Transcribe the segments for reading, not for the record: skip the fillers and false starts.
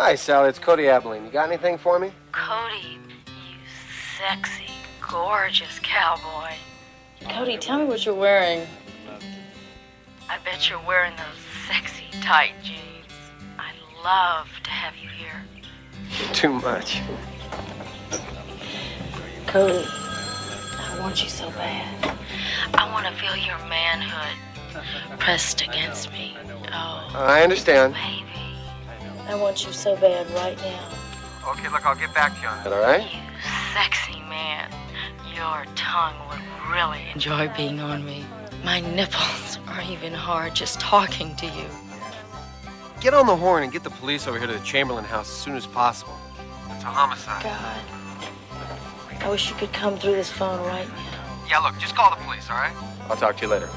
Hi, Sally. It's Cody Abilene. You got anything for me? Cody, you sexy, gorgeous cowboy. Cody, tell me what you're wearing. I bet you're wearing those sexy tight jeans. I'd love to have you here. Too much. Cody, I want you so bad. I want to feel your manhood pressed against me. Oh, I understand. baby. I want you so bad right now. Okay, look, I'll get back to you on that, all right? You sexy man. Your tongue would really enjoy being on me. My nipples are even hard just talking to you. Get on the horn and get the police over here to the Chamberlain house as soon as possible. It's a homicide. God, I wish you could come through this phone right now. Yeah, look, just call the police, all right? I'll talk to you later.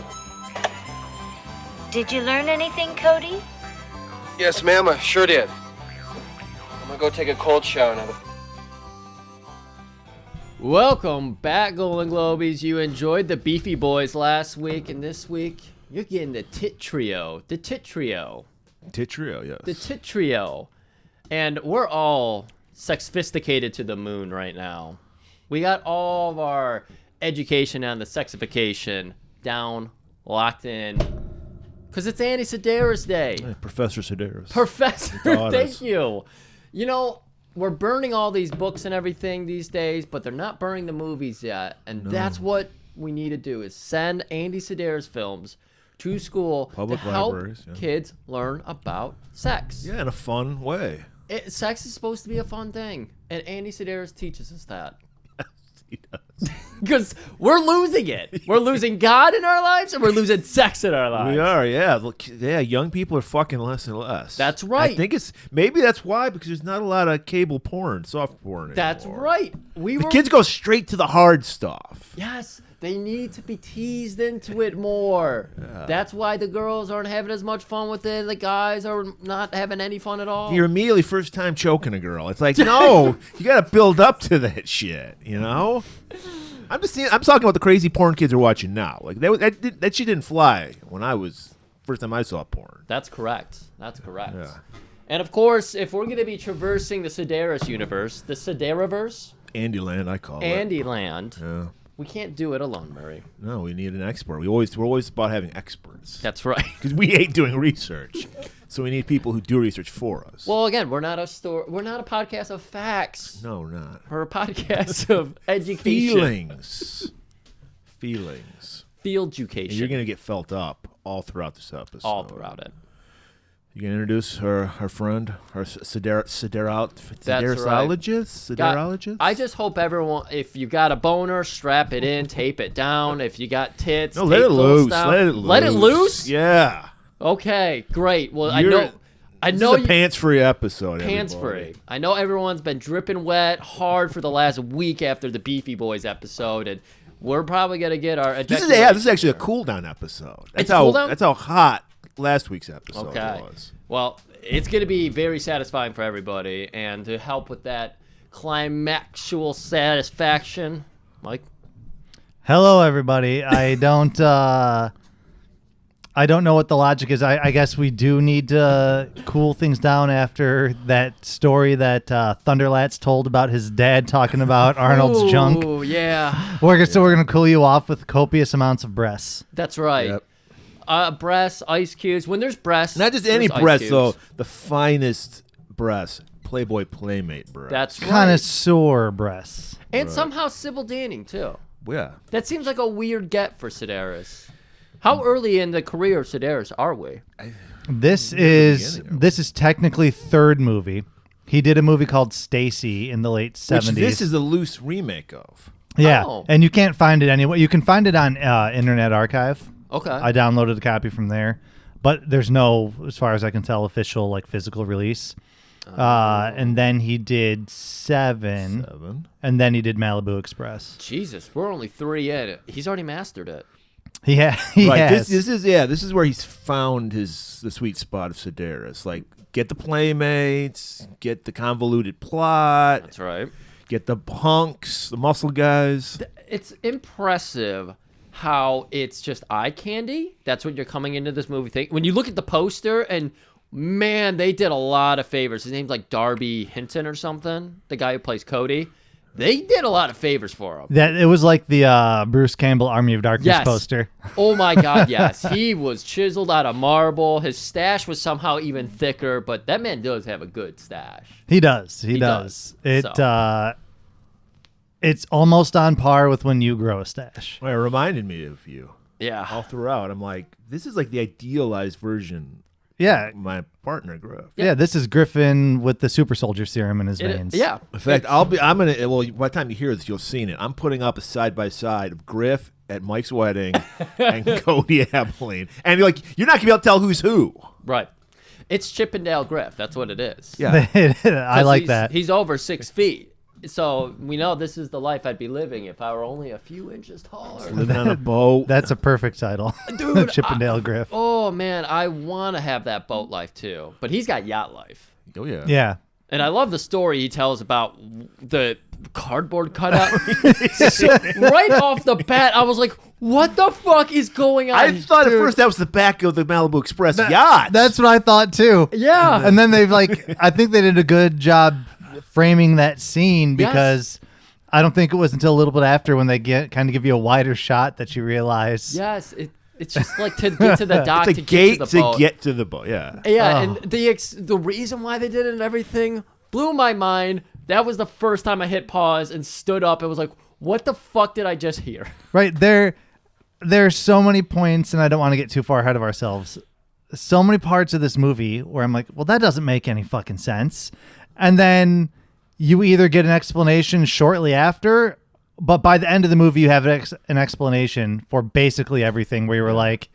Did you learn anything, Cody? Yes, ma'am, I sure did. I'm gonna go take a cold shower now. Welcome back, Golan-Globus. You enjoyed the Beefy Boys last week, and this week you're getting the Tit Trio. The Tit Trio. Tit Trio, yes. The Tit Trio. And we're all sophisticated to the moon right now. We got all of our education on the sexification down, locked in. Because it's Andy Sedaris Day. Hey, Professor Sedaris. Professor, thank you. You know, we're burning all these books and everything these days, but they're not burning the movies yet. And that's what we need to do, is send Andy Sedaris films to school Public to help libraries, yeah. kids learn about sex. Yeah, in a fun way. Sex is supposed to be a fun thing, and Andy Sedaris teaches us that. He does. Because we're losing it. We're losing God in our lives, and we're losing sex in our lives. We are, yeah. Look, yeah, young people are fucking less and less. That's right. I think it's maybe that's why, because there's not a lot of cable porn, soft porn anymore. That's right. The kids go straight to the hard stuff. Yes, they need to be teased into it more. Yeah. That's why the girls aren't having as much fun with it. The guys are not having any fun at all. You're immediately first time choking a girl. It's like, no, you got to build up to that shit, you know? I'm talking about the crazy porn kids are watching now. Like that shit didn't fly when I was first time I saw porn. That's correct. That's correct. Yeah. And of course, if we're going to be traversing the Sedaris universe, the Sedariverse, Andyland, I call it. Andyland. Yeah. We can't do it alone, Murray. No, we need an expert. We're always about having experts. That's right. Because we hate doing research, so we need people who do research for us. Well, again, we're not a podcast of facts. No, we're not. We're a podcast of education. Feelings. Field education. And you're gonna get felt up all throughout this episode. All throughout it. You can introduce her friend, her Sederologist? Sederologist? I just hope everyone, if you got a boner, strap it in, tape it down. If you got tits, let it loose. Let it loose? Yeah. Okay, great. Well, I this know is a pants-free episode. Pants-free. I know everyone's been dripping wet hard for the last week after the Beefy Boys episode, and we're probably gonna get our. This is actually a cool down episode. That's how hot last week's episode was. Well, it's going to be very satisfying for everybody, and to help with that climaxual satisfaction, Mike. Hello, everybody. I don't know what the logic is. I guess we do need to cool things down after that story that Thunderlats told about his dad talking about Arnold's junk. Oh, yeah. So we're going to cool you off with copious amounts of breasts. That's right. Yep. Breasts, ice cubes. When there's breasts, not just any breasts, though. The finest breasts, Playboy Playmate breasts. That's right. Connoisseur breasts, and somehow Sybil Danning too. Yeah, that seems like a weird get for Sedaris. How early in the career of Sedaris are we? This is technically third movie. He did a movie called Stacy in the late 70s. Which this is a loose remake of. Yeah, and you can't find it anywhere. You can find it on Internet Archive. Okay. I downloaded a copy from there, but there's no, as far as I can tell, official physical release. And then he did Seven, and then he did Malibu Express. Jesus, we're only 3 in. He's already mastered it. He right. has. This is where he's found the sweet spot of Sedaris. Like, get the playmates, get the convoluted plot. That's right. Get the punks, the muscle guys. It's impressive how it's just eye candy. That's what you're coming into this movie thinking. When you look at the poster and Man, they did a lot of favors. His name's like Darby Hinton or something. The guy who plays Cody. They did a lot of favors for him. That it was like the Bruce Campbell Army of Darkness Yes. poster. Oh my God, yes. He was chiseled out of marble. His stash was somehow even thicker, but that man does have a good stash. He does. He does. does. So. It's almost on par with when you grow a stash. Well, it reminded me of you Yeah. all throughout. I'm like, this is like the idealized version Yeah. of my partner, Griff. Yeah, this is Griffin with the super soldier serum in his It- veins. yeah. In fact, I'm gonna. Well, by the time you hear this, you'll seen it. I'm putting up a side by side of Griff at Mike's wedding and Cody Abilene, and you're not gonna be able to tell who's who. Right. It's Chippendale Griff. That's what it is. Yeah, I like that. He's over 6 feet. So we know this is the life I'd be living if I were only a few inches taller. living on a boat. That's a perfect title. Dude, Chippendale Griff. Oh, man. I want to have that boat life, too. But he's got yacht life. Oh yeah. Yeah. And I love the story he tells about the cardboard cutout. So right off the bat, I was like, what the fuck is going on? I thought at first that was the back of the Malibu Express yacht. That's what I thought too. Yeah. And then they've I think they did a good job framing that scene because I don't think it was until a little bit after when they kind of give you a wider shot that you realize. Yes. It's just like to get to the dock, it's to a gate get to the boat. to get to the boat. Yeah. Yeah, Oh. and the reason why they did it and everything blew my mind. That was the first time I hit pause and stood up and was like, what the fuck did I just hear? Right there's so many points, and I don't want to get too far ahead of ourselves. So many parts of this movie where I'm like, well, that doesn't make any fucking sense. And then you either get an explanation shortly after, but by the end of the movie, you have an explanation for basically everything where you were like,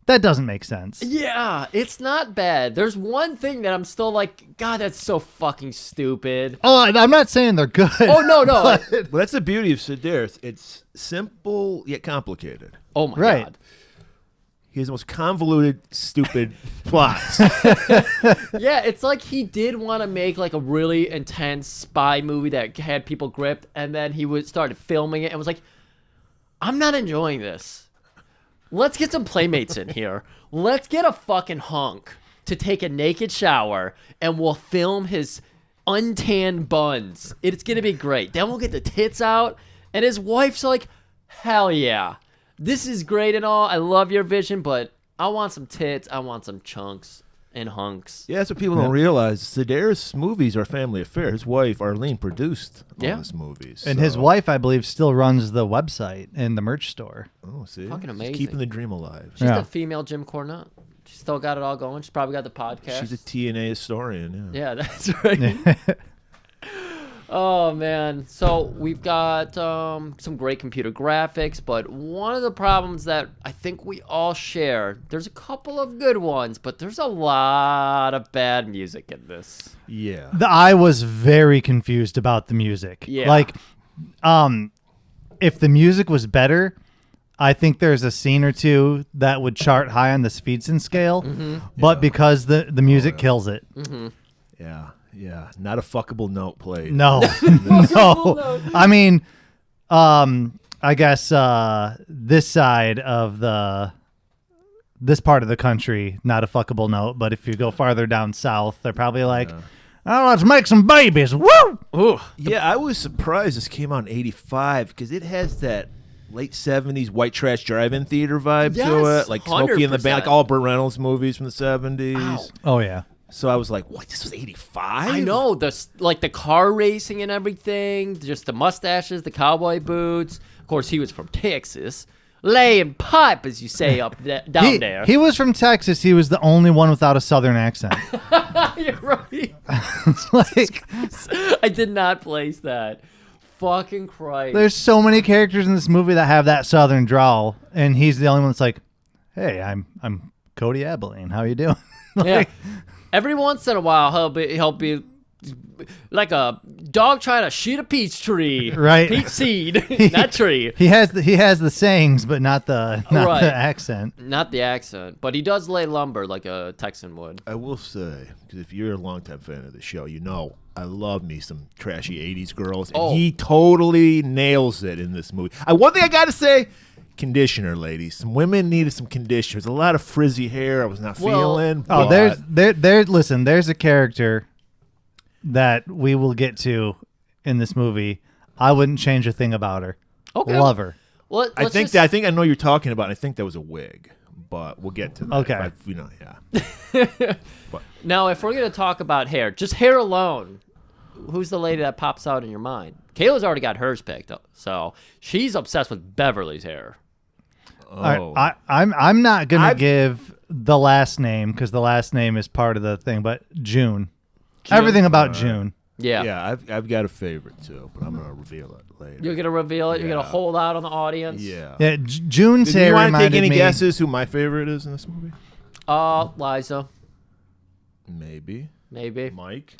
that doesn't make sense. Yeah, it's not bad. There's one thing that I'm still like, God, that's so fucking stupid. Oh, and I'm not saying they're good. Oh, no. Well, that's the beauty of Sedaris. It's simple yet complicated. Oh, my Right. God. He has the most convoluted, stupid plots. Yeah, it's like he did want to make like a really intense spy movie that had people gripped, and then he started filming it and was like, I'm not enjoying this. Let's get some playmates in here. Let's get a fucking hunk to take a naked shower, and we'll film his untanned buns. It's going to be great. Then we'll get the tits out, and his wife's like, hell yeah. This is great and all. I love your vision, but I want some tits. I want some chunks and hunks. Yeah, that's what people don't realize. Sedaris movies are a family affair. His wife, Arlene, produced all his movies. And his wife, I believe, still runs the website and the merch store. Oh, see? Fucking She's amazing. keeping the dream alive. She's Yeah. the female Jim Cornette. She's still got it all going. She's probably got the podcast. She's a TNA historian, yeah. Yeah, that's right. Oh, man. So we've got some great computer graphics, but one of the problems that I think we all share, there's a couple of good ones, but there's a lot of bad music in this. Yeah. I was very confused about the music. Yeah. Like, if the music was better, I think there's a scene or two that would chart high on the Speedson scale. But because the music kills it. Yeah. Yeah. Not a fuckable note played. No. No. I mean, I guess this side of this part of the country, not a fuckable note. But if you go farther down south, they're probably like, oh, let's make some babies. Woo! Ooh. Yeah, I was surprised this came out in 85 because it has that late 70s white trash drive-in theater vibe to Yes, it. Like Smokey and the Band, 100%. like all Burt Reynolds movies from the 70s. Ow. Oh, yeah. So I was like, what? This was 85? I know, the car racing and everything, just the mustaches, the cowboy boots. Of course, he was from Texas. Laying pipe, as you say, down there. He was from Texas. He was the only one without a southern accent. You're right. Like, I did not place that. Fucking Christ. there's so many characters in this movie that have that southern drawl, and he's the only one that's like, "Hey, I'm Cody Abilene. How you doing?" Yeah. Every once in a while, he'll be like a dog trying to shoot a peach tree. Right. Peach seed, not tree. He has the sayings, but not the Right. accent. Not the accent, but he does lay lumber like a Texan would. I will say, because if you're a longtime fan of the show, you know I love me some trashy 80s girls. And Oh. he totally nails it in this movie. One thing I got to say, conditioner, ladies. Some women needed some conditioner. There's a lot of frizzy hair I was not feeling. Oh, but- listen, there's a character that we will get to in this movie. I wouldn't change a thing about her. Okay. Love her. Well, I think I know you're talking about. I think that was a wig, but we'll get to that. Okay. Yeah. Now, if we're going to talk about hair, just hair alone, who's the lady that pops out in your mind? Kayla's already got hers picked up, so she's obsessed with Beverly's hair. Oh. I'm not gonna give the last name because the last name is part of the thing, but June. Everything about June. Yeah. Yeah, I've got a favorite too, but I'm gonna reveal it later. You're going to reveal it? You're going to Yeah. hold out on the audience? Yeah. Yeah, June's Do hair you want to reminded take any me. guesses who my favorite is in this movie? Liza, Maybe. maybe. Mike.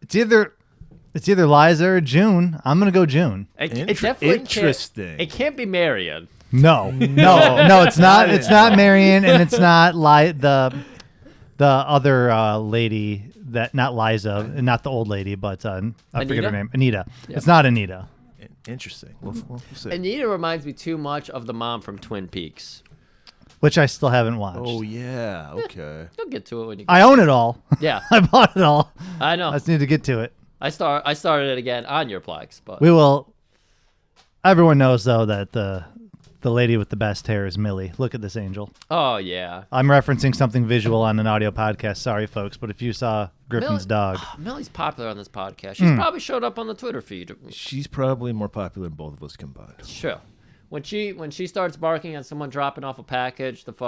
It's either Liza or June. I'm gonna go June. It definitely Interesting. It can't be Marion. No, it's not. It's not Marion, and it's not the other lady that not Liza, and not the old lady, but I forget her Anita? name. Anita. It's not Anita. Interesting. We'll see. Anita reminds me too much of the mom from Twin Peaks. Which I still haven't watched. Oh yeah. Okay. You'll get to it when you. I own it all. Yeah, I bought it all. I know. I just need to get to it. I started it again on your Plex, but We will. Everyone knows though that the lady with the best hair is Millie. Look at this angel. oh yeah, I'm referencing something visual on an audio podcast. Sorry, folks, but if you saw Griffin's Millie- dog, Millie's popular on this podcast. She's probably showed up on the Twitter feed. She's probably more popular than both of us combined. Sure. When she starts barking at someone dropping off a package, that's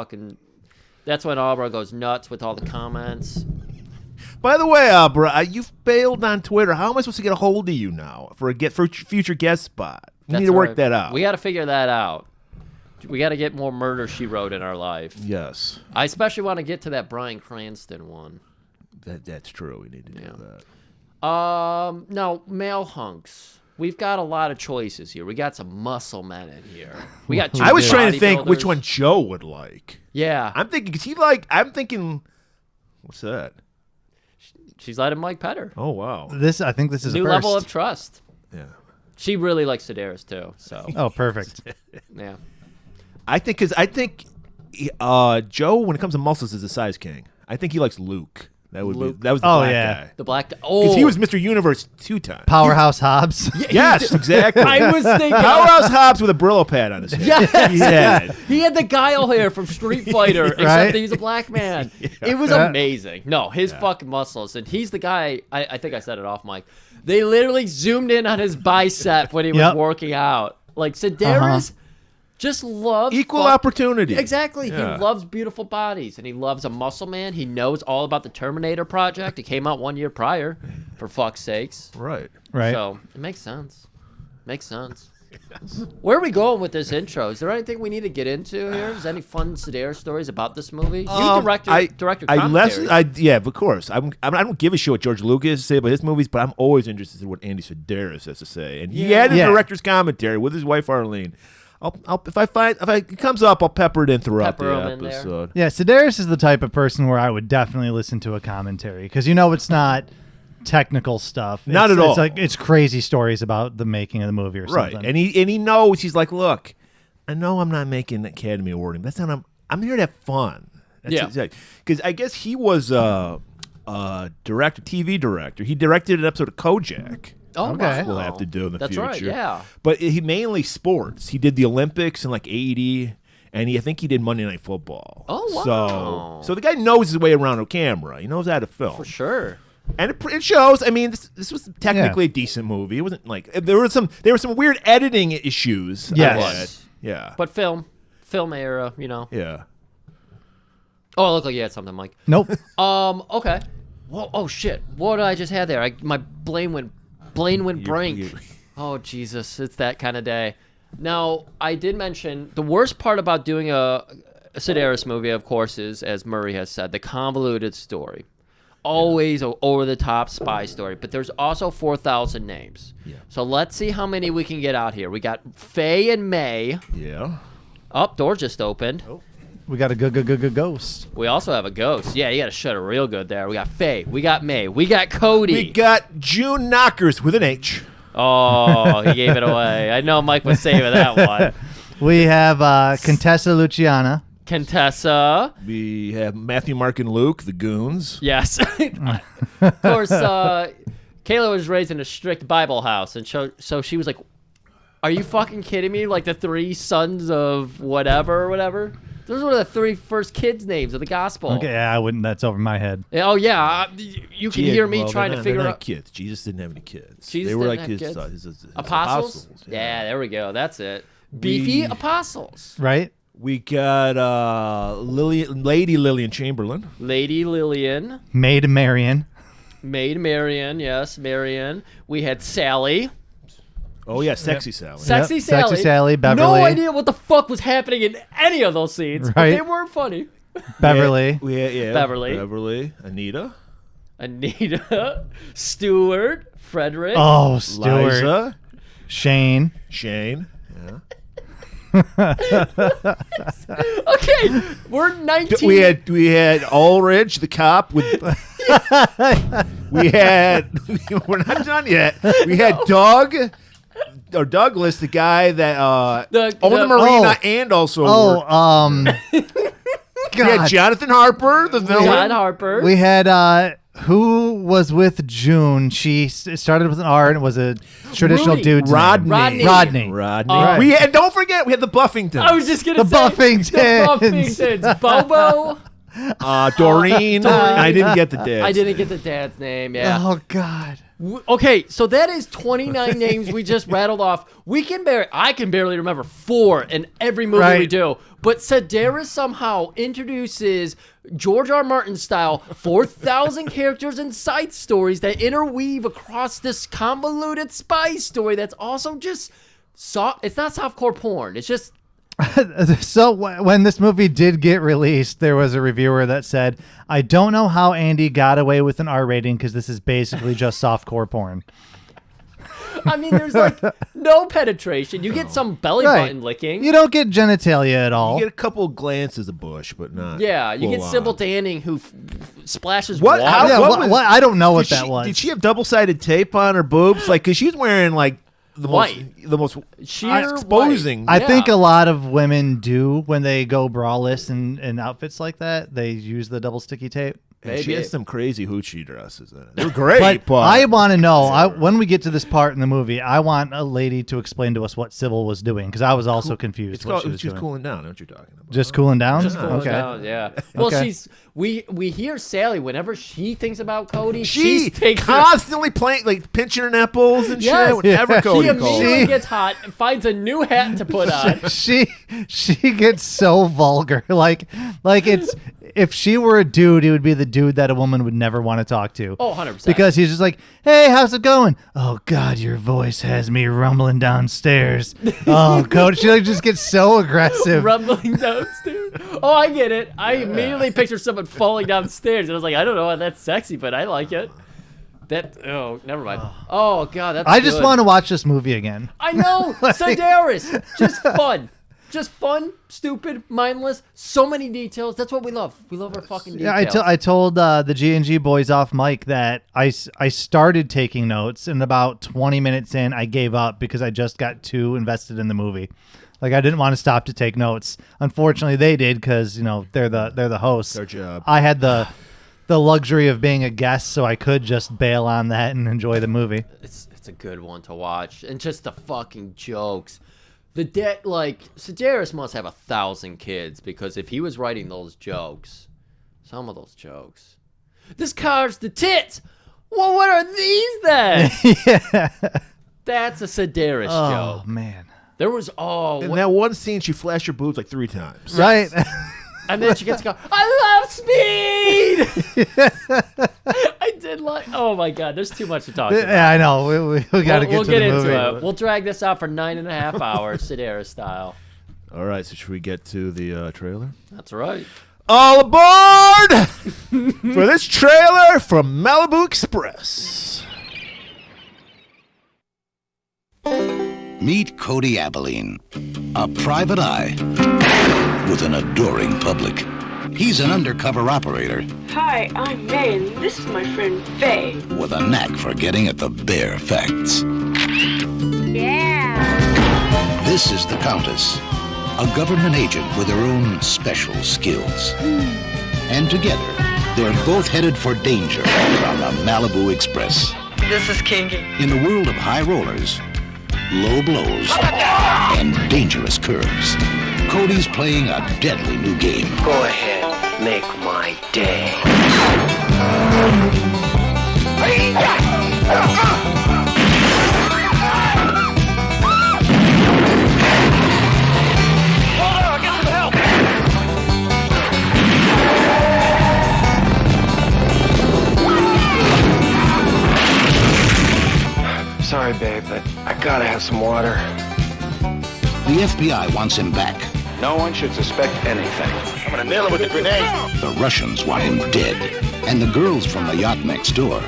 when Albra goes nuts with all the comments. By the way, Abra, you've bailed on Twitter. How am I supposed to get a hold of you now for future guest spot? We need to work that out. We got to figure that out. We got to get more Murder, She Wrote in our life. Yes, I especially want to get to that Bryan Cranston one. that's true. We need to do that. Now, male hunks. We've got a lot of choices here. We got some muscle men in here. We got two I was trying to think which bodybuilders. one Joe would like. Yeah. I'm thinking, I'm thinking, what's that? She's letting Mike pet her. Oh wow. I think this is New a first. level of trust. Yeah. She really likes Sedaris too. So Oh, perfect. yeah. I think Joe, when it comes to muscles, is a size king. I think he likes Luke. That was the Oh, black yeah. guy. The black. Because Oh, he was Mr. Universe 2 times. Powerhouse Hobbs. Yes, exactly. I was thinking. Powerhouse Hobbs with a Brillo pad on his head. Yes. He had the guile hair from Street Fighter, except Right? that he's a black man. It was amazing. No, his fucking muscles, and he's the guy. I think I said it off, Mike. They literally zoomed in on his bicep when he was Yep. working out. Like Sedaris just loves Equal opportunity. Exactly. Yeah. He loves beautiful bodies, and he loves a muscle man. He knows all about the Terminator project. It came out 1 year prior, for fuck's sakes. Right. Right. So it makes sense. Makes sense. Where are we going with this intro? Is there anything we need to get into here? Is there any fun Sedaris stories about this movie? You director commentary. Yeah, of course. I don't give a shit what George Lucas has to say about his movies, but I'm always interested in what Andy Sedaris has to say. And he had a director's commentary with his wife Arlene. If it comes up, I'll pepper it in throughout Pepper 'em the in there. episode. Yeah, Sedaris is the type of person where I would definitely listen to a commentary because it's not technical stuff. Not at all. It's like it's crazy stories about the making of the movie or Right, something. and he knows. He's like, look, I know I'm not making the Academy Award. That's not. I'm here to have fun. Because I guess he was a TV director. He directed an episode of Kojak. Oh, Okay. wow. We'll have to do in the That's future. right, yeah. But he mainly sports. He did the Olympics in like '80, and I think he did Monday Night Football. Oh, wow. So the guy knows his way around a camera. He knows how to film. For sure. And it shows. I mean, this was technically a decent movie. It wasn't like there were some weird editing issues. Yes. I had. Yeah. But film era, Yeah. Oh, it looked like you had something, Mike. Nope. Okay. Whoa, oh shit! What did I just have there? My brain went blank. Oh Jesus, it's that kind of day. Now I did mention the worst part about doing a Sedaris movie, of course, is as Murray has said, the convoluted story. Always an over-the-top spy story, but there's also 4,000 names. Yeah. So let's see how many we can get out here. We got Faye and May. Yeah. Oh, door just opened. We got a ghost. We also have a ghost. Yeah, you got to shut it real good there. We got Faye. We got May. We got Cody. We got June Knockers with an H. Oh, he gave it away. I know Mike was saving that one. We have Contessa Luciana. Contessa. We have Matthew, Mark, and Luke, the goons. Yes. Of course, Kayla was raised in a strict Bible house, and so she was like, are you fucking kidding me? Like the 3 sons of whatever. Those were the 3 first kids' names of the gospel. Okay, yeah, I wouldn't. That's over my head. Oh, yeah. You can hear me trying to figure out. Kids. Jesus didn't have any kids. Jesus they were didn't like have his kids? his Apostles? Yeah, there we go. That's it. Beefy apostles. Right? We got Lady Lillian Chamberlain. Lady Lillian. Maid Marian. Maid Marian. Yes, Marian. We had Sally. Oh, yeah, Sexy Sally. Sexy Sally. Sexy Sally, Beverly. No idea what the fuck was happening in any of those scenes, but they weren't funny. Beverly. Beverly. Anita. Stuart. Frederick. Oh, Stuart. Liza. Shane. Yeah. Okay, we're 19. We had Ulrich, the cop. With we had. We're not done yet. We had Douglas, the guy that owned the marina and also. We had Jonathan Harper, the villain. John Harper. We had who was with June. She started with an R and was a traditional dude's Rodney. name. Rodney. We had. Don't forget, we had the Buffingtons. I was just gonna say Buffingtons. The Buffingtons. Bobo. Doreen. I didn't get the dad. I didn't get the dad's name. Yeah. Oh God. Okay, so that is 29 names we just rattled off. I can barely remember 4 in every movie we do. But Sedaris somehow introduces George R. Martin style 4,000 characters and side stories that interweave across this convoluted spy story that's also just soft. It's not softcore porn. It's just. So when this movie did get released, there was a reviewer that said, I don't know how Andy got away with an R rating because this is basically just softcore porn. I mean, there's like no penetration. You get some belly button licking. You don't get genitalia at all. You get a couple glances of bush, but not. Yeah, you get full Sybil on. Danning who splashes What? water. What? I don't know what that was. Did she have double-sided tape on her boobs? Like, because she's wearing like the most sheer exposing. white. I think a lot of women do when they go braless in outfits like that. They use the double sticky tape. And she has some crazy hoochie dresses in it. They're great, but I want to know, when we get to this part in the movie, I want a lady to explain to us what Sybil was doing, because I was also confused what she was doing. She's cooling down. Know what you're talking about? Just cooling down? Just cooling down, yeah. Well, Okay. we hear Sally whenever she thinks about Cody. She's taking constantly playing, like pinching her nipples and Yes. shit. Whenever Cody She immediately calls. gets hot and finds a new hat to put on. she gets so vulgar. Like it's, if she were a dude, he would be the dude that a woman would never want to talk to. Oh, 100%. Because he's just like, hey, how's it going? Oh, God, your voice has me rumbling downstairs. Oh, Cody. She like just gets so aggressive. Rumbling downstairs. Oh, I get it. I immediately picture someone falling downstairs, and I was like, I don't know why that's sexy, but I like it. Never mind. Oh, God, that's I just good. want to watch this movie again. I know. Sedaris. Just fun. Just fun, stupid, mindless. So many details. That's what we love. We love our fucking details. Yeah, I told the G&G boys off mic that I started taking notes, and about 20 minutes in, I gave up because I just got too invested in the movie. Like, I didn't want to stop to take notes. Unfortunately, they did because, they're the hosts. Their job. I had the luxury of being a guest, so I could just bail on that and enjoy the movie. It's a good one to watch. And just the fucking jokes. Sedaris must have 1,000 kids, because if he was writing those jokes, some of those jokes. This car's the tits. Well, what are these then? Yeah. That's a Sedaris joke. Oh, man. There was, In that one scene, she flashed her boobs like 3 times. Right. And then she gets to go, I love speed! I did like, oh my God, there's too much to talk about. Yeah, I know. We got to We'll get to the into movie. it. We'll drag this out for 9.5 hours, Sedaris style. All right, so should we get to the trailer? That's right. All aboard for this trailer from Malibu Express. Meet Cody Abilene, a private eye with an adoring public. He's an undercover operator Hi, I'm May, and this is my friend Faye. with a knack for getting at the bare facts. This is the Countess, a government agent with her own special skills. And together, they're both headed for danger on the Malibu Express. This is kinky. In the world of high rollers, low blows, and dangerous curves, Cody's playing a deadly new game. Go ahead, make my day. Sorry, babe, but I gotta have some water. The FBI wants him back. No one should suspect anything. I'm gonna nail him with a grenade. The Russians want him dead. And the girls from the yacht next door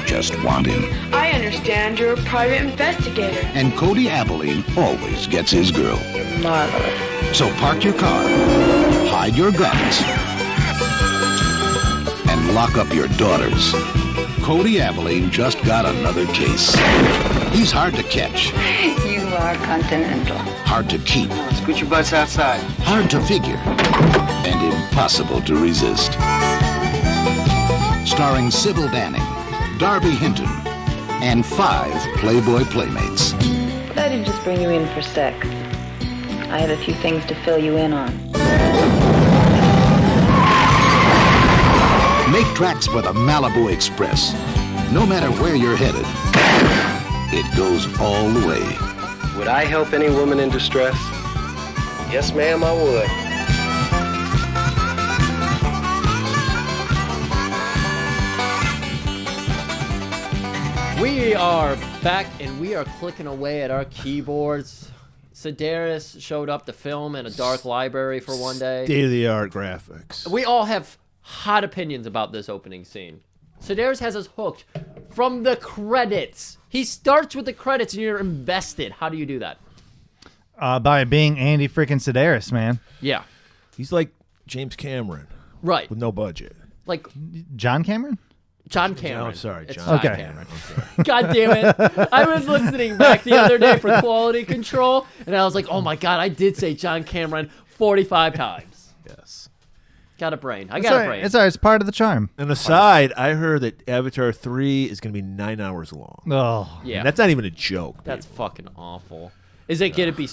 just want him. I understand you're a private investigator. And Cody Abilene always gets his girl. Marvelous. So park your car, hide your guns, and lock up your daughters. Cody Abilene just got another case. He's hard to catch, You are continental. hard to keep, Scoot your butts outside. hard to figure, and impossible to resist. Starring Sybil Danning, Darby Hinton, and 5 Playboy playmates. I didn't just bring you in for sex. I have a few things to fill you in on. Make tracks for the Malibu Express. No matter where you're headed, it goes all the way. Would I help any woman in distress? Yes, ma'am, I would. We are back and we are clicking away at our keyboards. Sedaris showed up to film in a dark library for one day. State-of-the-art graphics. We all have hot opinions about this opening scene. Sedaris has us hooked from the credits. He starts with the credits and you're invested. How do you do that? By being Andy freaking Sedaris, man. Yeah. He's like James Cameron Right. with no budget. Like John Cameron? John Cameron. Oh, sorry, It's John. Okay. Cameron. God damn it. I was listening back the other day for quality control, and I was like, oh my God, I did say John Cameron 45 times. Yes. Got a brain. I It's got all a right. brain. It's all right. It's part of the charm. And aside, I heard that Avatar 3 is going to be 9 hours long. Oh. Yeah. And that's not even a joke. That's fucking awful. Is it going to be...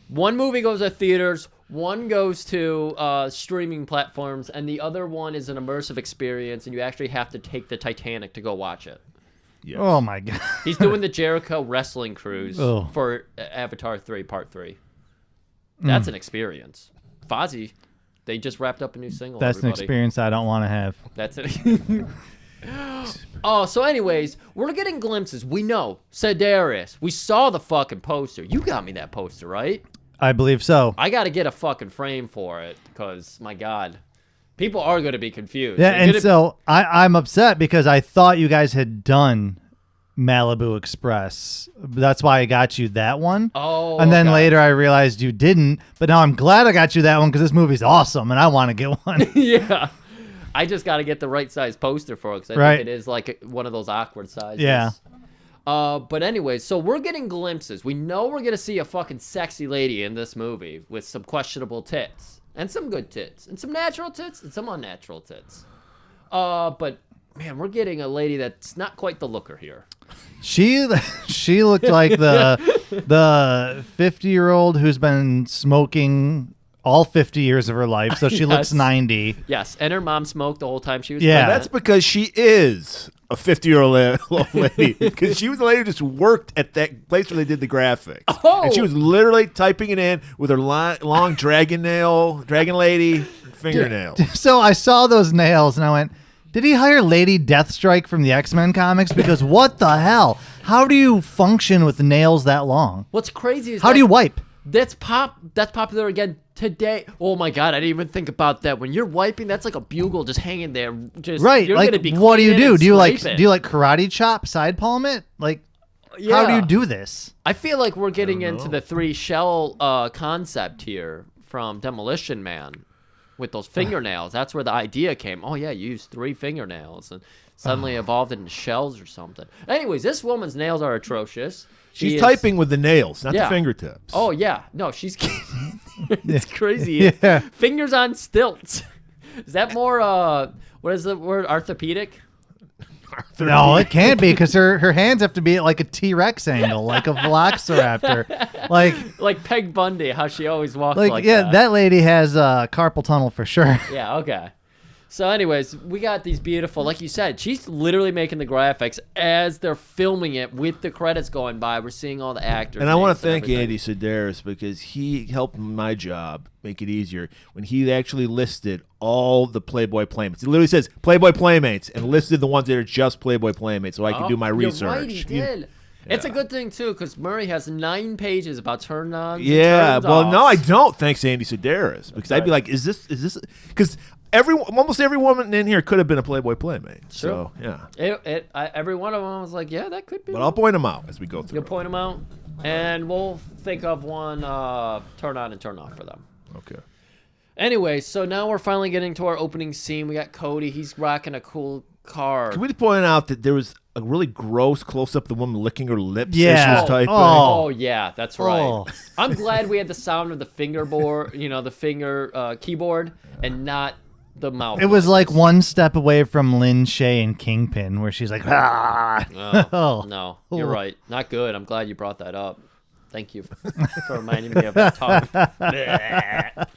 one movie goes to theaters, one goes to streaming platforms, and the other one is an immersive experience, and you actually have to take the Titanic to go watch it. Yes. Oh, my God. He's doing the Jericho wrestling cruise Oh. for Avatar 3 Part 3. That's an experience. Fozzie, they just wrapped up a new single, That's an everybody. experience I don't want to have. That's it. Oh, so anyways, we're getting glimpses. We know. Sedaris. We saw the fucking poster. You got me that poster, right? I believe so. I got to get a fucking frame for it because, my God, people are going to be confused. Yeah, They're and gonna- so I'm upset because I thought you guys had done Malibu Express. That's why I got you that one. Oh, And then okay. later I realized you didn't. But now I'm glad I got you that one because this movie's awesome and I want to get one. Yeah. I just got to get the right size poster for it because I Right. think it is like one of those awkward sizes. Yeah. But anyways, so we're getting glimpses. We know we're going to see a fucking sexy lady in this movie with some questionable tits and some good tits and some natural tits and some unnatural tits. But man, we're getting a lady that's not quite the looker here. She looked like the 50-year-old who's been smoking all 50 years of her life, so she looks Yes. 90. Yes, and her mom smoked the whole time she was Yeah. pregnant. That's because she is a 50-year-old old lady. Because she was the lady who just worked at that place where they did the graphics. Oh! And she was literally typing it in with her long dragon lady fingernails. So I saw those nails and I went, did he hire Lady Deathstrike from the X-Men comics? Because what the hell? How do you function with nails that long? What's crazy is How do you wipe? That's popular again today. Oh my God, I didn't even think about that. When you're wiping, that's like a bugle just hanging there. Just Right, You're like gonna be what do you cleaning do? and Do you like scraping. karate chop, side palm it? Like how do Yeah. you do this? I feel like we're getting into the 3 shell concept here from Demolition Man. with those fingernails. That's where the idea came. Oh, yeah, you use 3 fingernails and suddenly evolved into shells or something. Anyways, this woman's nails are atrocious. She's typing with the nails, not the Yeah. fingertips. Oh, yeah. No, she's it's crazy. Yeah. Fingers on stilts. Is that more, what is the word, orthopedic? No, it can't be because her hands have to be at like a T-Rex angle, like a velociraptor. Like Peg Bundy, how she always walks like like yeah, that lady has carpal tunnel for sure. Yeah, okay. So anyways, we got these beautiful, like you said, she's literally making the graphics as they're filming it with the credits going by. We're seeing all the actors. And I want names to and thank everything. Andy Sedaris because he helped my job make it easier when he actually listed all the Playboy Playmates. It literally says Playboy Playmates and listed the ones that are just Playboy Playmates so I could do my research. You're right, he did. It's a good thing, too, because Murray has 9 pages about turn-ons Yeah, and well, no, I turns-offs. don't. Thanks to Andy Sedaris, because I'd be like, is this? Because almost every woman in here could have been a Playboy Playmate. So yeah, Every one of them was like, yeah, that could be. but I'll point them out as we go through. You'll point them out, and we'll think of one turn on and turn off for them. Okay. Anyway, so now we're finally getting to our opening scene. We got Cody. He's rocking a cool car. Can we just point out that there was a really gross close-up of the woman licking her lips Yeah. as she was typing? Oh, yeah, that's right. Oh. I'm glad we had the sound of the fingerboard, the finger keyboard, and not the mouth. It was like one step away from Lynn Shay and Kingpin, where she's like, ah. Oh, no, you're right. Not good. I'm glad you brought that up. Thank you for reminding me of that tongue.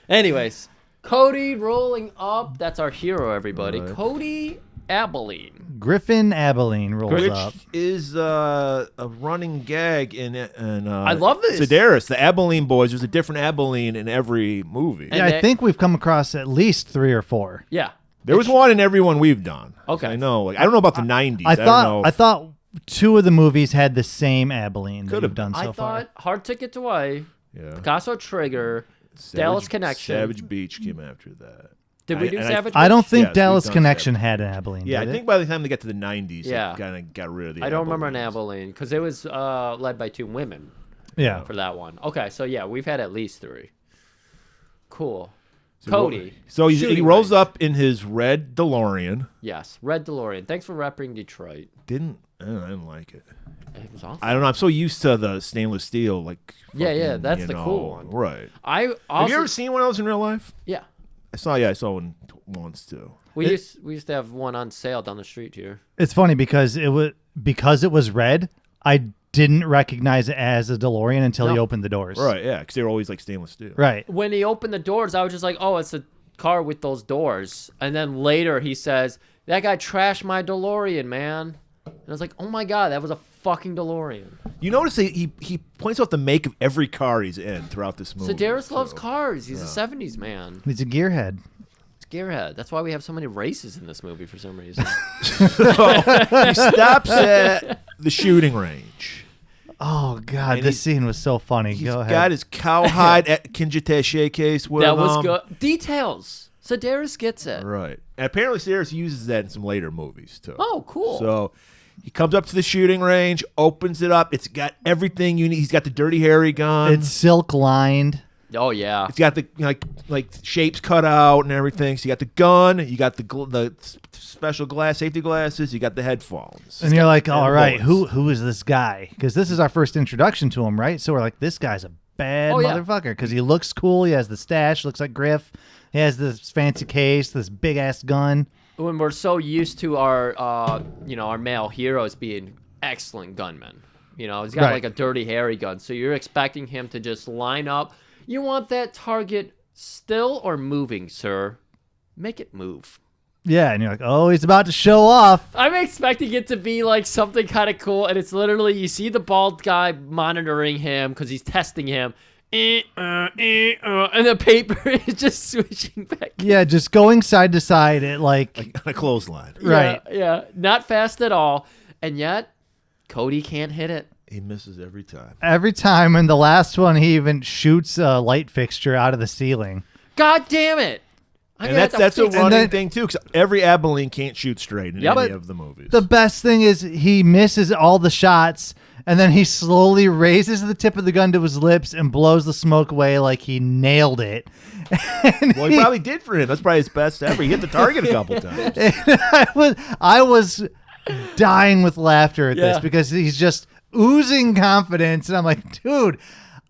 Anyways, Cody rolling up. That's our hero, everybody. Right. Cody Abilene. Griffin Abilene rolls Which up. is a running gag in I love this. Sedaris, the Abilene boys. There's a different Abilene in every movie. And Yeah, I they- think we've come across at least 3 or 4. Yeah. There was one in every one we've done. Okay. I know. Like, I don't know about the 90s. I don't know. thought 2 of the movies had the same Abilene that Could've we've done I so far. thought Hard Ticket to Hawaii, Yeah. Picasso Trigger, Dallas Connection. Savage Beach came after that. Did we do and Savage I don't think Yes, Dallas we've done Connection had an Abilene. Yeah, I did think it? by the time they got to the 90s, Yeah. they kind of got rid of the I don't remember an Abilene. Abilene because it was led by 2 women Yeah. for that one. Okay, so yeah, we've had at least 3. Cool. So Cody. So he shooting rolls range. up in his red DeLorean. Yes, Red DeLorean. Thanks for repping Detroit. I didn't like it. It was awesome. I don't know. I'm so used to the stainless steel, like Yeah, fucking, that's you the know, cool one. right? I Have also you ever seen one of those in real life? yeah. I saw one once too. We used to have one on sale down the street here. It's funny because it was red. I didn't recognize it as a DeLorean until he No. opened the doors. Right? Yeah, because they were always like stainless steel. Right. When he opened the doors, I was just like, "Oh, it's a car with those doors." And then later he says, "That guy trashed my DeLorean, man." And I was like, "Oh my god, that was a fucking DeLorean." You notice he points out the make of every car he's in throughout this movie. Sedaris loves so- cars. He's a '70s man. He's a gearhead. It's gearhead. That's why we have so many races in this movie for some reason. He stops at the shooting range. Oh God, And this scene was so funny. He's Go ahead. got his cowhide at Kinjitache case with That was him. good. Details. Sedaris gets it. Right. And apparently Sedaris uses that in some later movies too. Oh, cool. So he comes up to the shooting range, opens it up. It's got everything you need. He's got the Dirty Harry gun. It's silk lined. Oh yeah. It's got the like shapes cut out and everything. So you got the gun, you got the special safety glasses, you got the headphones. And you're like, And all the right, bullets. who is this guy? Because this is our first introduction to him, right? So we're like, this guy's a bad Oh, yeah. motherfucker because he looks cool. He has the stash, looks like Griff. He has this fancy case, this big ass gun. When we're so used to our our male heroes being excellent gunmen. He's got Right. like a Dirty Harry gun. So you're expecting him to just line up. You want that target still or moving, sir? Make it move. Yeah, and you're like, oh, he's about to show off. I'm expecting it to be like something kind of cool, and it's literally you see the bald guy monitoring him because he's testing him, and the paper is just switching back. Yeah, just going side to side at like On a clothesline. right. Yeah, not fast at all, and yet Cody can't hit it. He misses every time. Every time, and the last one, he even shoots a light fixture out of the ceiling. God damn it! And that's a fix- running then- thing too, because every Abilene can't shoot straight in Yep. any But of the movies. The best thing is he misses all the shots, And then he slowly raises the tip of the gun to his lips and blows the smoke away like he nailed it. Well, he probably did for him. That's probably his best ever. He hit the target a couple times. I was dying with laughter at this because he's just oozing confidence. And I'm like, dude,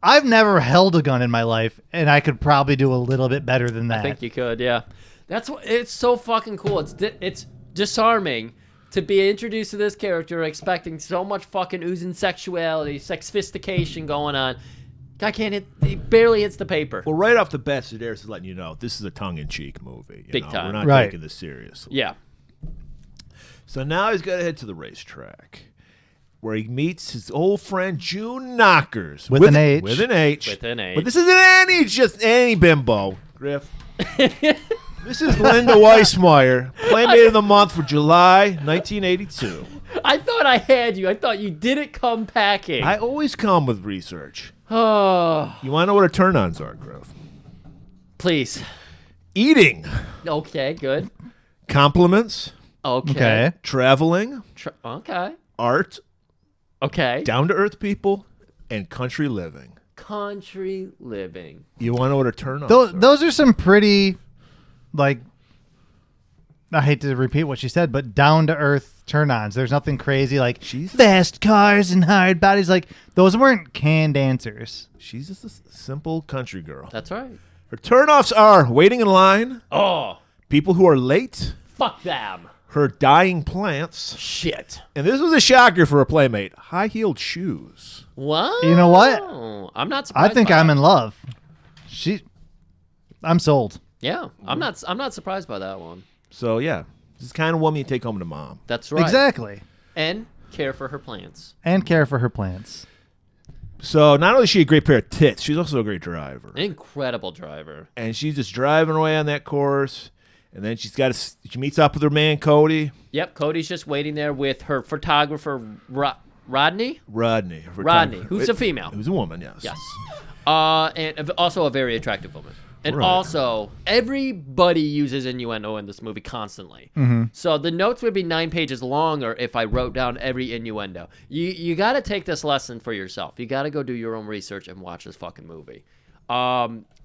I've never held a gun in my life, and I could probably do a little bit better than that. I think you could, yeah. That's what it's so fucking cool. It's disarming to be introduced to this character expecting so much fucking oozing sexuality, sophistication going on. Guy can't hit, he barely hits the paper. Well, right off the bat, Sedaris is letting you know this is a tongue-in-cheek movie. Big time. We're not taking this seriously. Yeah. So now he's got to head to the racetrack where he meets his old friend June Knockers. With an H. With an H. With an H. But this isn't just any bimbo, Griff. This is Linda Weissmeyer, Playmate of the Month for July 1982. I thought I had you. I thought you didn't come packing. I always come with research. Oh. You want to know what her turn-ons are, Griff? Please. Eating. Okay, good. Compliments. Okay. Traveling. Okay. Art. Okay. Down-to-earth people. And country living. Country living. You want to know what her turn-ons are? Those are some pretty, like, I hate to repeat what she said, but down-to-earth turn-ons. There's nothing crazy like fast cars and hard bodies. Like, those weren't canned answers. She's just a simple country girl. That's right. Her turn-offs are waiting in line. Oh. People who are late. Fuck them. Her dying plants. Shit. And this was a shocker for a Playmate. High-heeled shoes. What? You know what? I'm not surprised. I think by I'm that. in love. I'm sold. Yeah, I'm not surprised by that one. So, yeah. This is the kind of woman you take home to mom. That's right. Exactly. And care for her plants. And care for her plants. So, not only is she a great pair of tits, she's also a great driver. Incredible driver. And she's just driving away on that course. And then she meets up with her man, Cody. Yep, Cody's just waiting there with her photographer, Rodney? Rodney, who's a female. Who's a woman, yes. Yes. And also a very attractive woman. And also, everybody uses innuendo in this movie constantly. Mm-hmm. So the notes would be 9 pages longer if I wrote down every innuendo. You got to take this lesson for yourself. You got to go do your own research and watch this fucking movie.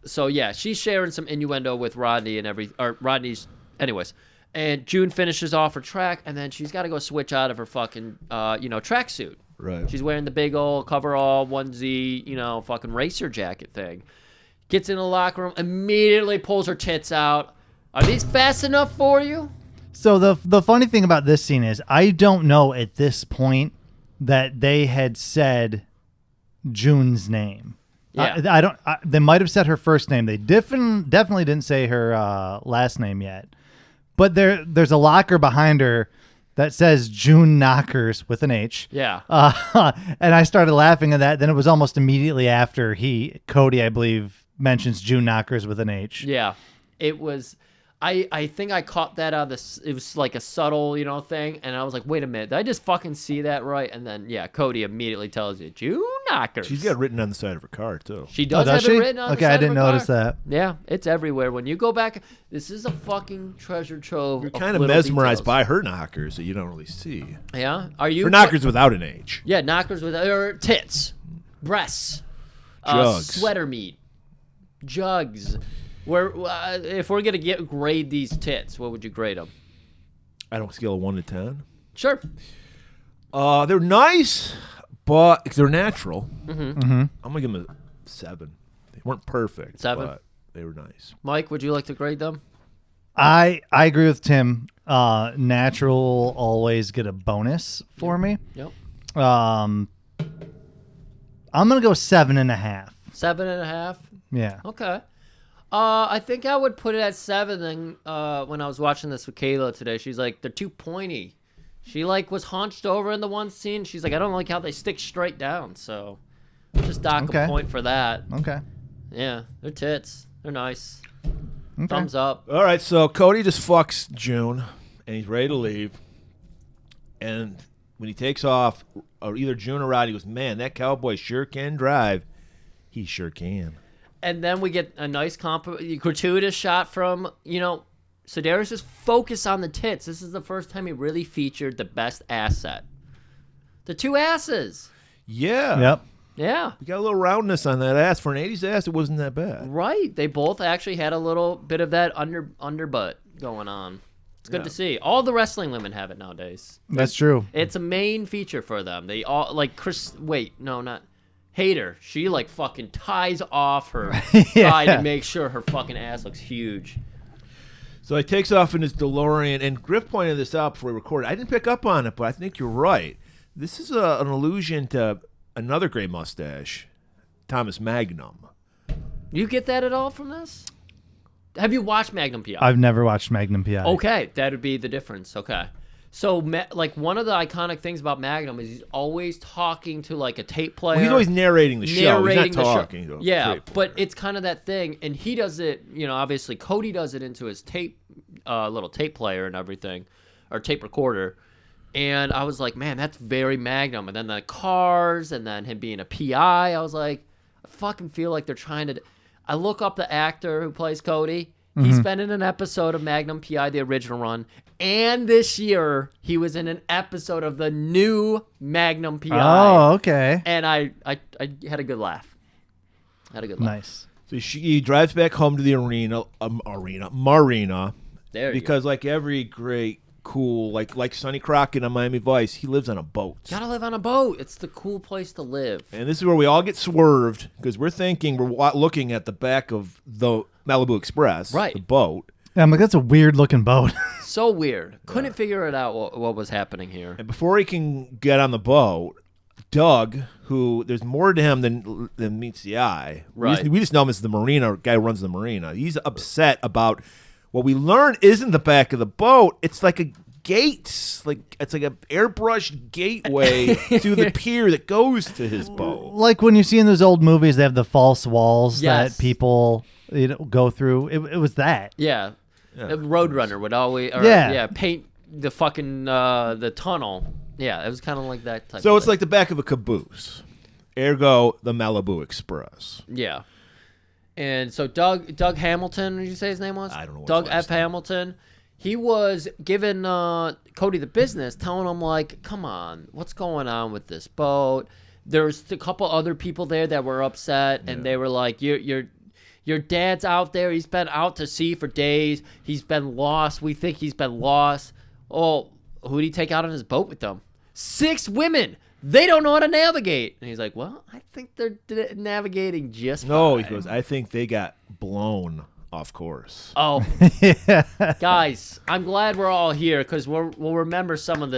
So yeah, she's sharing some innuendo with Rodney and Rodney's, anyways. And June finishes off her track, and then she's got to go switch out of her fucking, tracksuit. Right. She's wearing the big old coverall onesie, fucking racer jacket thing. Gets in the locker room, immediately pulls her tits out. Are these fast enough for you? So the funny thing about this scene is I don't know at this point that they had said June's name. Yeah. They might have said her first name. They definitely didn't say her last name yet. But there's a locker behind her that says June Knockers with an H. Yeah. And I started laughing at that. Then it was almost immediately after Cody, I believe, mentions June Knockers with an H. Yeah. It was... I think I caught that out of this. It was like a subtle, thing. And I was like, wait a minute. Did I just fucking see that right? And then, yeah, Cody immediately tells you, June Knockers. She's got it written on the side of her car, too. She does does have she? it written on the Okay, side I of didn't her car. notice that. Yeah, it's everywhere. When you go back, this is a fucking treasure trove. You're kind of little mesmerized details. by her knockers that you don't really see. Yeah? Are you... Her knockers without an H. Yeah, knockers with tits, breasts, Jugs. sweater meat, jugs. If we're gonna grade these tits, what would you grade them? I don't scale of 1 to 10. Sure. They're nice, but they're natural. Mm-hmm. I'm gonna give them a 7. They weren't perfect, 7? but they were nice. Mike, would you like to grade them? I agree with Tim. Natural will always get a bonus for me. Yep. I'm gonna go 7.5. 7.5. Yeah. Okay. I think I would put it at 7. Then when I was watching this with Kayla today, she's like, they're too pointy. She was hunched over in the one scene. She's like, I don't like how they stick straight down. So just dock a point for that. Okay. Yeah, they're tits. They're nice. Okay. Thumbs up. All right, so Cody just fucks June, and he's ready to leave. And when he takes off, or either June or Roddy goes, man, that cowboy sure can drive. He sure can. And then we get a nice gratuitous shot from, Sedaris just focus on the tits. This is the first time he really featured the best asset. The two asses. Yeah. Yep. Yeah. We got a little roundness on that ass. For an 80s ass, it wasn't that bad. Right. They both actually had a little bit of that underbutt going on. It's good to see. All the wrestling women have it nowadays. That's true. It's a main feature for them. They all like not Hater. She like fucking ties off her thigh to make sure her fucking ass looks huge. So he takes off in his DeLorean, and Griff pointed this out before we recorded. I didn't pick up on it, but I think you're right. This is an allusion to another gray mustache, Thomas Magnum. You get that at all from this? Have you watched Magnum PI? I've never watched Magnum PI. Okay, that would be the difference. Okay. So, like, one of the iconic things about Magnum is he's always talking to, like, a tape player. Well, he's always narrating the show. He's not talking to a Yeah, tape but player. it's kind of that thing. And he does it, obviously Cody does it into his little tape player and everything, or tape recorder. And I was like, man, that's very Magnum. And then the cars, and then him being a PI, I was like, I fucking feel like they're trying to... I look up the actor who plays Cody. He's been in an episode of Magnum PI, the original run. And this year, he was in an episode of the new Magnum PI. Oh, okay. And I had a good laugh. Nice. So he drives back home to the marina. There you because like every great, cool, like Sonny Crockett on Miami Vice, he lives on a boat. Gotta live on a boat. It's the cool place to live. And this is where we all get swerved because we're looking at the back of the Malibu Express, Right. the boat. Yeah, I'm like, that's a weird looking boat. So weird. Couldn't figure it out what was happening here. And before he can get on the boat, Doug, who there's more to him than meets the eye. Right. We just know him as the marina guy who runs the marina. He's upset about what we learn isn't the back of the boat. It's like a gate. It's like an airbrushed gateway to the pier that goes to his boat. Like when you see in those old movies, they have the false walls Yes. that people go through. It was that. Yeah. The Roadrunner would always paint the fucking the tunnel. Yeah, it was kind of like that type So of it's thing. like the back of a caboose. Ergo, the Malibu Express. Yeah. And so Doug Hamilton, did you say his name was? I don't know what Doug his last F. name. Hamilton. He was giving Cody the business, telling him like, "Come on, what's going on with this boat?" There's a couple other people there that were upset, and they were like, Your dad's out there. He's been out to sea for days. He's been lost. We think he's been lost. Oh, who did he take out on his boat with them? 6 women. They don't know how to navigate. And he's like, well, I think they're navigating just fine. No, he goes, I think they got blown off course. Oh, guys, I'm glad we're all here because we'll remember some of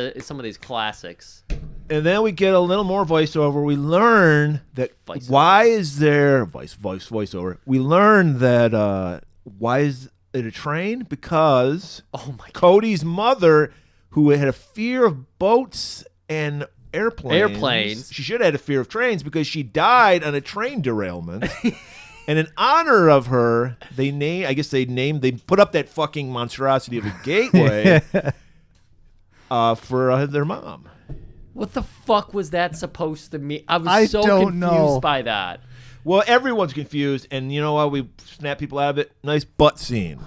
these classics. And then we get a little more voiceover. We learn that Voiceover. why is there voiceover? We learn that why is it a train? Because Oh my God. Cody's mother, who had a fear of boats and airplanes. She should have had a fear of trains because she died on a train derailment. And in honor of her, they put up that fucking monstrosity of a gateway for their mom. What the fuck was that supposed to mean? I was I so don't confused know. by that. Well, everyone's confused, and you know what? We snap people out of it. Nice butt scene.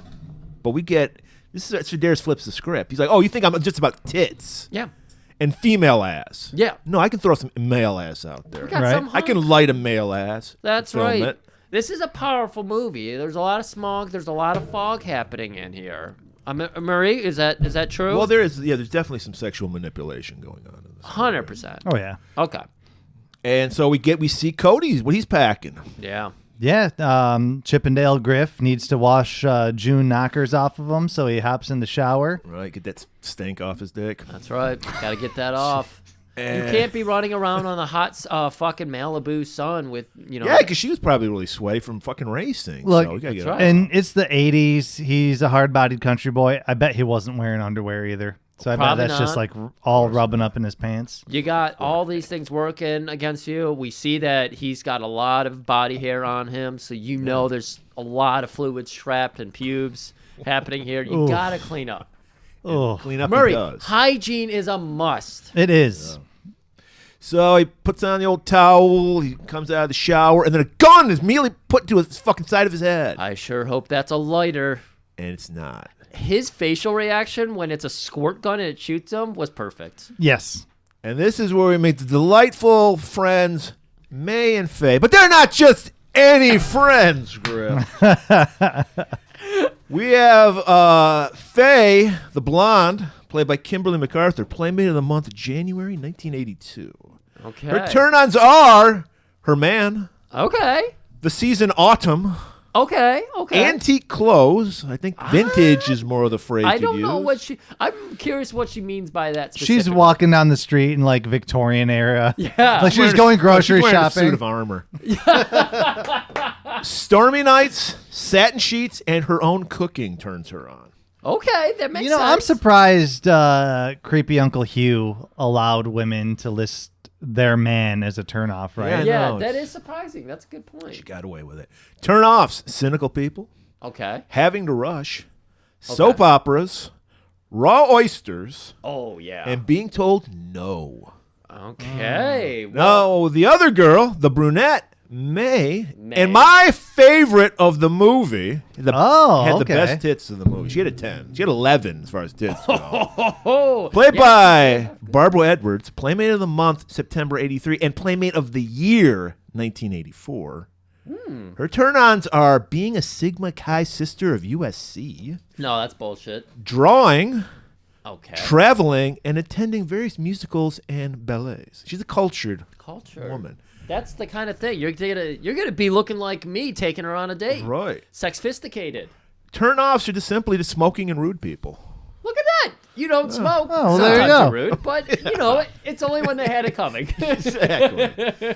But we get... This is Sedaris flips the script. He's like, oh, you think I'm just about tits Yeah. and female ass. Yeah. No, I can throw some male ass out there. We got Right. some I can hunk. light a male ass. That's film right. it. This is a powerful movie. There's a lot of smog. There's a lot of fog happening in here. Marie, is that true? Well, there's definitely some sexual manipulation going on. In this 100%. Oh yeah. Okay. And so we see Cody's what he's packing. Yeah. Yeah. Chippendale Griff needs to wash June knockers off of him, so he hops in the shower. Right, get that stink off his dick. That's right. Got to get that off. You Eh. can't be running around on the hot fucking Malibu sun with, Yeah, because she was probably really sweaty from fucking racing. Look, so we gotta that's get right. And it's the 80s. He's a hard-bodied country boy. I bet he wasn't wearing underwear either. So I bet Probably that's just not. like all rubbing up in his pants. You got all these things working against you. We see that he's got a lot of body hair on him, so you know there's a lot of fluids trapped and pubes happening here. You Oof. got to clean up. Oh, Clean up Murray, he does. hygiene is a must. it is. So he puts on the old towel, he comes out of the shower, and then a gun is immediately put to his fucking side of his head. I sure hope that's a lighter. And it's not. His facial reaction when it's a squirt gun and it shoots him was perfect. Yes. And this is where we meet the delightful friends, May and Faye. But they're not just any friends, Griff. We have Faye, the blonde, played by Kimberly MacArthur, Playmate of the Month, January 1982. Okay. Her turn-ons are her man, Okay. the season autumn, Okay. antique clothes. I think vintage is more of the phrase I to don't use. know what she. I'm curious what she means by that. She's Specifically. walking down the street in like Victorian era. Yeah. Like she was going grocery She's wearing shopping. a suit of armor. Stormy nights, satin sheets, and her own cooking turns her on. Okay, that makes You know, sense. I'm surprised creepy Uncle Hugh allowed women to list their man as a turnoff, right? Yeah, No, that is surprising. That's a good She point. got away with it. Turn-offs, cynical people, Okay. having to rush, soap operas, raw oysters, Oh yeah. and being told no. Okay. No, the other girl, the brunette, May, May. and my favorite of the movie, had the okay. best tits of the movie. She had a 10. She had 11 as far as tits go. Oh. Played by Barbara Edwards, Playmate of the Month, September 83, and Playmate of the Year, 1984. Her turn-ons are being a Sigma Chi sister of USC, No, that's bullshit. drawing, Okay. traveling, and attending various musicals and ballets. She's a cultured Culture. woman. That's the kind of thing you're gonna be looking like me taking her on a date. Right. Sophisticated. Turn-offs are just simply to smoking and rude people. Look at that. You don't smoke. well, there you Sometimes go. you're rude, but you know it's only when they had it coming. Exactly.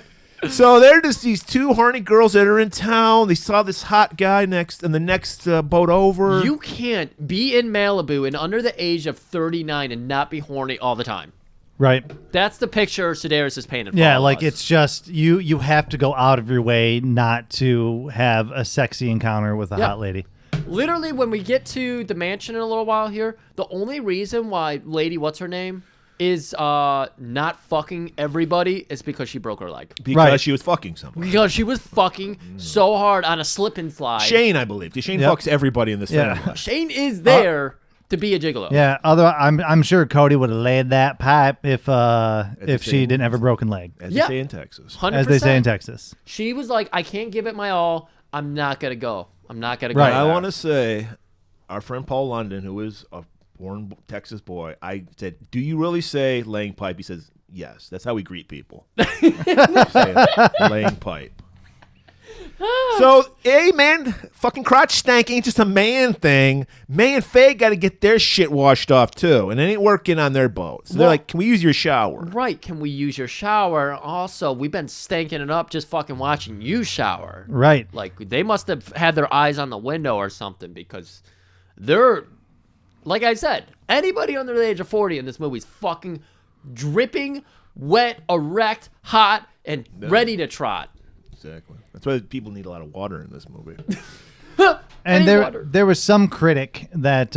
So they're just these two horny girls that are in town. They saw this hot guy in the next boat over. You can't be in Malibu and under the age of 39 and not be horny all the time. Right. That's the picture Sedaris is painted for Yeah, all of like us. it's just you have to go out of your way not to have a sexy encounter with a Yeah. hot lady. Literally, when we get to the mansion in a little while here, the only reason why Lady, what's her name, is not fucking everybody is because she broke her leg. because Right. she was fucking someone. Because she was fucking so hard on a slip and slide. Shane, I believe. 'Cause Shane Yep. fucks everybody in this Yeah. family. Shane is there to be a gigolo. Yeah, I'm sure Cody would have laid that pipe if she didn't have a broken leg, As Yeah. they say in Texas. 100%. as they say in Texas. She was like, I can't give it my all. I'm not going to go. I'm not going to Right. go. I there." want to say, our friend Paul London, who is a born Texas boy, I said, do you really say laying pipe? He says, yes. That's how we greet people. Say laying pipe. So, hey, man, fucking crotch stank ain't just a man thing. May and Faye got to get their shit washed off, too, and it ain't working on their boat. So they're Well- like, can we use your shower? Right. Can we use your shower? Also, we've been stanking it up just fucking watching you shower. Right. Like, they must have had their eyes on the window or something because they're, like I said, anybody under the age of 40 in this movie is fucking dripping, wet, erect, hot, and ready to trot. Exactly. That's why people need a lot of water in this movie. And Any water. there was some critic that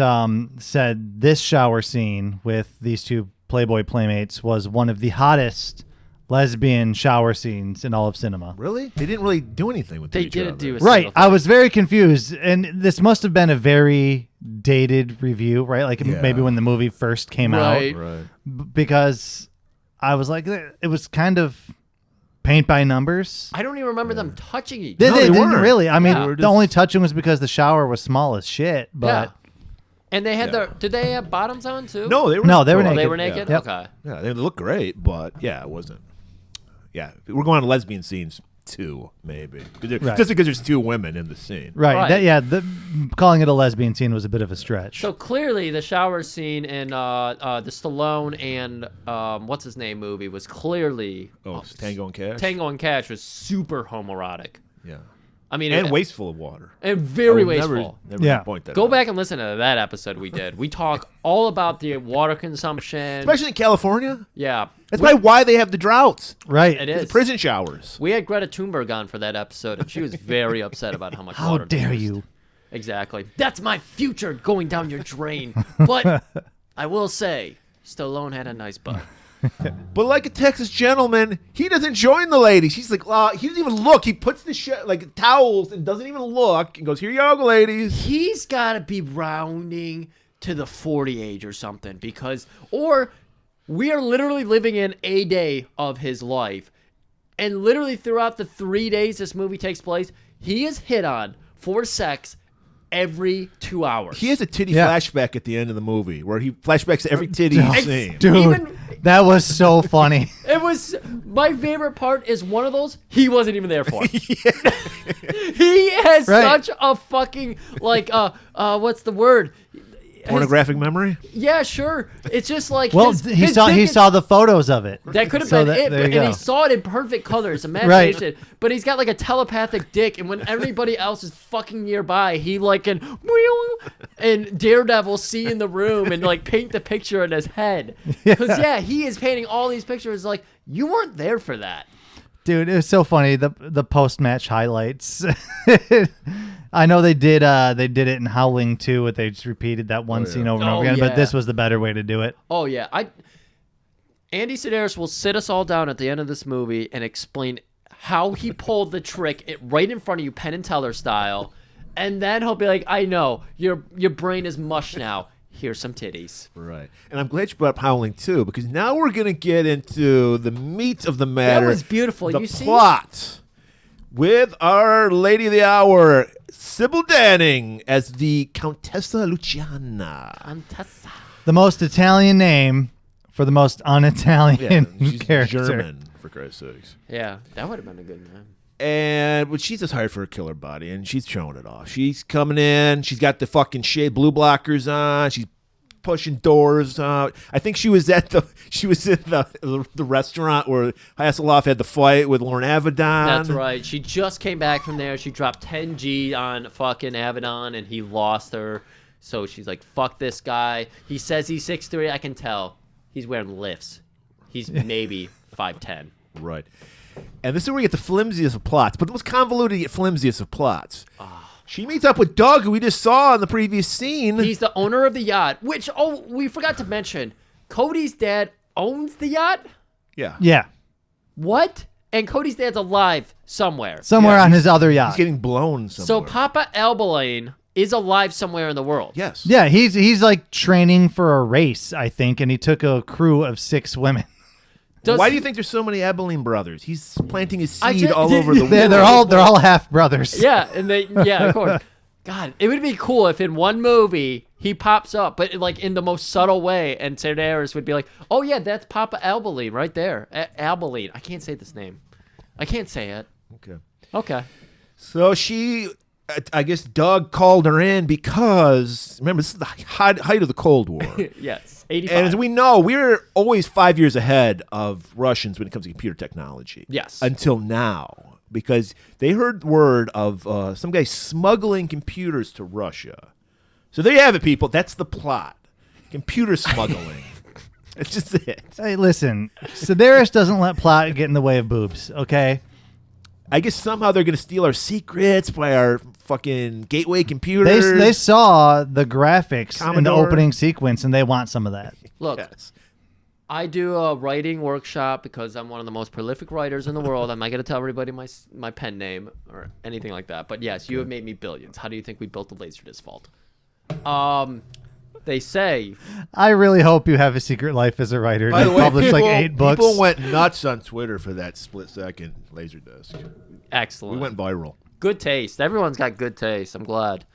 said this shower scene with these two Playboy playmates was one of the hottest lesbian shower scenes in all of cinema. Really? They didn't really do anything with They each didn't other. do a Right. single I thing. was very confused, and this must have been a very dated review, right? Like Yeah. maybe when the movie first came Right. out, Right. because I was like, it was kind of paint by numbers. I don't even remember them touching each They, other. No, they they didn't weren't. really. I mean, Yeah. They were the only just- touching was because the shower was small as shit. Yeah. But And they had Yeah. their, did they have bottoms on too? No, they were No, they were Oh, naked. they were naked? Yep. Okay. Yeah, they look great, but yeah, it wasn't. Yeah, we're going on lesbian scenes too, maybe. Right. Just because there's two women in the scene. right, Right. calling it a lesbian scene was a bit of a stretch. So clearly, the shower scene in the Stallone and what's his name movie was clearly Oh, Tango and Cash. Tango and Cash was super homoerotic. Yeah, I mean, and wasteful of water. and very I will wasteful. Never Yeah. point that Go out. back and listen to that episode we did. We talk all about the water consumption. Especially in California. Yeah, That's probably why they have the droughts. right. it The is. prison showers. We had Greta Thunberg on for that episode, and she was very upset about how much How water. they dare used. you? Exactly. That's my future going down your drain. But I will say, Stallone had a nice butt. But like a Texas gentleman, he doesn't join the ladies. He's like, he doesn't even look. He puts the shit like towels and doesn't even look and goes, "Here you go, ladies." He's got to be rounding to the 40 age or something, because, or We are literally living in a day of his life. And literally throughout the 3 days this movie takes place, he is hit on for sex every 2 hours. He has a titty flashback at the end of the movie where he flashbacks to every titty he's seen. Dude, that was so funny. It was my favorite part is one of those he wasn't even there for. He has such a fucking what's the word? Pornographic memory? Yeah, sure. It's just like he saw the photos of it. That could have been it, and he saw it in perfect colors, imagination. Right. But he's got like a telepathic dick, and when everybody else is fucking nearby, he and Daredevil see in the room and like paint the picture in his head. Because he is painting all these pictures like you weren't there for that. Dude, it was so funny. The post-match highlights. I know they did it in Howling too, but they just repeated that one scene over and over again. But this was the better way to do it. Oh yeah, Andy Sedaris will sit us all down at the end of this movie and explain how he pulled the trick right in front of you, Penn and Teller style, and then he'll be like, "I know your brain is mush now. Here's some titties." Right. And I'm glad you brought up Howling too, because now we're gonna get into the meat of the matter. That was beautiful. The plot with our Lady of the Hour, Sybil Danning, as the Countessa Luciana. The most Italian name for the most un-Italian she's character. German, for Christ's sakes. Yeah, that would have been a good name. But she's just hired for a killer body, and she's showing it off. She's coming in. She's got the fucking shade blue blockers on. She's pushing doors. I think she was in the restaurant where Hasselhoff had the fight with Lauren Avedon. That's right. She just came back from there. She dropped 10G on fucking Avedon, and he lost her. So she's like, "Fuck this guy." He says he's 6'3". I can tell. He's wearing lifts. He's maybe 5'10". Right. And this is where we get the flimsiest of plots, but the most convoluted yet flimsiest of plots. She meets up with Doug, who we just saw in the previous scene. He's the owner of the yacht, which, we forgot to mention. Cody's dad owns the yacht? Yeah. Yeah. What? And Cody's dad's alive somewhere. Somewhere on his other yacht. He's getting blown somewhere. So Papa Albalane is alive somewhere in the world. Yes. Yeah, he's like training for a race, I think, and he took a crew of 6 women. Why do you think there's so many Abilene brothers? He's planting his seed all over the world. They're all half brothers. Yeah, and of course. God, it would be cool if in one movie he pops up, but like in the most subtle way, and Sedaris would be like, "Oh yeah, that's Papa Albalene right there." Albalene. I can't say this name. I can't say it. Okay. So I guess Doug called her in because, remember, this is the height of the Cold War. Yes, 85. And as we know, we're always 5 years ahead of Russians when it comes to computer technology. Yes. Until now, because they heard word of some guy smuggling computers to Russia. So there you have it, people. That's the plot. Computer smuggling. That's just it. Hey, listen, Sedaris doesn't let plot get in the way of boobs, okay? I guess somehow they're going to steal our secrets by our fucking gateway computers. They saw the graphics in the Commodore. opening sequence, and they want some of that. Look, I do a writing workshop because I'm one of the most prolific writers in the world. I'm not going to tell everybody my pen name or anything like that. But yes, you have made me billions. How do you think we built the Laserdisc vault? They say. I really hope you have a secret life as a writer. By the You way, published like 8 books. People went nuts on Twitter for that split-second Laserdisc. Excellent. We went viral. Good taste. Everyone's got good taste. I'm glad.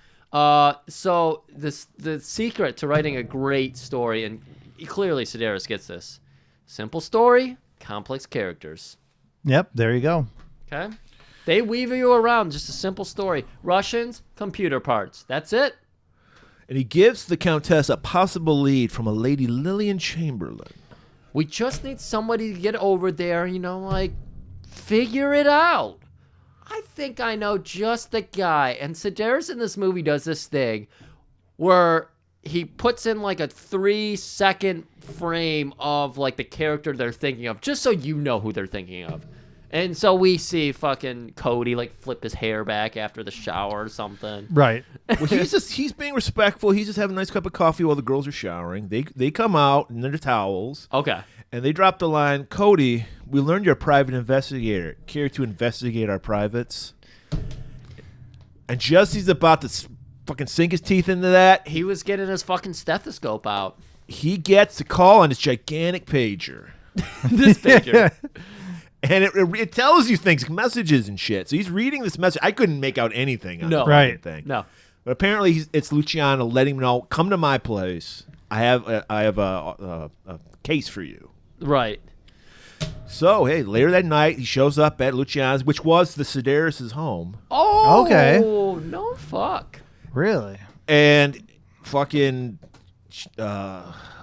So the secret to writing a great story, and clearly Sedaris gets this: simple story, complex characters. Yep, there you go. Okay, they weave you around just a simple story. Russians, computer parts. That's it. And he gives the Countess a possible lead from a Lady Lillian Chamberlain. We just need somebody to get over there, figure it out. I think I know just the guy. And Sedaris in this movie does this thing where he puts in like a 3-second frame of like the character they're thinking of, just so you know who they're thinking of. And so we see fucking Cody like flip his hair back after the shower or something. Right. Well, he's being respectful. He's just having a nice cup of coffee while the girls are showering. They come out in their towels. Okay. And they drop the line, "Cody, we learned you're a private investigator. Care to investigate our privates?" And just as he's about to fucking sink his teeth into that, He was getting his fucking stethoscope out. he gets a call on his gigantic pager. This pager. And it tells you things, messages and shit. So he's reading this message. I couldn't make out anything on No. the Right. thing. No. But apparently it's Luciano letting him know, come to my place. I have a case for you. Right. So, hey, later that night, he shows up at Luciano's, which was the Sedaris' home. Oh. Okay. No fuck. Really? And fucking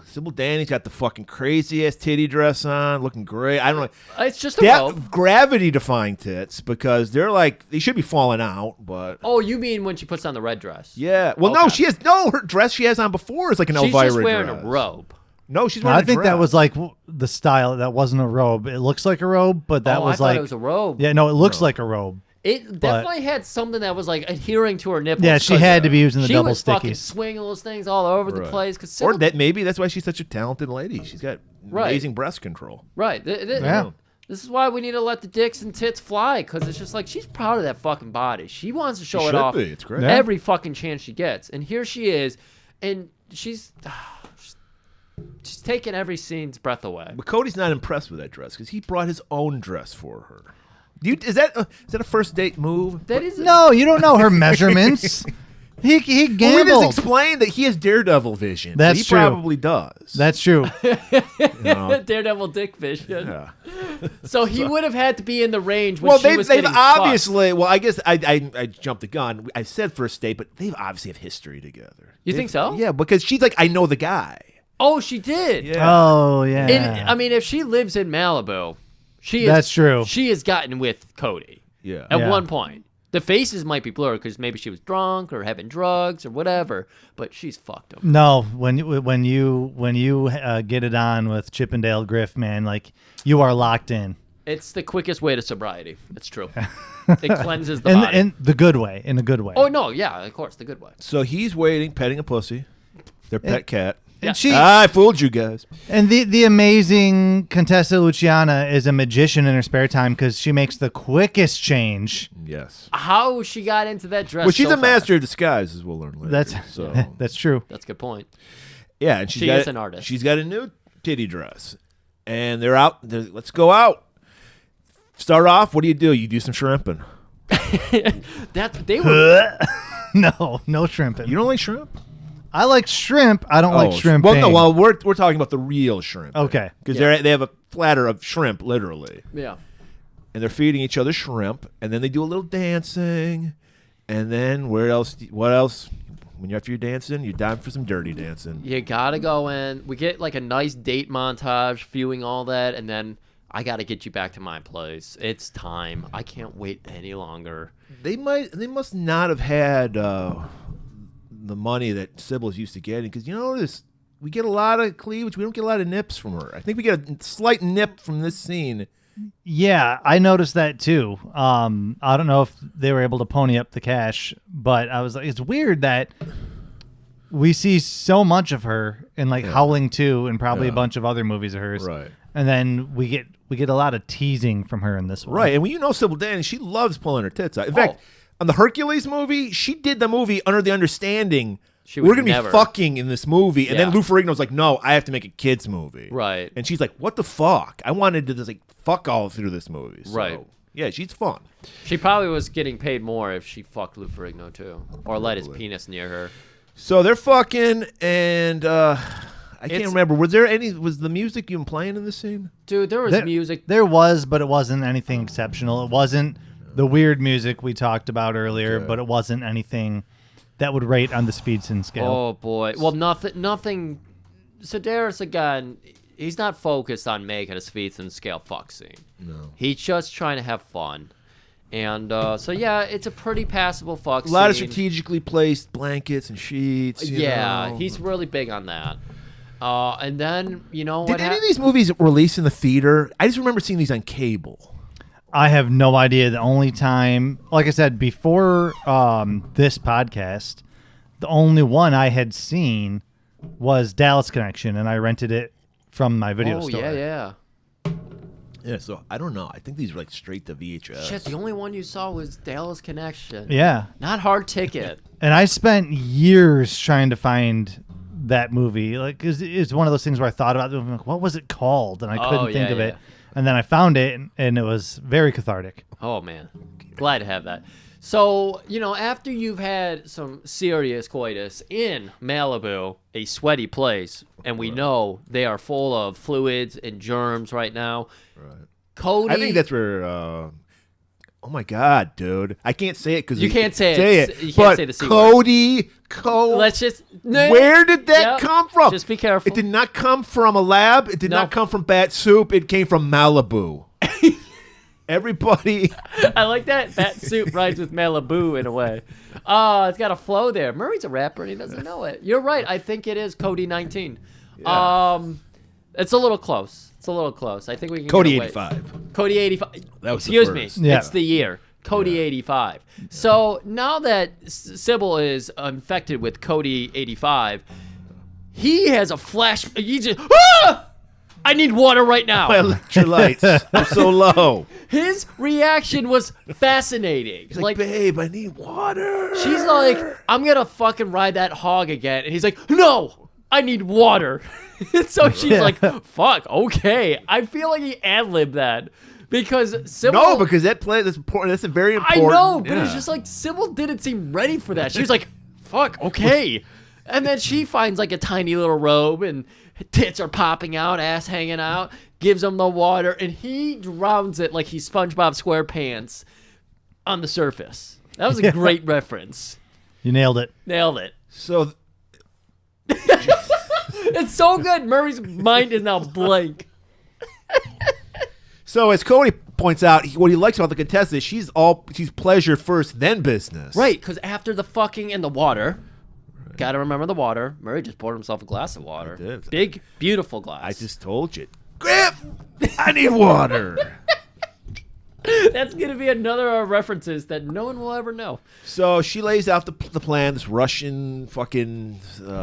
Sybil Danny's got the fucking crazy-ass titty dress on, looking great. I don't know. It's just a robe. Gravity-defying tits, because they're like, they should be falling out, but... Oh, you mean when she puts on the red dress? Yeah. Well, Okay. her dress she has on before is like an She's Elvira just wearing dress. a robe. No, she's No, wearing I think a that dress. was like the style. That wasn't a robe. It looks like a robe, but that Oh, was I like thought it was a robe. Yeah, no, it looks like a robe. It definitely had something that was like adhering to her nipples. Yeah, she 'cause had to be using the she double was fucking stickies. swinging those things all over the Right. place. Cause Or that maybe that's why she's such a talented lady. She's got Right. amazing breast control. Right. Yeah. This is why we need to let the dicks and tits fly, because it's just like she's proud of that fucking body. She wants to show She it should off be. It's great. Yeah. every fucking chance she gets. And here she is, and she's taking every scene's breath away. But Cody's not impressed with that dress because he brought his own dress for her. Is that a first date move? That is No, you don't know her measurements. He Well, we gambled. just explained that he has daredevil vision. That's he true. probably does. That's true. Daredevil dick vision. yeah. So he would have had to be in the range when Well, she they've was getting obviously. Well, I guess I jumped the gun. I said first date, but they obviously have history together. You think so? Yeah, because she's like, I know the guy. Oh, she did. Yeah. Oh yeah. And, I mean, if she lives in Malibu, That's true. She has gotten with Cody. Yeah. At Yeah. one point. The faces might be blurred because maybe she was drunk or having drugs or whatever, but she's fucked up. No, when you get it on with Chippendale Griff, man, like you are locked in. It's the quickest way to sobriety. It's true. It cleanses the body. In the good way. In a good way. Oh no, yeah, of course, the good way. So he's waiting, petting a pussy, their pet cat. And she I fooled you guys. and the amazing Contessa Luciana is a magician in her spare time because she makes the quickest change. Yes. How she got into that dress? Well, she's so a master fast. of disguise, as we'll learn later. That's so. that's true. That's a good point. Yeah, and She is an artist. She's got a new titty dress, and they're out. Let's go out. Start off. What do? You do some shrimping. They were. No shrimping. You don't like shrimp? I like shrimp. I don't like shrimping. Well, no. Well, we're talking about the real shrimp. Okay. Because they have a platter of shrimp, literally, Yeah. and they're feeding each other shrimp, and then they do a little dancing, and then where else? What else? When after you're dancing, you're down for some dirty dancing. You gotta go in. We get like a nice date montage, viewing all that, and then I gotta get you back to my place. It's time. I can't wait any longer. They must not have had the money that Sybil's used to getting, because you notice we get a lot of cleavage. We don't get a lot of nips from her. I think we get a slight nip from this scene. Yeah, I noticed that too. I don't know if they were able to pony up the cash, but I was like, it's weird that we see so much of her in like Howling 2 and probably a bunch of other movies of hers. Right. And then we get a lot of teasing from her in this one. Right, and when you know Sybil Danny, she loves pulling her tits out. In fact, on the Hercules movie, she did the movie under the understanding She we're would going to never. be fucking in this movie. And then Yeah. Lou Ferrigno's like, no, I have to make a kid's movie. Right. And she's like, what the fuck? I wanted to just like fuck all through this movie. So, Right. yeah, she's fun. She probably was getting paid more if she fucked Lou Ferrigno too, or let his penis near her. So they're fucking, and I can't remember. Was the music even playing in this scene? Dude, there was music. There was, but it wasn't anything exceptional. It wasn't the weird music we talked about earlier, but it wasn't anything that would rate on the Speedson scale. Oh boy. Well, nothing. Sedaris again. He's not focused on making a Speedson scale fuck scene. No. He's just trying to have fun. And so yeah, it's a pretty passable fuck scene. A lot of strategically placed blankets and sheets. you know. He's really big on that. And then you know Did what? any of these movies release in the theater? I just remember seeing these on cable. I have no idea. The only time, like I said, before this podcast, the only one I had seen was Dallas Connection, and I rented it from my video store. Yeah. Yeah, so I don't know. I think these are like straight to VHS. Shit, the only one you saw was Dallas Connection. Yeah. Not Hard Ticket. And I spent years trying to find that movie. Like, 'cause it's one of those things where I thought about it. I'm like, what was it called? And I couldn't think of it. And then I found it, and it was very cathartic. Oh, man. Glad to have that. So, after you've had some serious coitus in Malibu, a sweaty place, and we know they are full of fluids and germs right now. Right. Cody. I think that's where. Oh my God, dude! I can't say it because you can't say it. You but can't say the C Cody. Let's just. Where did that come from? Just be careful. It did not come from a lab. It did not come from bat soup. It came from Malibu. Everybody. I like that. Bat soup rhymes with Malibu in a way. It's got a flow there. Murray's a rapper and he doesn't know it. You're right. I think it is Cody 19. Yeah. It's a little close. I think we can. Cody 85. Cody 85. That was Excuse the me. first. Yeah. It's the year. Cody 85. So now that Sybil is infected with Cody 85, he has a flash. He just. I need water right now. My electrolytes are so low. His reaction was fascinating. He's like, babe, I need water. She's like, I'm going to fucking ride that hog again. And he's like, no, I need water. So she's like, fuck, okay. I feel like he ad-libbed that. Because Sybil... No, because that's important. That's a very important... I know, but it's just like, Sybil didn't seem ready for that. She was like, fuck, okay. And then she finds like a tiny little robe and tits are popping out, ass hanging out, gives him the water, and he drowns it like he's SpongeBob SquarePants on the surface. That was a great reference. You nailed it. Nailed it. So... It's so good. Murray's mind is now blank. So as Cody points out, what he likes about the contestant is she's pleasure first, then business. Right, because after the fucking and the water... Gotta remember the water. Murray just poured himself a glass of water. I did. Big, beautiful glass. I just told you. Griff, I need water. That's going to be another references that no one will ever know. So she lays out the plan, this Russian fucking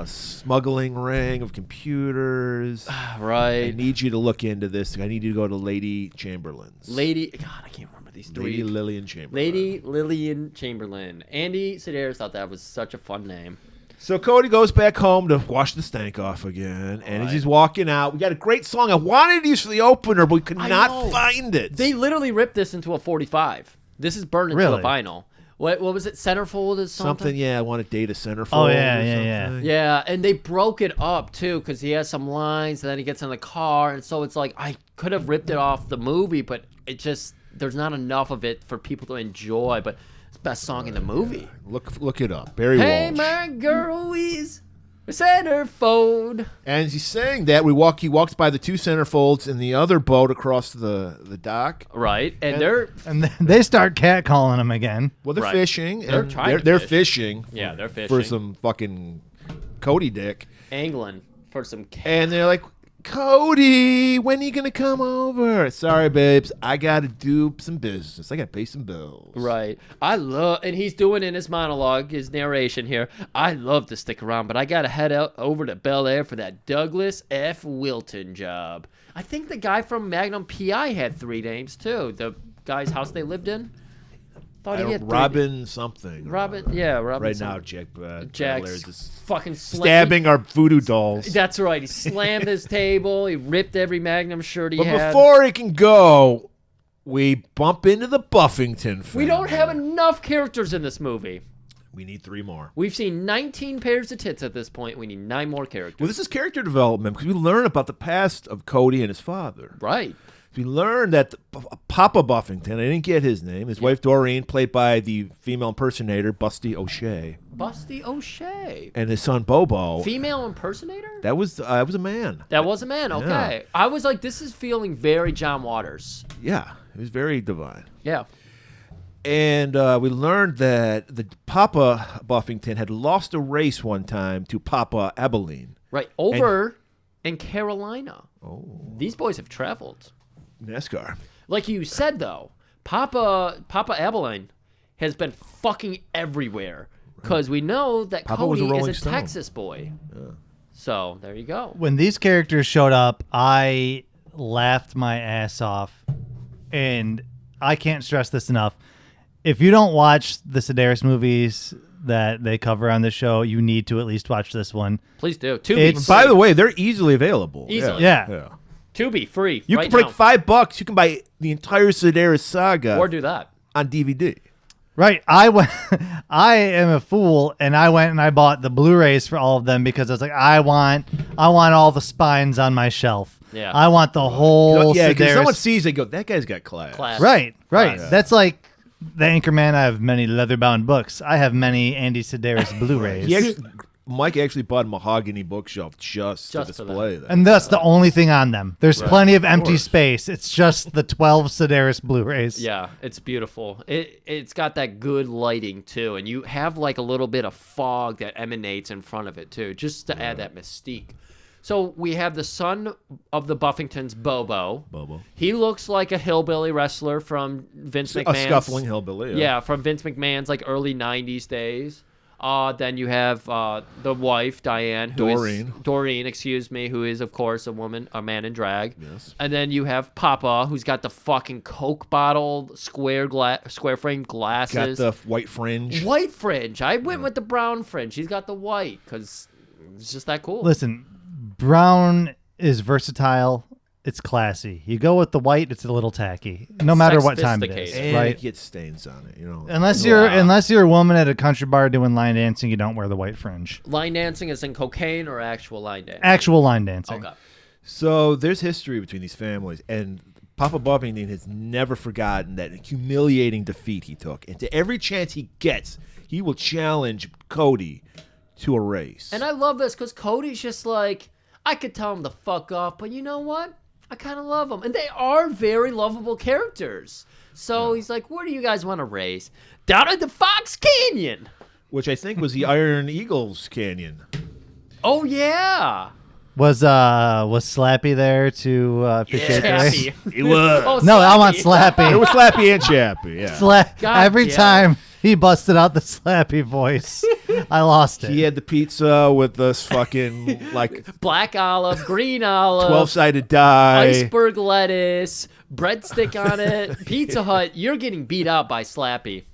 smuggling ring of computers. Right. I need you to look into this. I need you to go to Lady Chamberlain's. God, I can't remember these three. Lady Lillian Chamberlain. Lady Lillian Chamberlain. Andy Sedaris thought that was such a fun name. So Cody goes back home to wash the stank off again, and he's walking out. We got a great song. I wanted to use for the opener, but we could not find it. They literally ripped this into a 45. This is burned into a vinyl. What was it? Centerfold is something? Yeah. I want to date a centerfold. Oh, yeah. Yeah, and they broke it up, too, because he has some lines, and then he gets in the car, and so it's like, I could have ripped it off the movie, but it just, there's not enough of it for people to enjoy, but... Best song in the movie. Look it up. Barry Walsh. Hey, my girl is a centerfold. And as he's saying that, he walks by the two centerfolds in the other boat across the dock. Right, and they start catcalling him again. Well, they're fishing. They're and trying to they're fish. fishing. Yeah, they're fishing for some fucking Cody dick. Angling for some. And they're like, Cody, when are you gonna come over? Sorry, babes, I gotta do some business. I gotta pay some bills. Right. And he's doing in his monologue, his narration here. I love to stick around, but I gotta head out over to Bel Air for that Douglas F. Wilton job. I think the guy from Magnum PI had 3 names too. The guy's house they lived in. Thought he had 3 Robin something. Robin. Right something. now, Jack's just fucking stabbing our voodoo dolls. That's right. He slammed his table. He ripped every Magnum shirt he But had. before he can go, we bump into the Buffington family. We don't have enough characters in this movie. We need 3 more. We've seen 19 pairs of tits at this point. We need 9 more characters. Well, this is character development because we learn about the past of Cody and his father. Right. We learned that Papa Buffington, I didn't get his name, his wife Doreen, played by the female impersonator Busty O'Shea. Busty O'Shea. And his son Bobo. Female impersonator? That was a man. That was a man, okay. Yeah. I was like, this is feeling very John Waters. Yeah, it was very divine. Yeah. And we learned that the Papa Buffington had lost a race one time to Papa Abilene. Right, over in Carolina. Oh. These boys have traveled. NASCAR. Like you said, though, Papa Abilene has been fucking everywhere because we know that Papa Cody was a is a Stone. Texas boy. Yeah. So there you go. When these characters showed up, I laughed my ass off, and I can't stress this enough. If you don't watch the Sedaris movies, that they cover on the show, you need to at least watch this one. Please do. Tubi. By the way, they're easily available. Easily. Yeah. Tubi free. You right can, for now. like $5, you can buy the entire Sedaris saga Or do that. on DVD. Right. I am a fool, and I went and I bought the Blu-rays for all of them because I was like, I want all the spines on my shelf. Yeah. I want the whole. Yeah, because Sedaris. someone sees it, go, that guy's got class. Right. Yeah. That's like the Anchorman. I have many leather-bound books. I have many Andy Sedaris Blu-rays. Mike actually bought a mahogany bookshelf just to display that. And that's the only thing on them. There's plenty of empty space. It's just the 12 Sedaris Blu-rays. Yeah, it's beautiful. It's got that good lighting too, and you have like a little bit of fog that emanates in front of it too, just to add that mystique. So we have the son of the Buffingtons, Bobo. He looks like a hillbilly wrestler from Vince McMahon's. A scuffling hillbilly. Yeah, from Vince McMahon's like early 90s days. Then you have the wife, Diane. Doreen, excuse me, who is, of course, a man in drag. Yes. And then you have Papa, who's got the fucking Coke bottle, square frame glasses. Got the white fringe. White fringe. I went with the brown fringe. He's got the white because it's just that cool. Listen, brown is versatile. It's classy. You go with the white, it's a little tacky. No matter what time it is, and right? it gets stains on it, Unless you're a woman at a country bar doing line dancing, you don't wear the white fringe. Line dancing is in cocaine or actual line dancing? Actual line dancing. Okay. So there's history between these families, and Papa Buffington has never forgotten that humiliating defeat he took. And to every chance he gets, he will challenge Cody to a race. And I love this because Cody's just like, I could tell him to fuck off, but you know what? I kind of love them. And they are very lovable characters. So he's like, where do you guys want to race? Down at the Fox Canyon. Which I think was the Iron Eagles Canyon. Oh, yeah. Was Slappy there to officiate the race? He was. Oh, No, I want Slappy. It was Slappy and Chappy, yeah. Every damn time he busted out the Slappy voice, I lost it. He had the pizza with this fucking, like, black olive, green olive, 12-sided die. iceberg lettuce, breadstick on it, Pizza Hut. You're getting beat out by Slappy.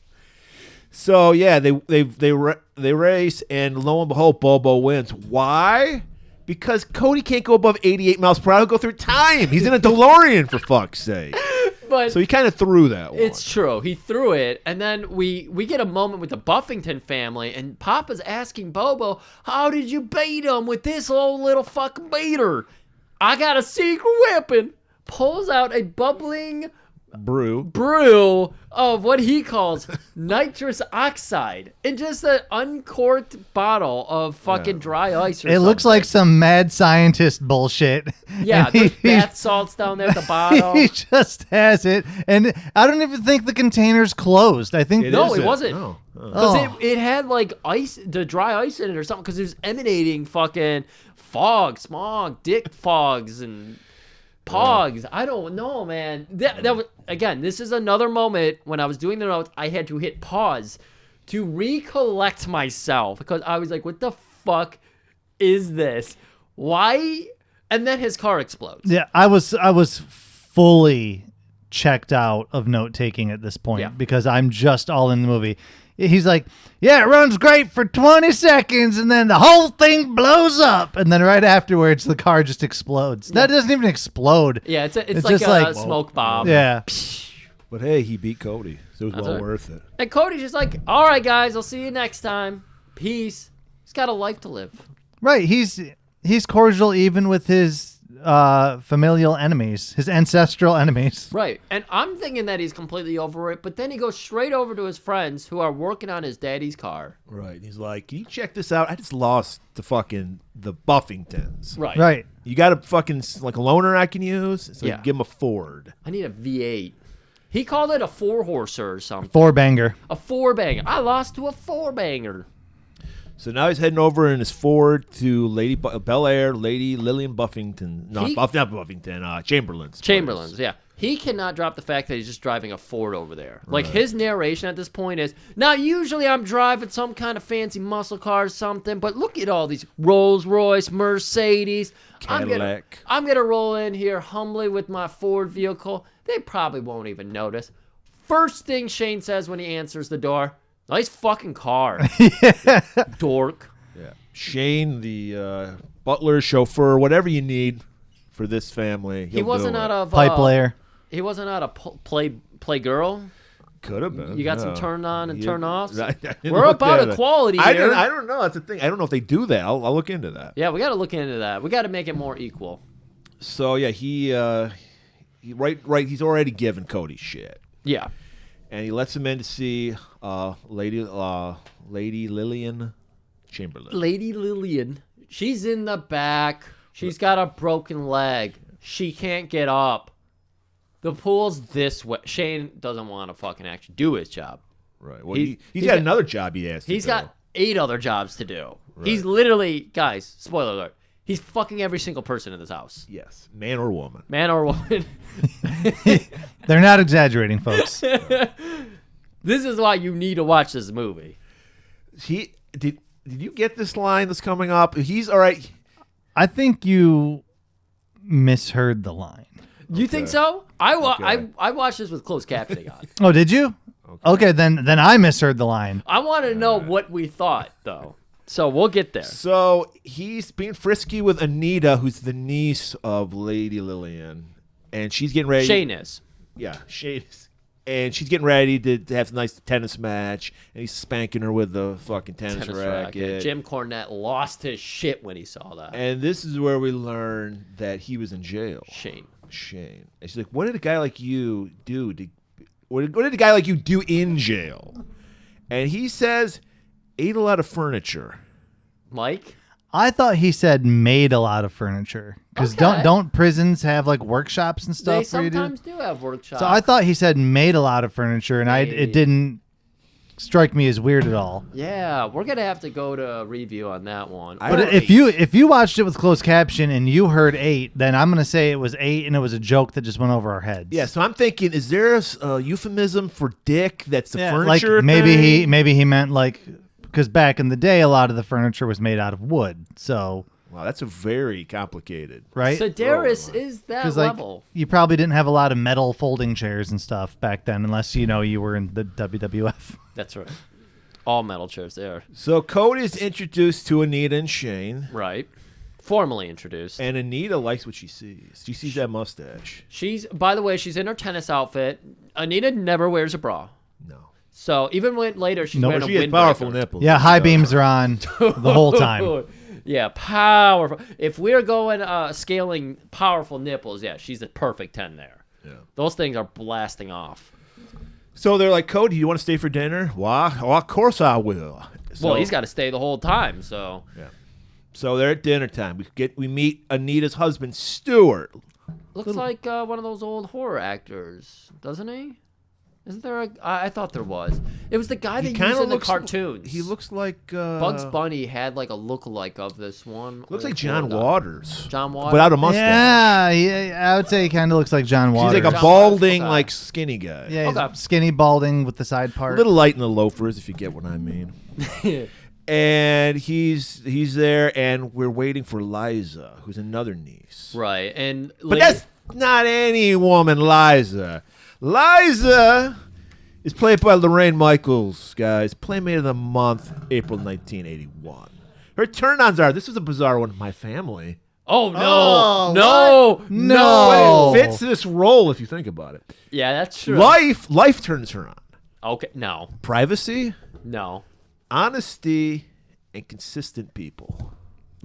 So, yeah, they race, and lo and behold, Bobo wins. Why? Because Cody can't go above 88 miles per hour. He'll go through time. He's in a DeLorean, for fuck's sake. But so he kind of threw that one. It's true. He threw it, and then we get a moment with the Buffington family, and Papa's asking Bobo, how did you beat him with this old little fucking beater? I got a secret weapon. Pulls out a bubbling brew of what he calls nitrous oxide in just an uncorked bottle of fucking dry ice or It looks like some mad scientist bullshit. Yeah, And there's bath salts down there at the bottom. He just has it, and I don't even think the container's closed. I think It wasn't. No. Because it had like ice, the dry ice in it or something, because it was emanating fucking fog, smog, dick fogs, and pogs. I don't know, man. That was, again, this is another moment when I was doing the notes, I had to hit pause to recollect myself because I was like, what the fuck is this? Why? And then his car explodes. Yeah, I was fully checked out of note taking at this point because I'm just all in the movie. He's like, yeah, it runs great for 20 seconds, and then the whole thing blows up. And then right afterwards, the car just explodes. That doesn't even explode. Yeah, it's like just a smoke bomb. Yeah. But hey, he beat Cody. So it was well worth it. And Cody's just like, all right, guys, I'll see you next time. Peace. He's got a life to live. Right. He's cordial even with his familial enemies, his ancestral enemies. Right. And I'm thinking that he's completely over it, but then he goes straight over to his friends who are working on his daddy's car. Right. He's like, can you check this out? I just lost to fucking the Buffingtons. Right. Right. You got a fucking, like, a loaner I can use? So Yeah. give him a Ford. I need a V8. He called it a 4-horser or something. 4-banger. A 4-banger. I lost to a 4-banger. So now he's heading over in his Ford to Lady Bel Air, Lady Lillian Buffington. Not Buffington, Chamberlain's. Chamberlain's, yeah. He cannot drop the fact that he's just driving a Ford over there. Like, his narration at this point is, now, usually I'm driving some kind of fancy muscle car or something, but look at all these Rolls Royce, Mercedes. Cadillac. I'm going to roll in here humbly with my Ford vehicle. They probably won't even notice. First thing Shane says when he answers the door, Nice fucking car. Dork. Yeah. Shane, the butler, chauffeur, whatever you need for this family. He wasn't out of pipe layer. He wasn't out of play girl. Could have been. You got some turn on and turn offs. I didn't We're look about at it. equality I here. don't know. That's the thing. I don't know if they do that. I'll look into that. Yeah, we got to look into that. We got to make it more equal. So yeah, he right. He's already given Cody shit, Yeah. and he lets him in to see Lady Lillian Chamberlain. Lady Lillian, she's in the back. She's got a broken leg. She can't get up. The pool's this way. Shane doesn't want to fucking actually do his job. Right. Well, he's got another job he has to do. He's got 8 other jobs to do. Right. He's literally, guys, spoiler alert, he's fucking every single person in this house. Yes, man or woman. Man or woman. They're not exaggerating, folks. This is why you need to watch this movie. Did you get this line that's coming up? He's all right. I think you misheard the line. You think so? I watched this with closed captioning on. Oh, did you? Okay, then I misheard the line. I want to know what we thought, though. So we'll get there. So he's being frisky with Anita, who's the niece of Lady Lillian, and she's getting ready. Shane is. Yeah, Shane is. And she's getting ready to have a nice tennis match, and he's spanking her with the fucking tennis racket. Jim Cornette lost his shit when he saw that. And this is where we learn that he was in jail. Shane. And she's like, what did a guy like you do? What did a guy like you do in jail? And he says, ate a lot of furniture. Mike? I thought he said made a lot of furniture. Because don't prisons have like workshops and stuff? They sometimes do have workshops. So I thought he said made a lot of furniture, and it didn't strike me as weird at all. Yeah, we're gonna have to go to a review on that one. But if you watched it with closed caption and you heard 8, then I'm gonna say it was 8, and it was a joke that just went over our heads. Yeah, so I'm thinking, is there a euphemism for dick that's the furniture like maybe thing? he meant like, because back in the day a lot of the furniture was made out of wood. So wow, that's a very complicated, right? Sedaris is that level. You probably didn't have a lot of metal folding chairs and stuff back then, unless you were in the WWF. That's right. All metal chairs there. So Cody's introduced to Anita and Shane. Right. Formally introduced. And Anita likes what she sees. She sees that mustache. By the way, she's in her tennis outfit. Anita never wears a bra. No. So even when later she's wearing a windbreaker. Powerful nipples. Yeah, high beams are on the whole time. Yeah, powerful. If we're going scaling powerful nipples, yeah, she's a perfect 10 there. Yeah. Those things are blasting off. So they're like, Cody, you want to stay for dinner? Why? Oh, of course I will. So, well, he's got to stay the whole time, so. Yeah. So they're at dinner time. We meet Anita's husband, Stuart. Looks like one of those old horror actors, doesn't he? Isn't there I thought there was. It was the guy that used in the cartoons. He looks like... Bugs Bunny had like a lookalike of this one. Looks like John Waters. John Waters? Without a mustache. Yeah, I would say he kind of looks like John Waters. He's like a balding, like skinny guy. Yeah, he's skinny, balding with the side part. A little light in the loafers, if you get what I mean. And he's there, and we're waiting for Liza, who's another niece. Right, and but that's not any woman, Liza. Liza is played by Lorraine Michaels, guys. Playmate of the Month, April 1981. Her turn-ons are, this is a bizarre one, my family. Oh, no. No. But it fits this role, if you think about it. Yeah, that's true. Life turns her on. Okay, no. Privacy. No. Honesty and consistent people.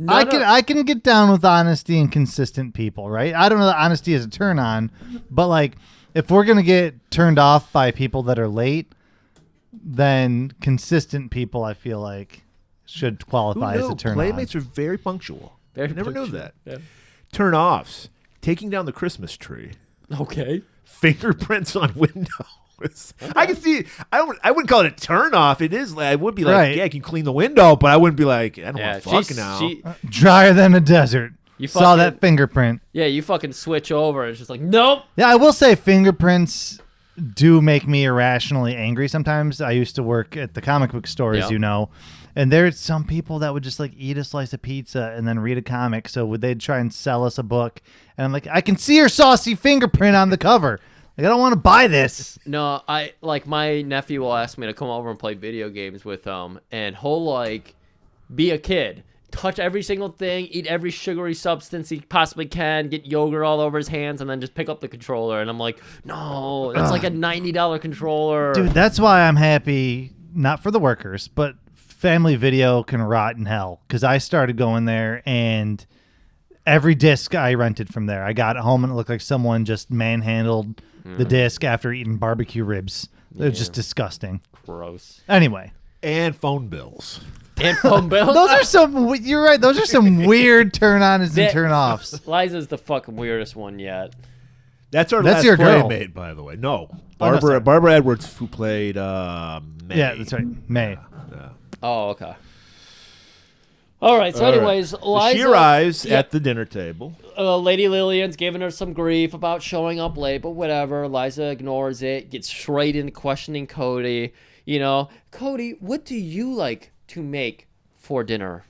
I can get down with honesty and consistent people, right? I don't know that honesty is a turn on, but like if we're gonna get turned off by people that are late, then consistent people I feel like should qualify as a turn on. Playmates are very punctual. I never knew that. Yeah. Turn offs. Taking down the Christmas tree. Okay. Fingerprints on windows. Okay. I can see. I wouldn't call it a turn off. It is. I would be like, right. Yeah, I can clean the window, but I wouldn't be like, I don't want to fuck now. Drier than a desert. You saw that fingerprint. Yeah, you fucking switch over. And it's just like, nope. Yeah, I will say fingerprints do make me irrationally angry sometimes. I used to work at the comic book store, as you know, and there's some people that would just like eat a slice of pizza and then read a comic. So they'd try and sell us a book, and I'm like, I can see your saucy fingerprint on the cover. Like, I don't want to buy this. No, my nephew will ask me to come over and play video games with him, and he'll like be a kid, touch every single thing, eat every sugary substance he possibly can, get yogurt all over his hands, and then just pick up the controller. And I'm like, no, that's like a $90 controller. Dude, that's why I'm happy, not for the workers, but Family Video can rot in hell. Because I started going there, and every disc I rented from there. I got home, and it looked like someone just manhandled the disc after eating barbecue ribs. It was just disgusting. Gross. Anyway. And phone bills. And phone bills. Those are some. You're right. Those are some weird turn-ons and turn-offs. Liza's the fucking weirdest one yet. That's our That's last your girl. playmate, by the way. No, Oh, no, sorry. Barbara Edwards, who played May. Yeah, that's right. May. Yeah. Oh, okay. All right. So, anyways, Liza, she arrives at the dinner table. Lady Lillian's giving her some grief about showing up late, but whatever. Liza ignores it, gets straight into questioning Cody. You know, Cody, what do you like to make for dinner?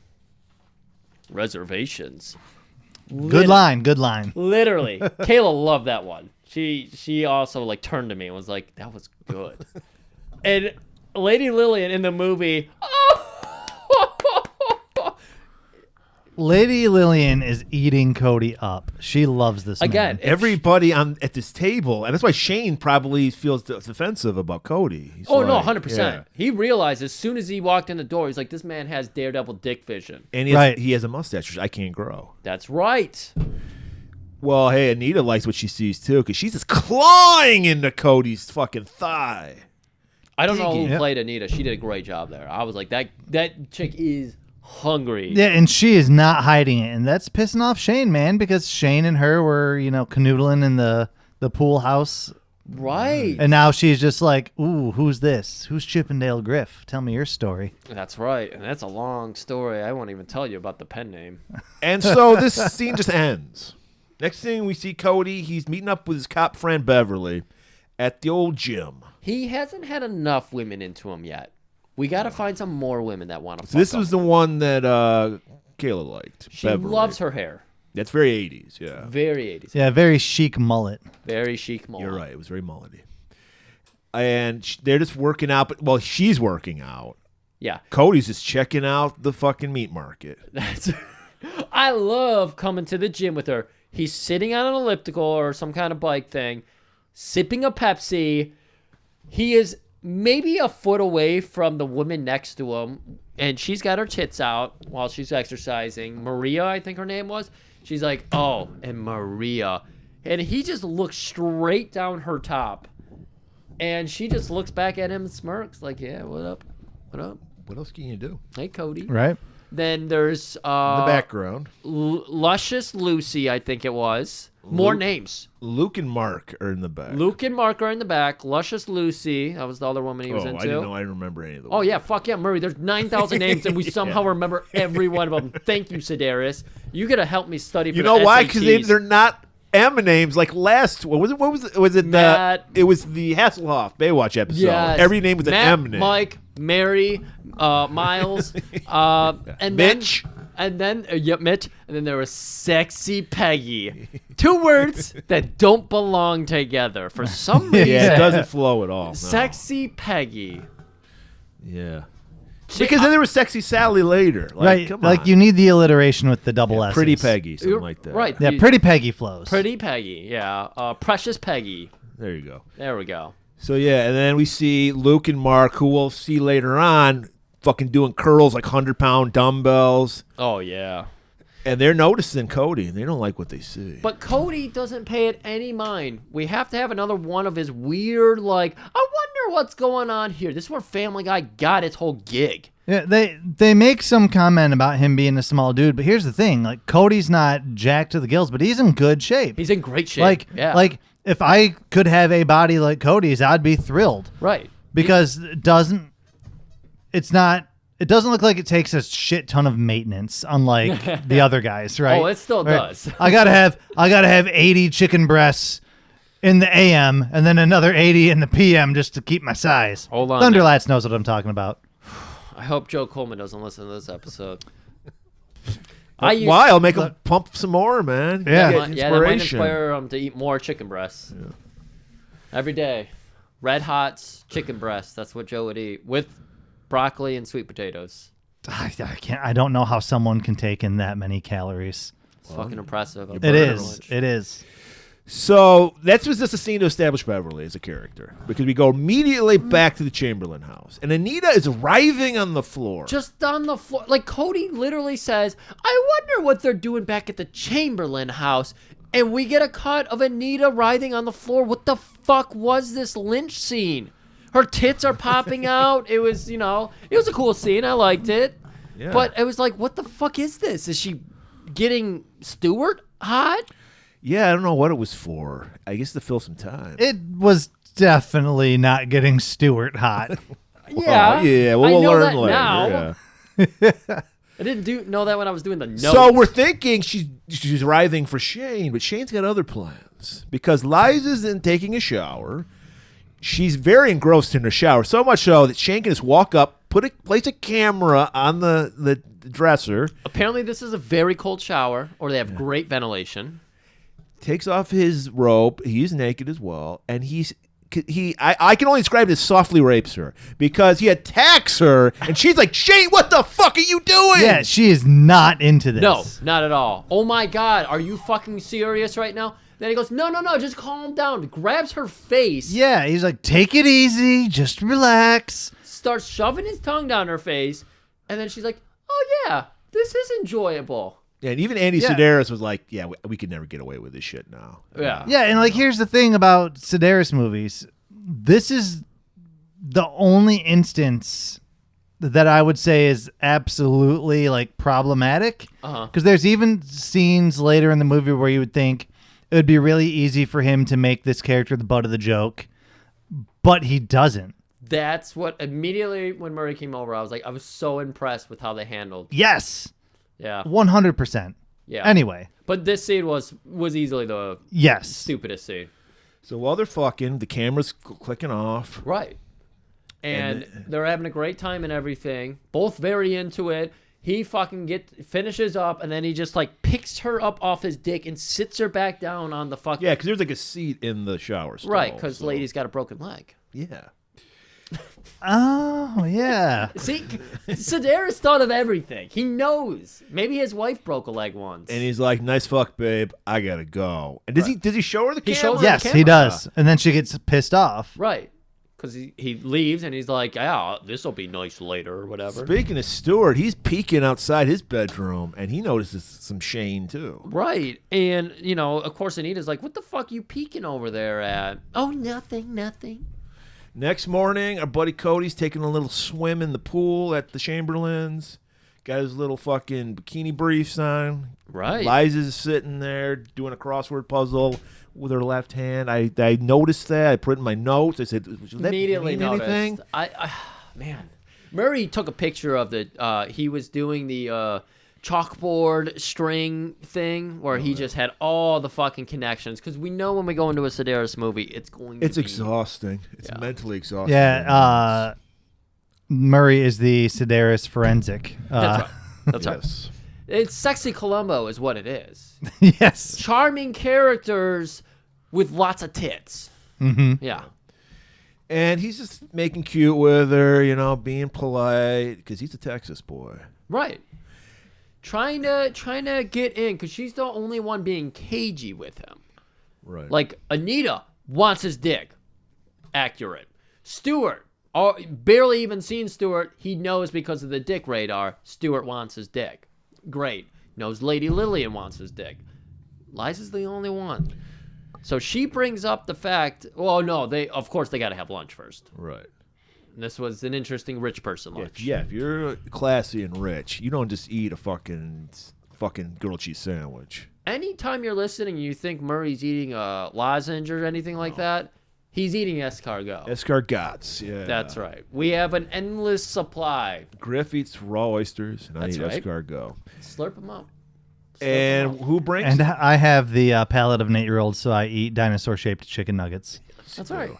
Reservations. Good line. Good line. Literally. Kayla loved that one. She also like turned to me and was like, that was good. And Lady Lillian in the movie, Lady Lillian is eating Cody up. She loves this again. man. Everybody at this table, and that's why Shane probably feels defensive about Cody. He's no, like, 100%. yeah. He realized as soon as he walked in the door, he's like, this man has Daredevil dick vision. And he has a mustache, which I can't grow. That's right. Well, hey, Anita likes what she sees, too, because she's just clawing into Cody's fucking thigh. I don't know who played Anita. She did a great job there. I was like, that chick is hungry. Yeah, and she is not hiding it, and that's pissing off Shane, man, because Shane and her were, canoodling in the pool house. Right. And now she's just like, ooh, who's this? Who's Chippendale Griff? Tell me your story. That's right, and that's a long story. I won't even tell you about the pen name. And so this scene just ends. Next thing we see Cody, he's meeting up with his cop friend Beverly at the old gym. He hasn't had enough women into him yet. We got to find some more women that want to fuck This him. was the one that Kayla liked. She Beverly. loves her hair. That's very 80s, yeah. Very 80s. Yeah, very chic mullet. Very chic mullet. You're right. It was very mullety. And they're just working out. Well, she's working out. Yeah. Cody's just checking out the fucking meat market. I love coming to the gym with her. He's sitting on an elliptical or some kind of bike thing, sipping a Pepsi. He is maybe a foot away from the woman next to him, and she's got her tits out while she's exercising. Maria, I think her name was. She's like, oh, and Maria. And he just looks straight down her top, and she just looks back at him and smirks like, yeah, what up? What up? What else can you do? Hey, Cody. Right. Then there's in the background, Luscious Lucy, I think it was. More names. Luke and Mark are in the back. Luke and Mark are in the back. Luscious Lucy, that was the other woman he was into. I didn't know. I remember any of them. Oh yeah, fuck yeah, Murray. There's 9,000 names, and we somehow remember every one of them. Thank you, Sedaris. You gotta help me study. For you know the why? SATs. Because they're not M names like last. What was it? Was it Matt. it was the Hasselhoff Baywatch episode. Yes. Every name was an Matt, M name. Mike, Mary, Miles, and Mitch. Mitch, and then there was Sexy Peggy. 2 words that don't belong together for some reason. Yeah, it doesn't flow at all. No. Sexy Peggy. Yeah. Because then there was Sexy Sally later. Like, Right. Come Like on. you need the alliteration with the double S. Pretty Peggy, something like that. Right. Yeah, Pretty Peggy flows. Pretty Peggy, yeah. Precious Peggy. There you go. There we go. So, yeah, and then we see Luke and Mark, who we'll see later on, fucking doing curls like 100-pound dumbbells. Oh, yeah. And they're noticing Cody, and they don't like what they see. But Cody doesn't pay it any mind. We have to have another one of his weird, like, I wonder what's going on here. This is where Family Guy got its whole gig. Yeah, they make some comment about him being a small dude, but here's the thing: like Cody's not jacked to the gills, but he's in good shape. He's in great shape. Like if I could have a body like Cody's, I'd be thrilled. Right. Because it doesn't look like it takes a shit ton of maintenance, unlike the other guys, right? Oh, it still does. I gotta have 80 chicken breasts in the AM and then another 80 in the PM just to keep my size. Hold on. Thunderlats knows what I'm talking about. I hope Joe Coleman doesn't listen to this episode. Why? I'll make him pump some more, man. Yeah. Get Yeah, that might inspiration. inspire him to eat more chicken breasts. Yeah. Every day. Red Hots, chicken breast. That's what Joe would eat with broccoli and sweet potatoes. I can't. I don't know how someone can take in that many calories. It's fucking impressive. It is. It is. So that was just a scene to establish Beverly as a character, because we go immediately back to the Chamberlain house, and Anita is writhing on the floor. Just on the floor. Like, Cody literally says, I wonder what they're doing back at the Chamberlain house. And we get a cut of Anita writhing on the floor. What the fuck was this lynch scene? Her tits are popping out. It was, it was a cool scene. I liked it. Yeah. But it was like, what the fuck is this? Is she getting Stewart hot? Yeah, I don't know what it was for. I guess to fill some time. It was definitely not getting Stewart hot. Yeah. Yeah, well, I we'll know learn that later. now. Yeah. I didn't know that when I was doing the notes. So we're thinking she's writhing for Shane, but Shane's got other plans, because Liza's in taking a shower. She's very engrossed in her shower, so much so that Shane can just walk up, place a camera on the dresser. Apparently, this is a very cold shower, or they have great ventilation. Takes off his robe. He's naked as well, and I can only describe it as softly rapes her, because he attacks her, and she's like, Shane, what the fuck are you doing? Yeah, she is not into this. No, not at all. Oh my God, are you fucking serious right now? Then he goes, no, just calm down. Grabs her face. Yeah, he's like, take it easy, just relax. Starts shoving his tongue down her face, and then she's like, oh yeah, this is enjoyable. Yeah, and even Andy Sedaris was like, yeah, we could never get away with this shit now. Yeah. Yeah, and like, here's the thing about Sedaris movies. This is the only instance that I would say is absolutely like problematic. Because there's even scenes later in the movie where you would think it would be really easy for him to make this character the butt of the joke, but he doesn't. That's what immediately when Murray came over, I was so impressed with how they handled. Yes. Yeah. 100%. Yeah. Anyway. But this scene was easily the stupidest scene. So while they're fucking, the camera's clicking off. Right. And they're having a great time and everything. Both very into it. He fucking finishes up, and then he just like picks her up off his dick and sits her back down on the fucking... Yeah, because there's like a seat in the shower stall. Right, because lady's got a broken leg. Yeah. Oh, yeah. See, Sedaris thought of everything. He knows. Maybe his wife broke a leg once. And he's like, nice fuck, babe. I gotta go. And does he show her the camera? Shows her yes, the camera. he does. And then she gets pissed off. Right. Because he leaves, and he's like, yeah, this will be nice later or whatever. Speaking of Stewart, he's peeking outside his bedroom, and he notices some Shane, too. Right. And, of course, Anita's like, what the fuck you peeking over there at? Oh, nothing. Next morning, our buddy Cody's taking a little swim in the pool at the Chamberlains. Got his little fucking bikini briefs on. Right. Liza's sitting there doing a crossword puzzle with her left hand. I noticed that. I put it in my notes. I said, "Does that Immediately mean noticed. anything?" Man. Murray took a picture of he was doing the chalkboard string thing where he just had all the fucking connections, because we know when we go into a Sedaris movie, it's exhausting. It's mentally exhausting. Yeah, Murray is the Sedaris forensic. That's right. That's yes. right. It's Sexy Columbo is what it is. Yes. Charming characters with lots of tits. Mm-hmm. Yeah. And he's just making cute with her, being polite, because he's a Texas boy. Right. Trying to get in, because she's the only one being cagey with him. Right. Like, Anita wants his dick. Accurate. Stewart, barely even seen Stewart. He knows because of the dick radar, Stewart wants his dick. Great. Knows Lady Lillian wants his dick. Liza's the only one. So she brings up the fact, well, no, of course they got to have lunch first. Right. And this was an interesting rich person lunch. Yeah, if you're classy and rich, you don't just eat a fucking grilled cheese sandwich. Anytime you're listening and you think Murray's eating a lozenge or anything like that, he's eating escargot. Escargots, yeah. That's right. We have an endless supply. Griff eats raw oysters, and That's I eat right. escargot. Slurp them up. And who brings... And I have the palate of an 8-year-old, so I eat dinosaur-shaped chicken nuggets. That's right.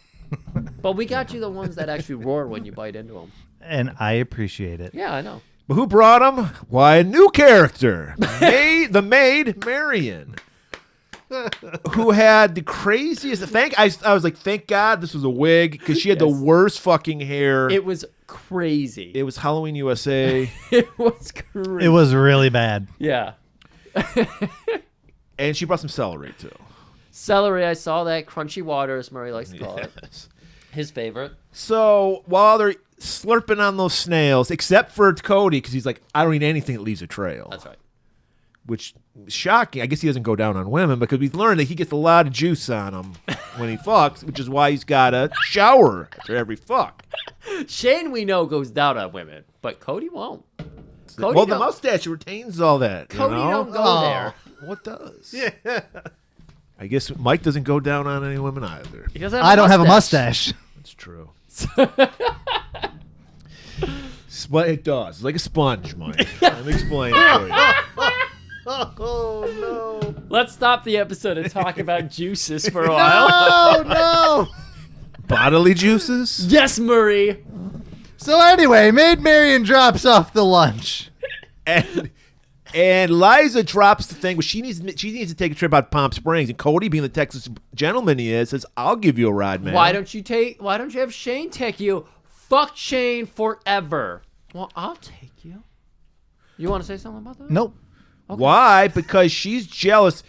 But we got you the ones that actually roar when you bite into them. And I appreciate it. Yeah, I know. But who brought him? Why, a new character. The maid, Marion. who had the craziest. I was like, thank God this was a wig because she had the worst fucking hair. It was crazy. It was Halloween USA. It was crazy. It was really bad. Yeah. And she brought some celery too. Celery, I saw that. Crunchy water, as Murray likes to call it. His favorite. So while they're slurping on those snails, except for Cody, because he's like, I don't eat anything that leaves a trail. That's right. Which is shocking. I guess he doesn't go down on women because we've learned that he gets a lot of juice on him when he fucks, which is why he's got a shower after every fuck. Shane, we know, goes down on women, but Cody won't. Cody Well, the mustache retains all that. Cody you know? don't go there. What does? Yeah. I guess Mike doesn't go down on any women either. He doesn't have I don't have a mustache. That's true. But it does. It's like a sponge, Mike. Let me explain it for you. Oh, no. Let's stop the episode and talk about juices for a while. No. Bodily juices? Yes, Murray. So anyway, Maid Marian drops off the lunch. And Liza drops the thing, but she needs to take a trip out to Palm Springs. And Cody, being the Texas gentleman he is, says, I'll give you a ride, man. Why don't you have Shane take you? Fuck Shane forever. Well, I'll take you. You want to say something about that? Nope. Okay. Why? Because she's jealous.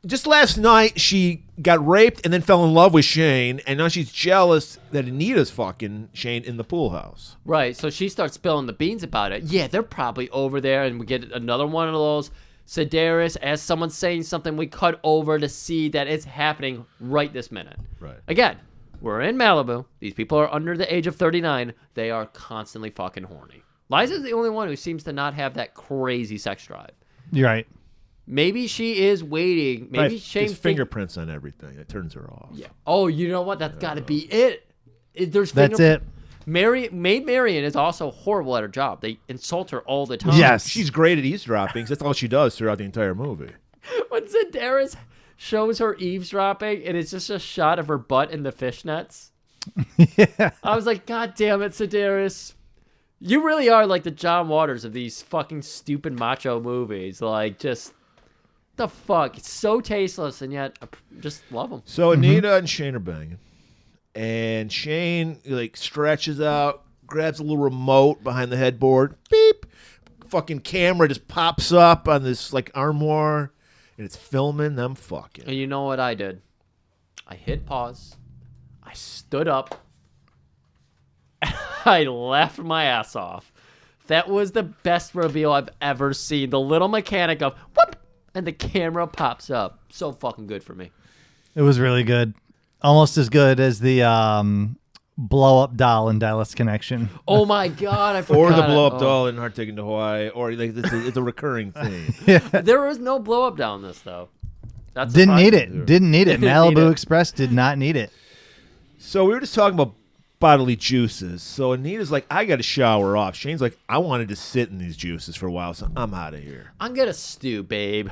Just last night, she got raped and then fell in love with Shane, and now she's jealous that Anita's fucking Shane in the pool house. Right, so she starts spilling the beans about it. Yeah, they're probably over there, and we get another one of those. Sedaris, as someone's saying something, we cut over to see that it's happening right this minute. Right. Again, we're in Malibu. These people are under the age of 39. They are constantly fucking horny. Liza's the only one who seems to not have that crazy sex drive. You're right. Maybe she is waiting. Maybe right. Shane There's fingerprints on everything. It turns her off. Yeah. Oh, you know what? That's got to be it. There's That's it. Maid Marian is also horrible at her job. They insult her all the time. Yes. She's great at eavesdropping. That's all she does throughout the entire movie. When Sedaris shows her eavesdropping, and it's just a shot of her butt in the fishnets. Yeah. I was like, God damn it, Sedaris. You really are like the John Waters of these fucking stupid macho movies. Like, just the fuck. It's so tasteless, and yet I just love them. So Anita and Shane are banging. And Shane, like, stretches out, grabs a little remote behind the headboard. Beep. Fucking camera just pops up on this, like, armoire. And it's filming them fucking. And you know what I did? I hit pause. I stood up. I laughed my ass off. That was the best reveal I've ever seen. The little mechanic of whoop, and the camera pops up. So fucking good for me. It was really good. Almost as good as the blow-up doll in Dallas Connection. Oh my God, I forgot. Or the blow-up it. doll in Hard Taken to Hawaii. Or, like, it's a recurring thing. There was no blow up down this though. That's Didn't need surprising. it. Didn't need it. Didn't Malibu need it. Express did not need it. So we were just talking about bodily juices. So Anita's like, I got to shower off. Shane's like, I wanted to sit in these juices for a while, so I'm out of here. I'm gonna stew, babe.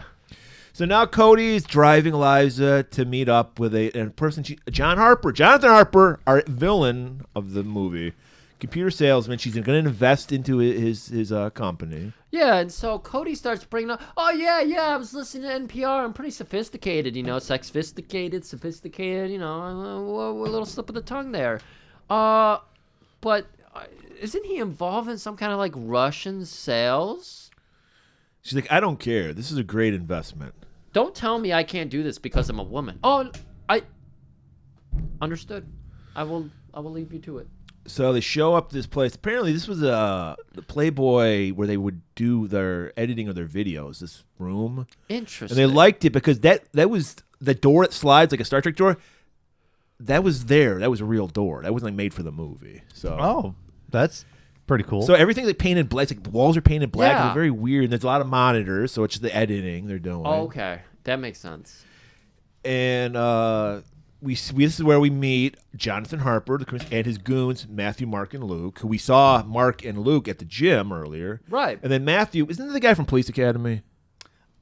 So now Cody's driving Liza to meet up with a person, Jonathan Harper, our villain of the movie, computer salesman. She's going to invest into his company. Yeah, and so Cody starts bringing up, oh, yeah, I was listening to NPR. I'm pretty sophisticated, sophisticated, you know, a little slip of the tongue there. But isn't he involved in some kind of, like, Russian sales? She's like, I don't care. This is a great investment. Don't tell me I can't do this because I'm a woman. Oh, I understood. I will leave you to it. So they show up to this place. Apparently, this was the Playboy where they would do their editing of their videos. This room, Interesting. and they liked it because that was the door that slides like a Star Trek door. That was there. That was a real door. That wasn't like made for the movie. So Oh, that's pretty cool. So everything's like painted black. It's like the walls are painted black. Yeah. And they're very weird. And there's a lot of monitors, so it's just the editing they're doing. Oh, okay, that makes sense. And this is where we meet Jonathan Harper and his goons, Matthew, Mark, and Luke, who we saw Mark and Luke at the gym earlier. Right. And then Matthew, isn't that the guy from Police Academy?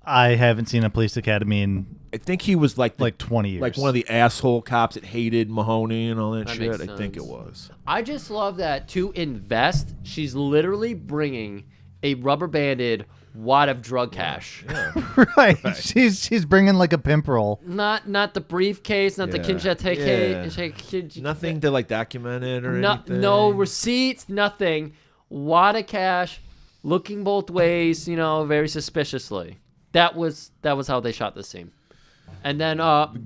I haven't seen a Police Academy in I think he was like 20 years. Like one of the asshole cops that hated Mahoney and all that That shit. makes I think it sense. was. I just love that to invest, she's literally bringing a rubber banded wad of drug cash. Right. She's bringing like a pimp roll. Not the briefcase, not the kinshasa. Nothing to like document it or anything. No receipts, nothing. Wad of cash, looking both ways, very suspiciously. That was how they shot this scene. And then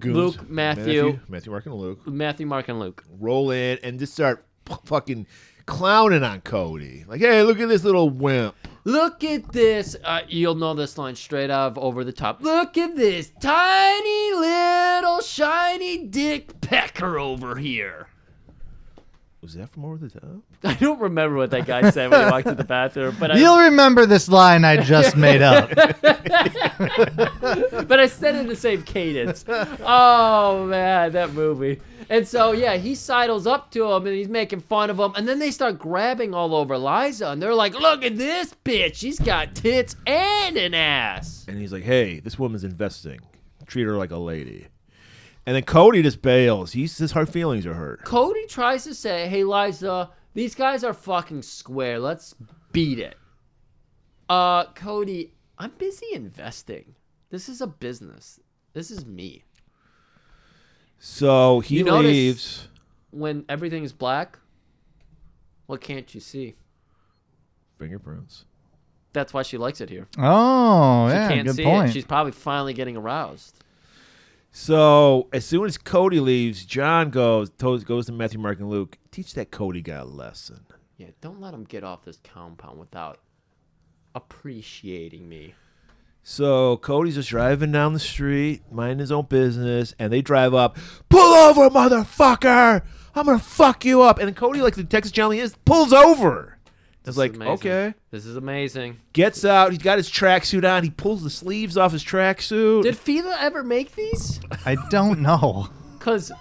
Luke, Matthew, Mark, and Luke. Matthew, Mark, and Luke roll in and just start fucking clowning on Cody. Like, hey, look at this little wimp. Look at this. You'll know this line straight out of Over the Top. Look at this tiny little shiny dick pecker over here. Was that from Over the Top? I don't remember what that guy said when he walked to the bathroom. But You'll remember this line I just made up. But I said it in the same cadence. Oh, man, that movie. And so, yeah, he sidles up to him, and he's making fun of him. And then they start grabbing all over Liza, and they're like, look at this bitch. She's got tits and an ass. And he's like, hey, this woman's investing. Treat her like a lady. And then Cody just bails. His heart feelings are hurt. Cody tries to say, hey, Liza, these guys are fucking square. Let's beat it. Cody, I'm busy investing. This is a business. This is me. So he leaves. When everything is black, what can't you see? Fingerprints. That's why she likes it here. Oh, she yeah, can't good see point. it. She's probably finally getting aroused. So as soon as Cody leaves, John goes to Matthew, Mark, and Luke. Teach that Cody guy a lesson. Yeah, don't let him get off this compound without appreciating me. So Cody's just driving down the street, minding his own business, and they drive up. Pull over, motherfucker! I'm gonna fuck you up. And then Cody, like the Texas Johnny is, pulls over. It's like, okay. This is amazing. Gets out. He's got his tracksuit on. He pulls the sleeves off his tracksuit. Did Fila ever make these? I don't know. Because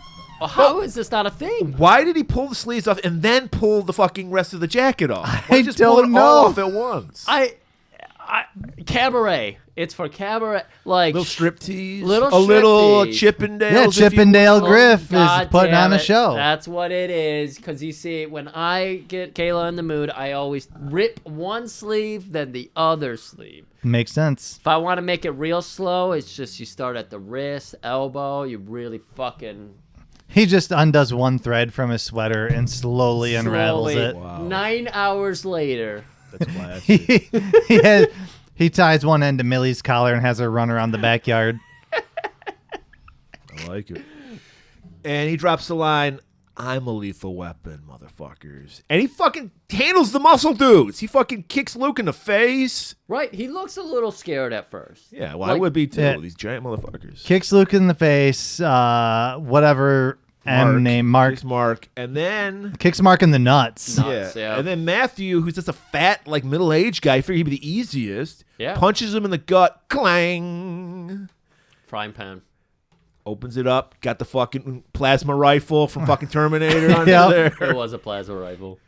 how is this not a thing? Why did he pull the sleeves off and then pull the fucking rest of the jacket off? Why I just don't pull it know. all off at once? Cabaret. It's for cabaret. Like little striptease. Little a little striptease. Chippendale. Yeah, Chippendale Griff God is putting damn on a it. show. That's what it is. Because you see, when I get Kayla in the mood, I always rip one sleeve, then the other sleeve. Makes sense. If I want to make it real slow, it's just you start at the wrist, elbow, you really fucking... He just undoes one thread from his sweater and slowly unravels it. Wow. 9 hours later. That's classic. He ties one end to Millie's collar and has her run around the backyard. I like it. And he drops the line, I'm a lethal weapon, motherfuckers. And he fucking handles the muscle dudes. He fucking kicks Luke in the face. Right, he looks a little scared at first. Yeah, well, I would be too. These giant motherfuckers. Kicks Luke in the face, whatever Mark. Kicks Mark. And then... Kicks Mark in the nuts. Yeah. And then Matthew, who's just a fat, like, middle-aged guy, figured he'd be the easiest. Yeah. Punches him in the gut. Clang. Frying pan. Opens it up. Got the fucking plasma rifle from fucking Terminator under there. It was a plasma rifle.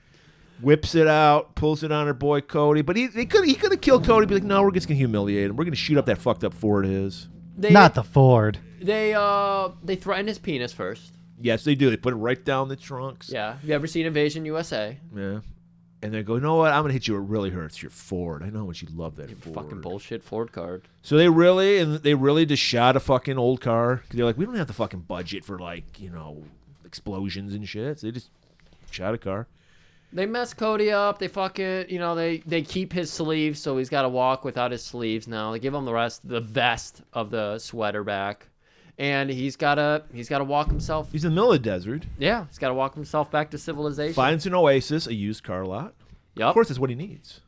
Whips it out. Pulls it on her boy Cody. But he could have killed Cody. Be like, no, we're just going to humiliate him. We're going to shoot up that fucked up Ford of his. Not the Ford. They threaten his penis first. Yes, they do. They put it right down the trunks. Yeah. You ever seen Invasion USA? Yeah. And they go, you know what? I'm going to hit you where it really hurts. Your Ford. I know how much you love that Ford. Fucking bullshit Ford card. So they really just shot a fucking old car. Because they're like, we don't have the fucking budget for, like, explosions and shit. So they just shot a car. They mess Cody up. They fucking, they keep his sleeves, so he's got to walk without his sleeves now. They give him the vest of the sweater back. And he's gotta walk himself. He's in the middle of the desert. Yeah, he's gotta walk himself back to civilization. Finds an oasis, a used car lot. Yep. Of course, that's what he needs.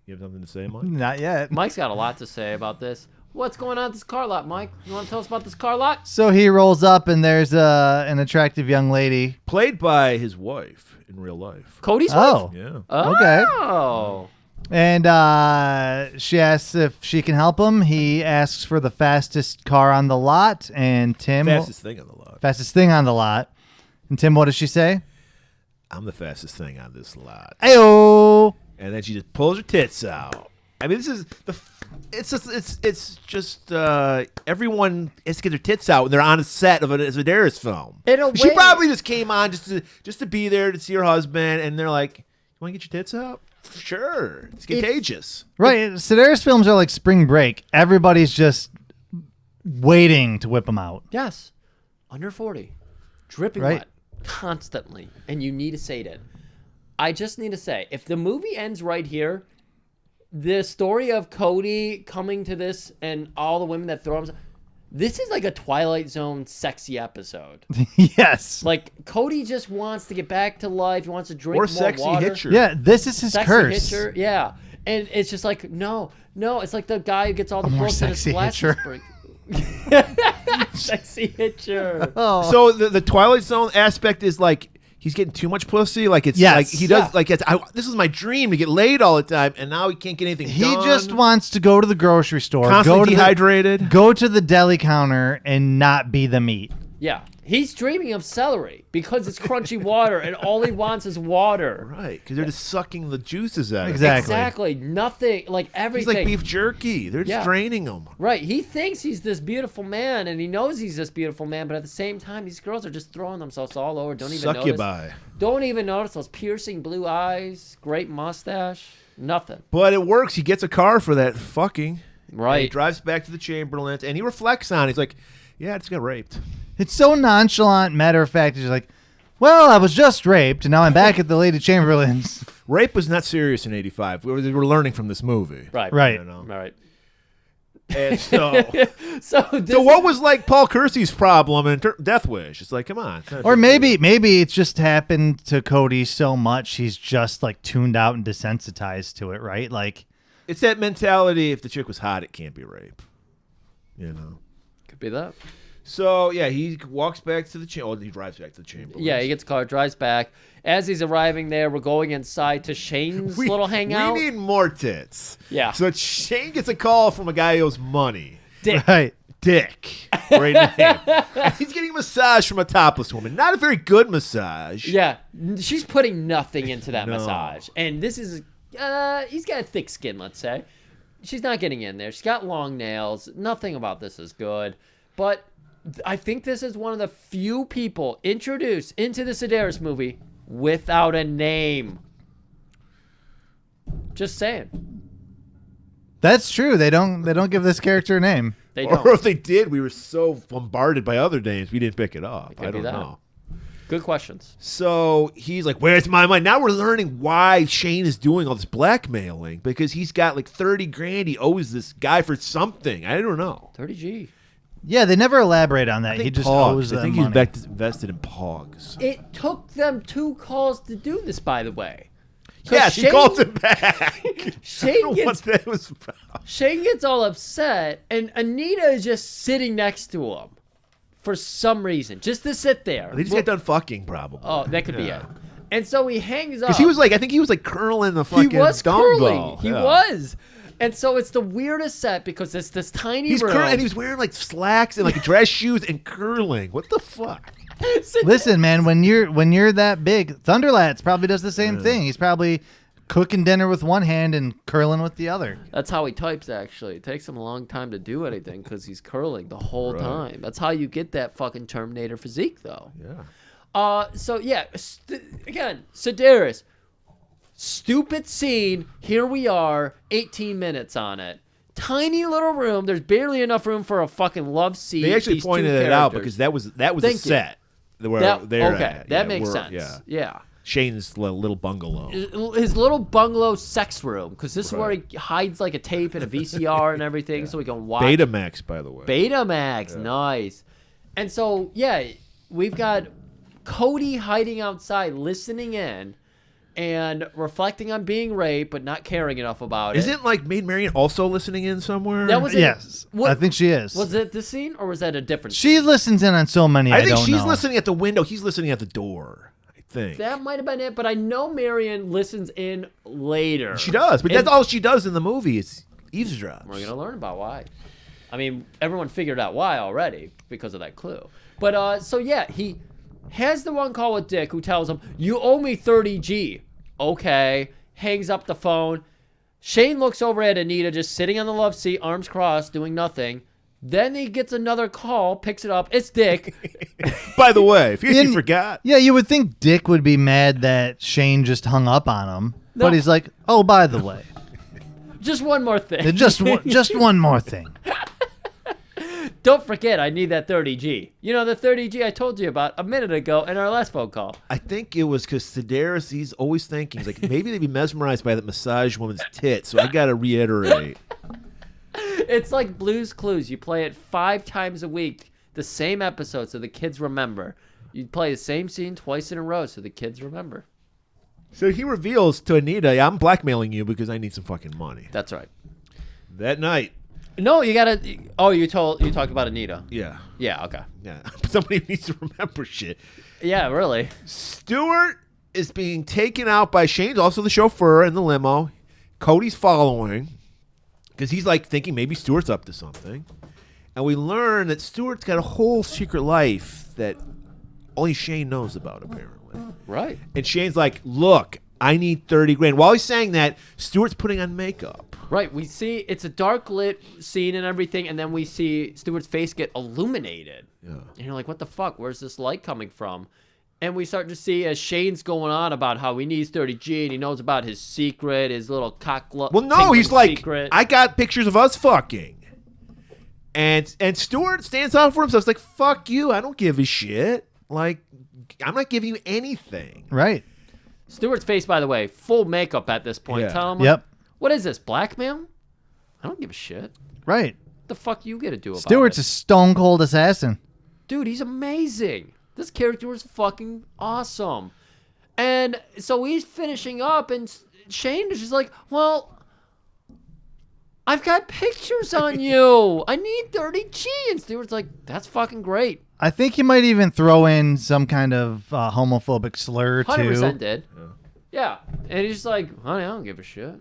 You have something to say, Mike? Not yet. Mike's got a lot to say about this. What's going on at this car lot, Mike? You want to tell us about this car lot? So he rolls up and there's an attractive young lady. Played by his wife in real life. Cody's Oh. wife? Yeah. Okay. Oh. And she asks if she can help him. He asks for the fastest car on the lot, and Tim... Fastest thing on the lot. Fastest thing on the lot. And Tim, what does she say? I'm the fastest thing on this lot. Ayo! And then she just pulls her tits out. I mean, this is it's just everyone has to get their tits out when they're on a set of a Sedaris film. She probably just came on just to be there to see her husband, and they're like, "You want to get your tits out? Sure. It's contagious. Right. Sedaris films are like spring break. Everybody's just waiting to whip them out. Yes. Under 40. Dripping Right. wet. Constantly. And you need to say it. I just need to say, if the movie ends right here, the story of Cody coming to this and all the women that throw him, this is like a Twilight Zone sexy episode. Yes. Like, Cody just wants to get back to life. He wants to drink Or more sexy water. hitcher. Yeah, this is his Sexy curse. hitcher, yeah. And it's just like, no. It's like the guy who gets all the more books and his sexy glasses hitcher. break. Sexy hitcher. Oh. So the Twilight Zone aspect is like he's getting too much pussy. Like it's Yes. like he does Yeah. like this is my dream to get laid all the time, and now he can't get anything He done. just wants to go to the grocery store, Constantly go to dehydrated. go to the deli counter, and not be the meat. Yeah. He's dreaming of celery because it's crunchy water and all he wants is water. Right, because they're just sucking the juices out of it. Exactly. Nothing, like He's everything. like beef jerky. They're just Yeah. draining him. Right. He thinks he's this beautiful man and he knows he's this beautiful man, but at the same time, these girls are just throwing themselves all over. Don't even Suck notice. you by. Don't even notice those piercing blue eyes, great mustache, nothing. But it works. He gets a car for that fucking. Right. And he drives back to the Chamberlains, and he reflects on it. He's like, yeah, I just got raped. It's so nonchalant, matter of fact. He's like, well, I was just raped, and now I'm back at the Lady Chamberlain's. Rape was not serious in '85. We were learning from this movie. Right. Right. You know? Right. And so, So what was like Paul Kersey's problem in Death Wish? It's like, come on. Or maybe it's just happened to Cody so much he's just like tuned out and desensitized to it, right? Like, it's that mentality. If the chick was hot, it can't be rape. You know. Could be that. So yeah, he walks back to the he drives back to the chamber. Yeah, he gets a car, drives back. As he's arriving there, we're going inside to Shane's little hangout. We need more tits. Yeah. So Shane gets a call from a guy who owes money. Dick. right. Dick. Right name. And he's getting a massage from a topless woman. Not a very good massage. Yeah, she's putting nothing into that No. massage. And this is, he's got a thick skin, let's say. She's not getting in there. She's got long nails. Nothing about this is good. But I think this is one of the few people introduced into the Sedaris movie without a name. Just saying. That's true. They don't give this character a name. They Or don't. if they did, we were so bombarded by other names, we didn't pick it up. It could I be don't that. know. Good questions. So he's like, where's my money? Now we're learning why Shane is doing all this blackmailing, because he's got like 30 grand he owes this guy for something. I don't know. 30G. Yeah, they never elaborate on that. I think He just Pogs. owes I them think money. he's invested in Pogs. It took them 2 calls to do this, by the way. Yeah, she Shane- calls him back. I don't Shane know gets what that was about. Shane gets all upset, and Anita is just sitting next to him for some reason, just to sit there. They just got done fucking, probably. Oh, that could be it. And so he hangs up. Because he was like, I think he was like curling the fucking He was curling. dumbbell. He Yeah. was. And so it's the weirdest set because it's this tiny He's room. curling, and he was wearing like slacks and like dress shoes and curling. What the fuck? Listen, man, when you're that big, Thunderlats probably does the same thing. He's probably cooking dinner with one hand and curling with the other. That's how he types, actually. It takes him a long time to do anything because he's curling the whole time. That's how you get that fucking Terminator physique, though. Yeah. So, yeah, again, Sedaris. Stupid scene. Here we are, 18 minutes on it. Tiny little room. There's barely enough room for a fucking love seat. They actually these two pointed it out characters. because that was Thank a you. set. Where That, they're okay, at. that Yeah, makes we're- sense. Yeah. Yeah. Shane's little bungalow. His little bungalow sex room, because this is where he hides like a tape and a VCR and everything, so we can watch. Betamax, by the way. Betamax, nice. And so, yeah, we've got Cody hiding outside, listening in, and reflecting on being raped, but not caring enough about it. Isn't like Maid Marian also listening in somewhere? That was it. Yes, What- I think she is. Was it this scene, or was that a different She scene? listens in on so many. I think don't she's know. listening at the window. He's listening at the door. I think That might have been it, but I know Marion listens in later. she does, but And that's all she does in the movie. Is eavesdrops. We're gonna learn about why. I mean, everyone figured out why already because of that clue. But so yeah, he has the one call with Dick, who tells him, "You owe me 30G." Okay, hangs up the phone. Shane looks over at Anita, just sitting on the love seat, arms crossed, doing nothing. Then he gets another call, picks it up. It's Dick. By the way, if you In- forgot, Yeah, you would think Dick would be mad that Shane just hung up on him. But he's like, oh, by the way, Just one more thing. just one more thing. Don't forget, I need that 30G. You know, the 30G I told you about a minute ago in our last phone call. I think it was because Sedaris, he's always thinking, he's like, maybe they'd be mesmerized by that massage woman's tits, so I got to reiterate. It's like Blue's Clues. You play it 5 times a week, the same episode, so the kids remember. You play the same scene twice in a row, so the kids remember. So he reveals to Anita, I'm blackmailing you because I need some fucking money. That's right. That night. No, you gotta. Oh, you talked about Anita. Yeah. Yeah. Okay. Yeah. Somebody needs to remember shit. Yeah. Really. Stewart is being taken out by Shane's also the chauffeur in the limo. Cody's following because he's like thinking maybe Stewart's up to something. And we learn that Stewart's got a whole secret life that only Shane knows about, apparently. Right. And Shane's like, look, I need 30 grand. While he's saying that, Stewart's putting on makeup. Right. We see it's a dark lit scene and everything, and then we see Stewart's face get illuminated. Yeah. And you're like, what the fuck? Where's this light coming from? And we start to see as Shane's going on about how he needs 30G and he knows about his secret, his little cock. Well, no, he's like, secret. I got pictures of us fucking. And Stewart stands up for himself. It's like, fuck you. I don't give a shit. Like, I'm not giving you anything. Right. Stewart's face, by the way, full makeup at this point. Yeah. Tell him, Yep. what is this, blackmail? I don't give a shit. Right. What the fuck you gonna do about Stewart's it? a stone cold assassin. Dude, he's amazing. This character is fucking awesome. And so he's finishing up, and Shane is just like, well, I've got pictures on you. I need 30G. And Stewart's like, that's fucking great. I think he might even throw in some kind of homophobic slur, too. 100% did. Yeah. And he's just like, honey, I don't give a shit.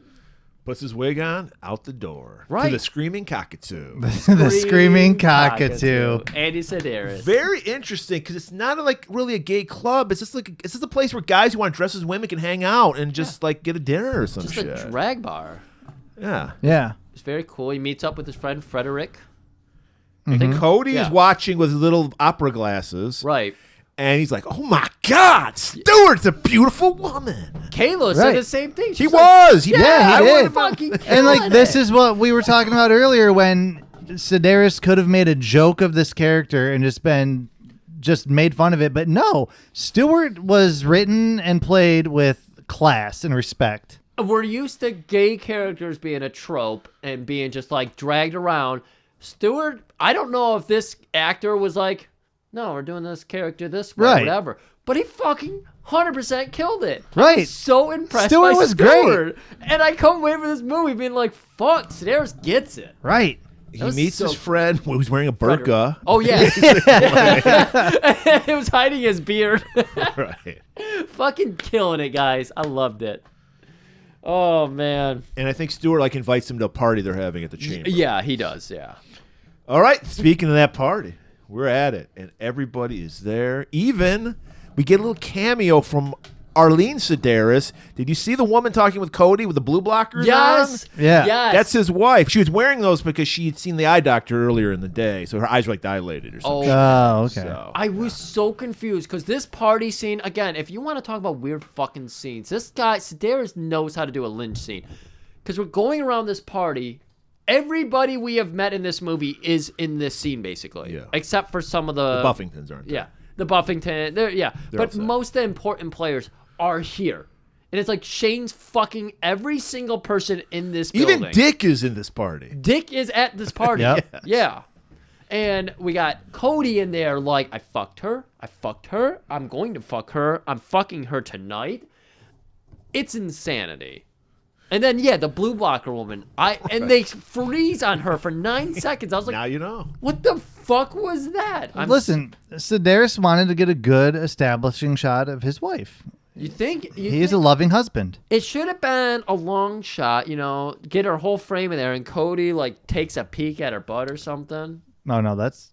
Puts his wig on, out the door. Right. To the screaming cockatoo. The screaming cockatoo. Andy Sedaris. Very interesting because it's not like really a gay club. It's just a place where guys who want to dress as women can hang out and just like get a dinner or some Just shit. a drag bar. Yeah. Yeah. It's very cool. He meets up with his friend Frederick. And Cody Yeah. is watching with his little opera glasses. Right. And he's like, oh my God, Stewart's a beautiful woman. Kayla said Right. the same thing. He She's was. like, Yeah, I he would've did. fucking And like killing this it. is what we were talking about earlier when Sedaris could have made a joke of this character and just made fun of it, but no, Stewart was written and played with class and respect. We're used to gay characters being a trope and being just like dragged around. Stewart, I don't know if this actor was like, no, we're doing this character this way, Right. whatever. But he fucking 100% killed it. Right. I'm so impressed Stewart by was Stewart. And I come away from this movie being like, fuck, Sedaris gets it. Right. He was meets so his friend who's wearing a burqa. Oh, yeah. It was hiding his beard. Right. Fucking killing it, guys. I loved it. Oh, man. And I think Stewart like invites him to a party they're having at the chamber. Yeah, he does, yeah. All right. Speaking of that party, we're at it, and everybody is there. Even we get a little cameo from Arlene Sedaris. Did you see the woman talking with Cody with the blue blockers Yes. on? Yeah. Yes. That's his wife. She was wearing those because she had seen the eye doctor earlier in the day, so her eyes were like dilated or something. Oh, okay. So. I was so confused because this party scene, again, if you want to talk about weird fucking scenes, this guy, Sedaris, knows how to do a lynch scene. Because we're going around this party. Everybody we have met in this movie is in this scene, basically. Yeah. Except for some of the Buffingtons aren't there. Yeah. The Buffington. They're but outside. most of the important players are here. And it's like Shane's fucking every single person in this building. Even Dick is in this party. Dick is at this party. Yep. Yeah. And we got Cody in there like, I fucked her. I'm going to fuck her. I'm fucking her tonight. It's insanity. And then, yeah, the blue blocker woman. And they freeze on her for 9 seconds. I was like, Now you know. what the fuck was that? Listen, Sedaris wanted to get a good establishing shot of his wife. You think? He is a loving husband. It should have been a long shot, get her whole frame in there, and Cody, like, takes a peek at her butt or something. No, that's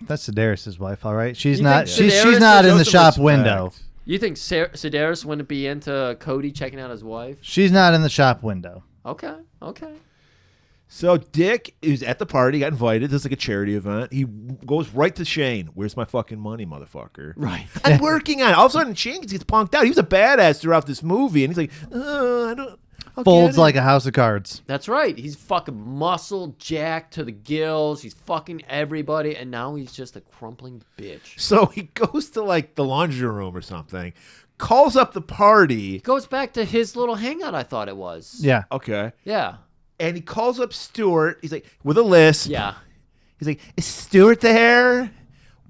Sedaris' wife, all right? She's You not think she's Sedaris not is in the Show some shop respect. window. You think Sedaris wouldn't be into Cody checking out his wife? She's not in the shop window. Okay. So Dick is at the party, got invited. This is like a charity event. He goes right to Shane. Where's my fucking money, motherfucker? Right. I'm working on it. All of a sudden, Shane gets punked out. He was a badass throughout this movie, and he's like, I don't. I'll Folds get it. like a house of cards. That's right. He's fucking muscle jacked to the gills. He's fucking everybody, and now he's just a crumpling bitch. So he goes to like the laundry room or something, calls up the party. Goes back to his little hangout, I thought it was. Yeah. Okay. Yeah. And he calls up Stuart. He's like, with a lisp. Yeah. He's like, is Stuart there?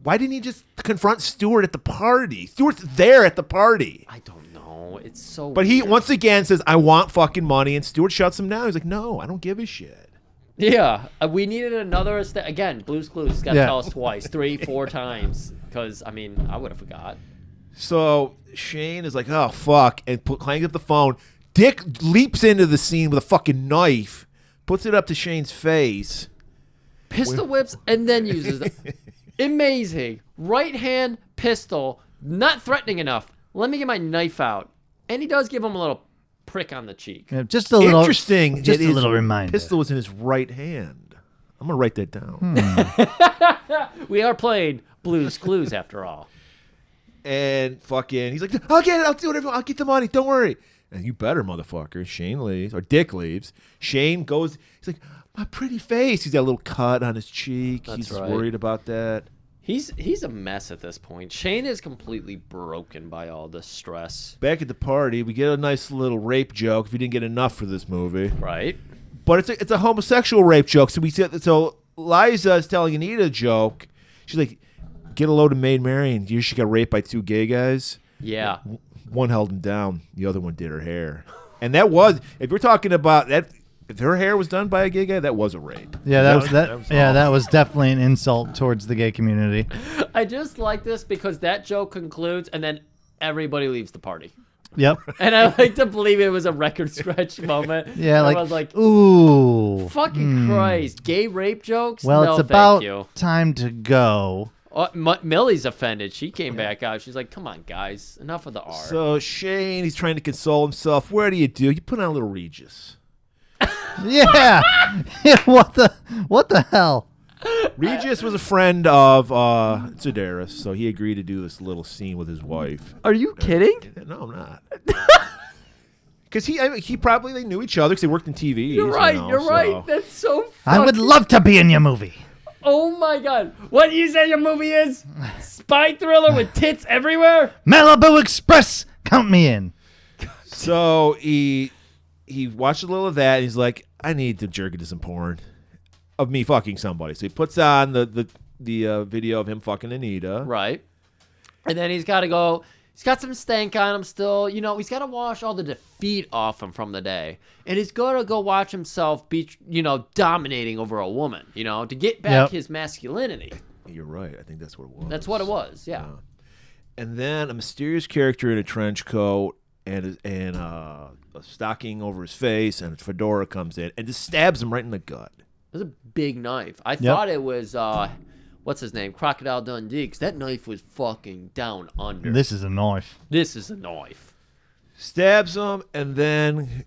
Why didn't he just confront Stuart at the party? Stuart's there at the party. I don't know. It's so But he weird. once again says, I want fucking money. And Stuart shuts him down. He's like, no, I don't give a shit. Yeah. We needed another... Again, Blue's Clues. He's got to Yeah. tell us twice, 3, 4 times. Because, I mean, I would have forgot. So Shane is like, oh, fuck. And clangs up the phone. Dick leaps into the scene with a fucking knife, puts it up to Shane's face. Pistol whips and then uses them. Amazing. Right hand pistol. Not threatening enough. Let me get my knife out. And he does give him a little prick on the cheek. Yeah, just a little Interesting. Just that a his little reminder. Pistol was in his right hand. I'm going to write that down. We are playing Blue's Clues after all. And fucking, he's like, I'll get it. I'll do whatever. I'll get the money. Don't worry. And you better, motherfucker. Shane leaves, or Dick leaves. Shane goes, he's like, my pretty face. He's got a little cut on his cheek. That's He's right. worried about that. He's a mess at this point. Shane is completely broken by all this stress. Back at the party, we get a nice little rape joke if we didn't get enough for this movie. Right. But it's a homosexual rape joke. So Liza is telling Anita a joke. She's like, get a load of Maid Marian. She got raped by 2 gay guys. Yeah. One held him down. The other one did her hair. And that was, if you're talking about that, if her hair was done by a gay guy, that was a rape. Yeah, was that was definitely an insult towards the gay community. I just like this because that joke concludes and then everybody leaves the party. Yep. And I like to believe it was a record scratch moment. Yeah, I was like, ooh. fucking Christ. Gay rape jokes? Well, no, it's thank about you. time to go. Millie's offended. She came back out. She's like, come on, guys. Enough of the R. So Shane, he's trying to console himself. What do? You put on a little Regis. Yeah. What the hell? Regis was a friend of Sedaris, so he agreed to do this little scene with his wife. Are you kidding? No, I'm not. Because he probably they knew each other because they worked in TV. You're right. You're right. That's so I would love to be in your movie. Oh, my God. What you say your movie is? Spy thriller with tits everywhere? Malibu Express. Count me in. So he watched a little of that, and he's like, I need to jerk into some porn of me fucking somebody. So he puts on the video of him fucking Anita. Right. And then he's got to go. He's got some stank on him still. You know, he's got to wash all the defeat off him from the day. And he's going to go watch himself be, dominating over a woman, to get back his masculinity. You're right. I think that's what it was. That's what it was, yeah. And then a mysterious character in a trench coat and a stocking over his face and a fedora comes in and just stabs him right in the gut. It was a big knife. I thought it was, what's his name? Crocodile Dundee, because that knife was fucking down under. This is a knife. This is a knife. Stabs him and then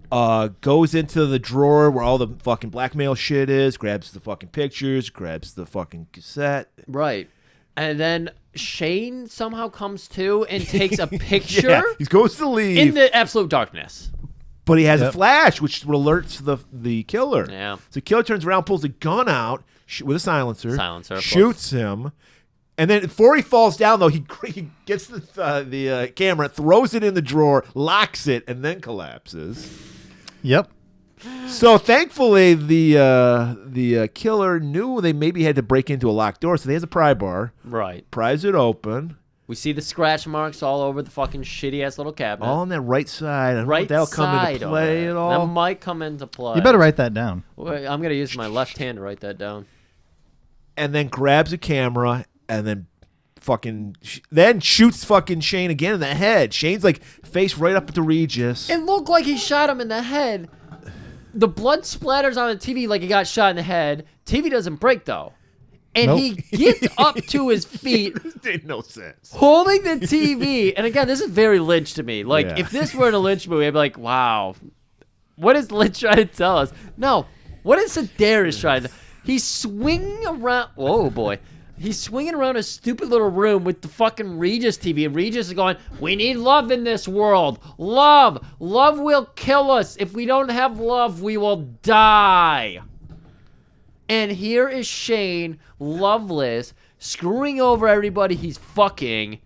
goes into the drawer where all the fucking blackmail shit is, grabs the fucking pictures, grabs the fucking cassette. Right. And then Shane somehow comes to and takes a picture. Yeah, he goes to leave. In the absolute darkness. But he has a flash, which alerts the killer. Yeah. So the killer turns around, pulls a gun out with a silencer. Silencer, of shoots him. And then before he falls down, though, he gets the camera, throws it in the drawer, locks it, and then collapses. Yep. So thankfully, the killer knew they maybe had to break into a locked door, so he has a pry bar. Right. Pries it open. We see the scratch marks all over the fucking shitty-ass little cabinet. All on that right side. I don't know right if that'll come side into play at all. That might come into play. You better write that down. I'm going to use my left hand to write that down. And then grabs a camera and then then shoots fucking Shane again in the head. Shane's like face right up at the Regis. It looked like he shot him in the head. The blood splatters on the TV like he got shot in the head. TV doesn't break, though. And Nope. he gets up to his feet. This made no sense. Holding the TV. And again, this is very Lynch to me. Like, Yeah. if this were in a Lynch movie, I'd be like, wow. What is Lynch trying to tell us? No. What is Sedaris trying to... He's swinging around... Oh, boy. He's swinging around a stupid little room with the fucking Regis TV. And Regis is going, we need love in this world. Love. Love will kill us. If we don't have love, we will die. And here is Shane, loveless, screwing over everybody he's fucking.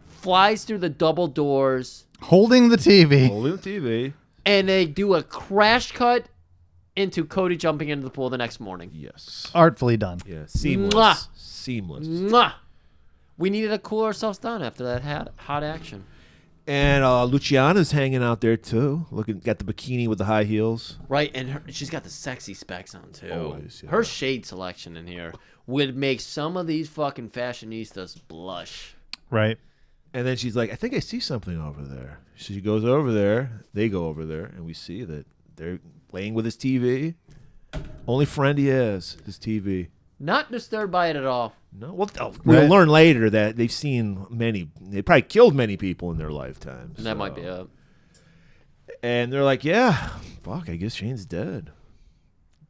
Flies through the double doors. Holding the TV. Holding the TV. And they do a crash cut into Cody jumping into the pool the next morning. Yes. Artfully done. Yeah, seamless. Mwah. Seamless. Mwah. We needed to cool ourselves down after that hot action. And Luciana's hanging out there too. Got the bikini with the high heels. Right, and she's got the sexy specs on too. Always, yeah. Her shade selection in here would make some of these fucking fashionistas blush. Right. And then she's like, I think I see something over there. She goes over there. They go over there, and we see that they're playing with his TV. Only friend he has, his TV. Not disturbed by it at all. No, well, we'll learn later that they've seen they probably killed many people in their lifetime. And that might be it. And they're like, yeah, fuck, I guess Shane's dead.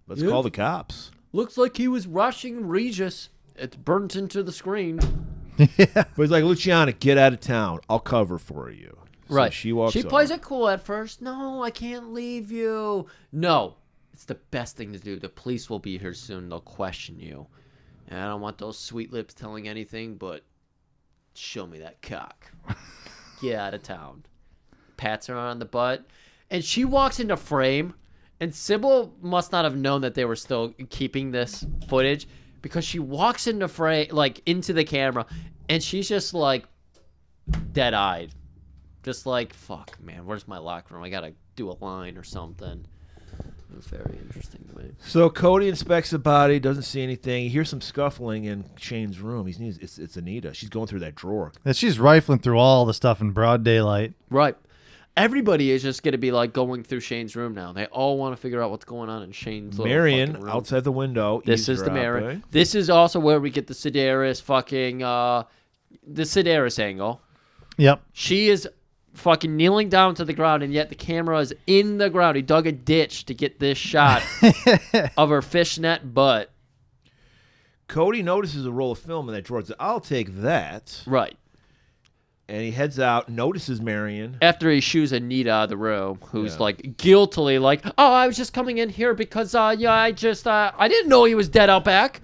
Let's call the cops. Looks like he was rushing Regis. It's burnt into the screen. Yeah. But he's like, Luciana, get out of town. I'll cover for you. So Right. she walks She over. plays it cool at first. No, I can't leave you. No. It's the best thing to do. The police will be here soon. They'll question you. And I don't want those sweet lips telling anything, but show me that cock. Get out of town. Pats her on the butt. And she walks into frame. And Sybil must not have known that they were still keeping this footage, because she walks into frame, like into the camera, and she's just like dead-eyed. Just like, fuck, man, where's my locker room? I gotta do a line or something. It was very interesting to me. So Cody inspects the body, doesn't see anything. He hears some scuffling in Shane's room. It's Anita. She's going through that drawer. And she's rifling through all the stuff in broad daylight. Right. Everybody is just going to be like going through Shane's room now. They all want to figure out what's going on in Shane's little Marion fucking room. outside the window. This is the Marion. eavesdropping. This is also where we get the Sedaris fucking, the Sedaris angle. Yep. She is fucking kneeling down to the ground, and yet the camera is in the ground. He dug a ditch to get this shot of her fishnet butt. Cody notices a roll of film in that drawer. Says, I'll take that. Right. And he heads out, notices Marion. After he shoos Anita out of the room, who's like guiltily like, oh, I was just coming in here because, I didn't know he was dead out back.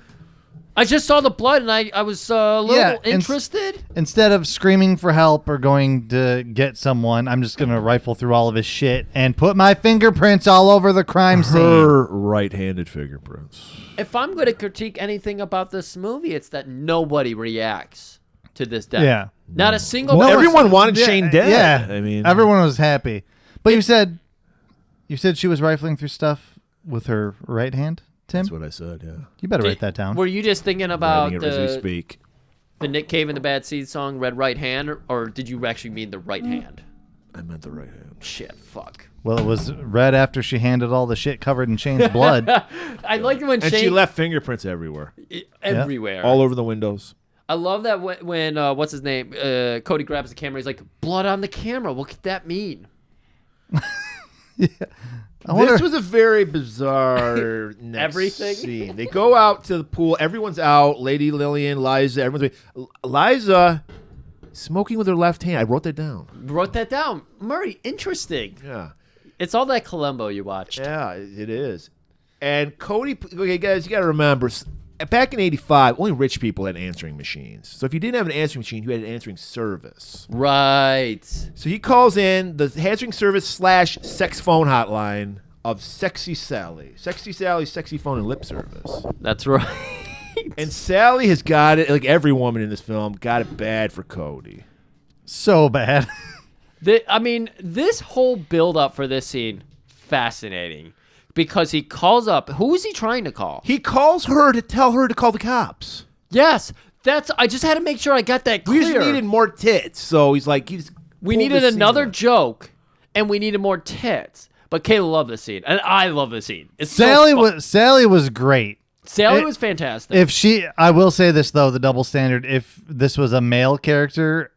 I just saw the blood and I was a little interested. Instead of screaming for help or going to get someone, I'm just going to rifle through all of his shit and put my fingerprints all over the crime scene. Her right-handed fingerprints. If I'm going to critique anything about this movie, it's that nobody reacts to this death. Yeah. Not a single Well, person. everyone wanted Shane dead. Yeah. I mean, everyone was happy. But you said she was rifling through stuff with her right hand, Tim? That's what I said, yeah. You better write that down. Were you just thinking about Writing it as we speak. the Nick Cave and the Bad Seed song, Red Right Hand, or did you actually mean the right hand? I meant the right hand. Shit, fuck. Well, it was red after she handed all the shit covered in Shane's blood. I like when And Shane... she left fingerprints everywhere. Everywhere. All over the windows. I love that when what's his name? Cody grabs the camera. He's like, blood on the camera. What could that mean? This was a very bizarre next Everything? scene. They go out to the pool. Everyone's out. Lady Lillian, Liza, everyone's Liza smoking with her left hand. I wrote that down. Wrote that down. Murray, interesting. Yeah. It's all that Columbo you watched. Yeah, it is. And Cody, okay, guys, you got to remember, back in 85, only rich people had answering machines. So if you didn't have an answering machine, you had an answering service. Right. So he calls in the answering service / sex phone hotline of Sexy Sally. Sexy Sally's sexy phone and lip service. That's right. And Sally has got it, like every woman in this film, got it bad for Cody. So bad. This whole build-up for this scene, fascinating. Because he calls up. Who is he trying to call? He calls her to tell her to call the cops. Yes. I just had to make sure I got that clear. We just needed more tits. So he's like, we needed another joke, and we needed more tits. But Kayla loved this scene, and I love this scene. Sally was great. Sally was fantastic. I will say this though, the double standard. If this was a male character,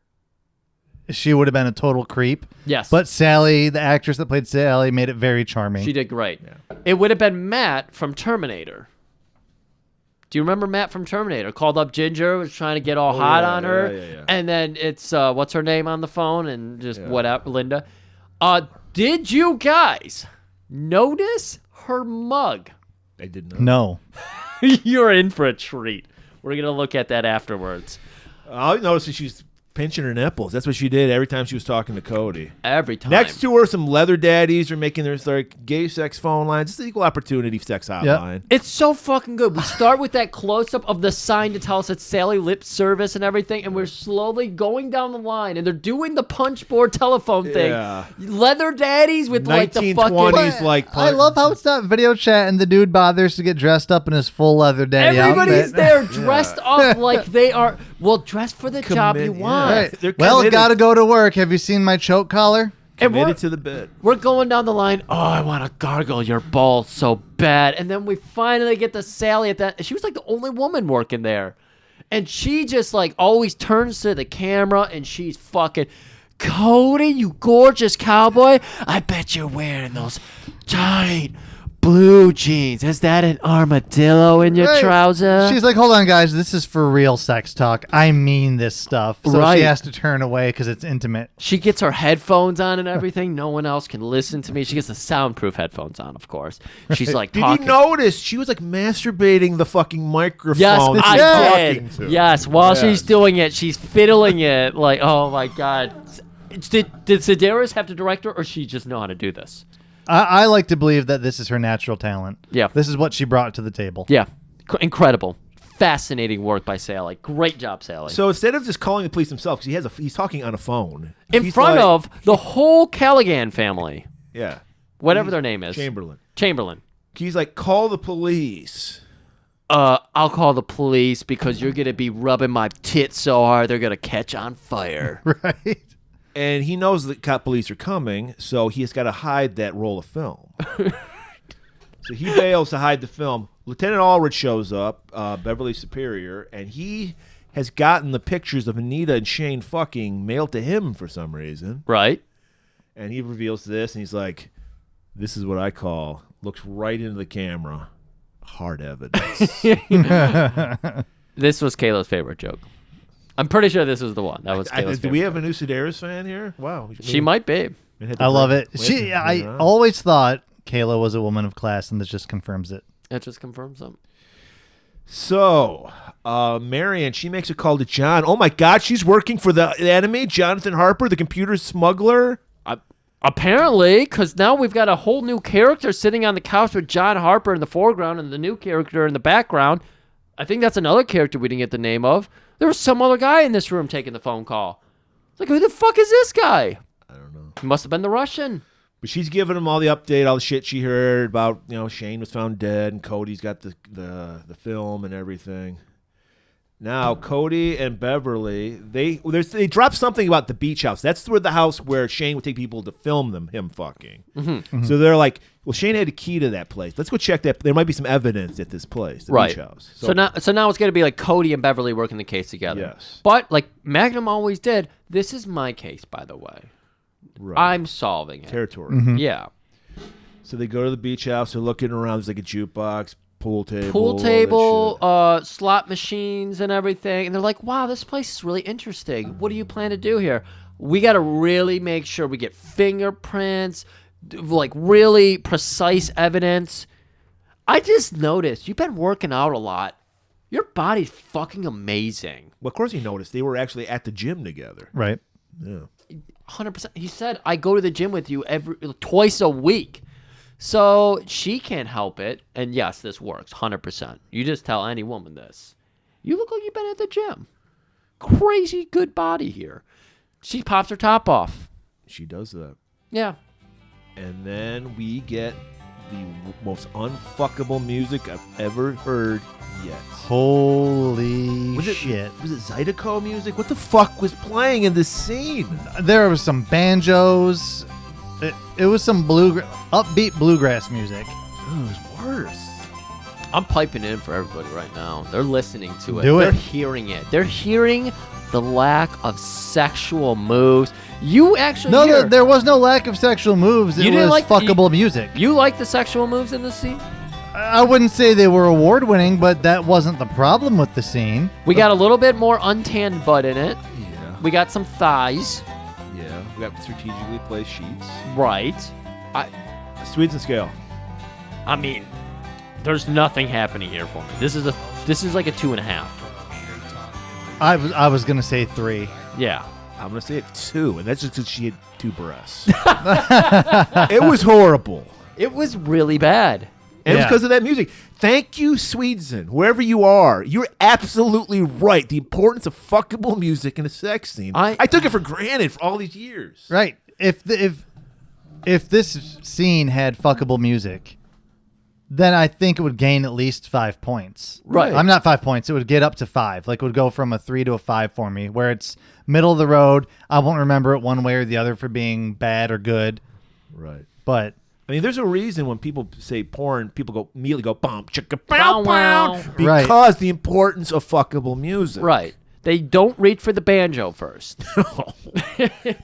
she would have been a total creep. Yes. But Sally, the actress that played Sally, made it very charming. She did great. Yeah. It would have been Matt from Terminator. Do you remember Matt from Terminator? Called up Ginger, was trying to get all hot on her. Yeah. And then it's, what's her name on the phone? And just whatever, Linda. Did you guys notice her mug? I did not. No. You're in for a treat. We're going to look at that afterwards. I noticed that she's pinching her nipples. That's what she did every time she was talking to Cody. Every time. Next to her, some leather daddies are making their like gay sex phone lines. It's an equal opportunity sex hotline. It's so fucking good. We start with that close-up of the sign to tell us it's Sally lip service and everything, and we're slowly going down the line, and they're doing the punch board telephone thing. Yeah. Leather daddies with like the 1920s fucking... like I love how it's not video chat and the dude bothers to get dressed up in his full leather daddy Everybody's outfit. there dressed up like they are, well, dressed for the job you want. Right. Well, gotta go to work. Have you seen my choke collar? Committed to the bit. We're going down the line. Oh, I want to gargle your balls so bad. And then we finally get to Sally at that. She was like the only woman working there. And she just like always turns to the camera and she's fucking, Cody, you gorgeous cowboy. I bet you're wearing those tight blue jeans. Is that an armadillo in your trouser? She's like, hold on, guys. This is for real sex talk. I mean this stuff. So she has to turn away because it's intimate. She gets her headphones on and everything. No one else can listen to me. She gets the soundproof headphones on, of course. She's like talking. Did you notice she was like masturbating the fucking microphone? Yes, I talking did. to? Yes, while she's doing it, she's fiddling it. Like, oh my God. Did Sedaris have to direct her, or she just know how to do this? I like to believe that this is her natural talent. Yeah. This is what she brought to the table. Yeah. Incredible. Fascinating work by Sally. Great job, Sally. So instead of just calling the police himself, because he's talking on a phone. In front of the whole Callaghan family. Yeah. Whatever their name is. Chamberlain. He's like, call the police. I'll call the police because you're going to be rubbing my tits so hard they're going to catch on fire. Right. And he knows the police are coming, so he's got to hide that roll of film. So he bails to hide the film. Lieutenant Aldrich shows up, Beverly Superior, and he has gotten the pictures of Anita and Shane fucking mailed to him for some reason. Right. And he reveals this, and he's like, this is what I call, looks right into the camera, hard evidence. This was Kayla's favorite joke. I'm pretty sure this was the one. That was Kayla's do we have a new Sedaris fan here? Wow. She might be. I love it. I always thought Kayla was a woman of class, and this just confirms it. It just confirms them. So, Marion, she makes a call to John. Oh, my God, she's working for the enemy, Jonathan Harper, the computer smuggler. Apparently, because now we've got a whole new character sitting on the couch with John Harper in the foreground and the new character in the background. I think that's another character we didn't get the name of. There was some other guy in this room taking the phone call. It's like, who the fuck is this guy? I don't know. He must have been the Russian. But she's giving him all the update, all the shit she heard about, Shane was found dead and Cody's got the film and everything. Now, Cody and Beverly, they dropped something about the beach house. That's where the house where Shane would take people to film him fucking. Mm-hmm. Mm-hmm. So they're like, well, Shane had a key to that place. Let's go check that. There might be some evidence at this place, the beach house. So now it's going to be like Cody and Beverly working the case together. Yes. But like Magnum always did, this is my case, by the way. Right. I'm solving it. Territory. Mm-hmm. Yeah. So they go to the beach house. They're looking around. There's like a jukebox, pool table, slot machines and everything. And they're like, wow, this place is really interesting. What do you plan to do here? We got to really make sure we get fingerprints, like really precise evidence. I just noticed you've been working out a lot. Your body's fucking amazing. Well, of course he noticed. They were actually at the gym together. Right. Yeah. 100%. He said, I go to the gym with you twice a week. So she can't help it. And yes, this works 100%. You just tell any woman this. You look like you've been at the gym. Crazy good body here. She pops her top off. She does that. Yeah. And then we get the most unfuckable music I've ever heard yet. Holy shit. Was it Zydeco music? What the fuck was playing in this scene? There was some banjos. It was some upbeat bluegrass music. Oh, it was worse. I'm piping in for everybody right now. They're listening to it. Do it. They're hearing it. They're hearing the lack of sexual moves. You actually No, there was no lack of sexual moves. It was fuckable music. You like the sexual moves in the scene? I wouldn't say they were award-winning, but that wasn't the problem with the scene. We got a little bit more untanned butt in it. Yeah. We got some thighs. Yeah. We got strategically placed sheets. Right. Swedes and scale. I mean, there's nothing happening here for me. This is like a 2.5. I was gonna say 3. Yeah. I'm gonna say it 2, and that's just because she had 2 breasts. It was horrible. It was really bad. And it was because of that music. Thank you, Sweden. Wherever you are, you're absolutely right. The importance of fuckable music in a sex scene. I took it for granted for all these years. Right. If this scene had fuckable music, then I think it would gain at least 5 points. Right. I'm not 5 points. It would get up to 5. Like, it would go from a 3 to a 5 for me, where it's middle of the road. I won't remember it one way or the other for being bad or good. Right. But I mean, there's a immediately when people say porn, people immediately go bump, chicka, bow, Bow, bow, because the importance of fuckable music. Right. They don't reach for the banjo first.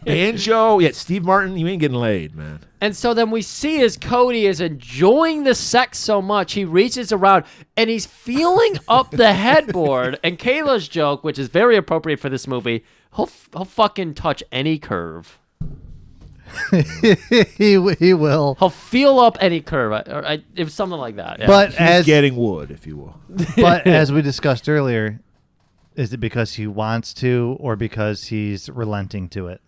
Banjo, yeah, Steve Martin, you ain't getting laid, man. And so then we see as Cody is enjoying the sex so much, he reaches around and he's feeling up the headboard. And Kayla's joke, which is very appropriate for this movie, he'll fucking touch any curve. he will. He'll feel up any curve. It was something like that. Yeah. But He's getting wood, if you will. But as we discussed earlier, is it because he wants to or because he's relenting to it?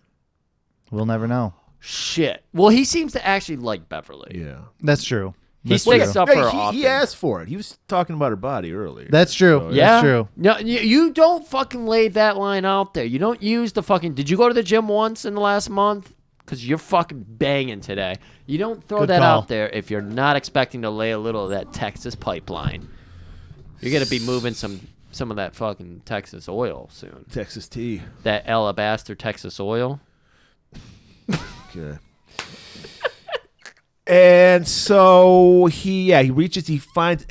We'll never know. Shit. Well, he seems to actually like Beverly. Yeah. That's true. He sticks up for her often. He asked for it. He was talking about her body earlier. That's true. So, Yeah. That's true. No, you don't fucking lay that line out there. You don't use the fucking... Did you go to the gym once in the last month? Because you're fucking banging today. You don't throw Good that call. out there if you're not expecting to lay a little of that Texas pipeline. You're going to be moving some of that fucking Texas oil soon. Texas tea. That alabaster Texas oil. Okay. And so he reaches, he finds,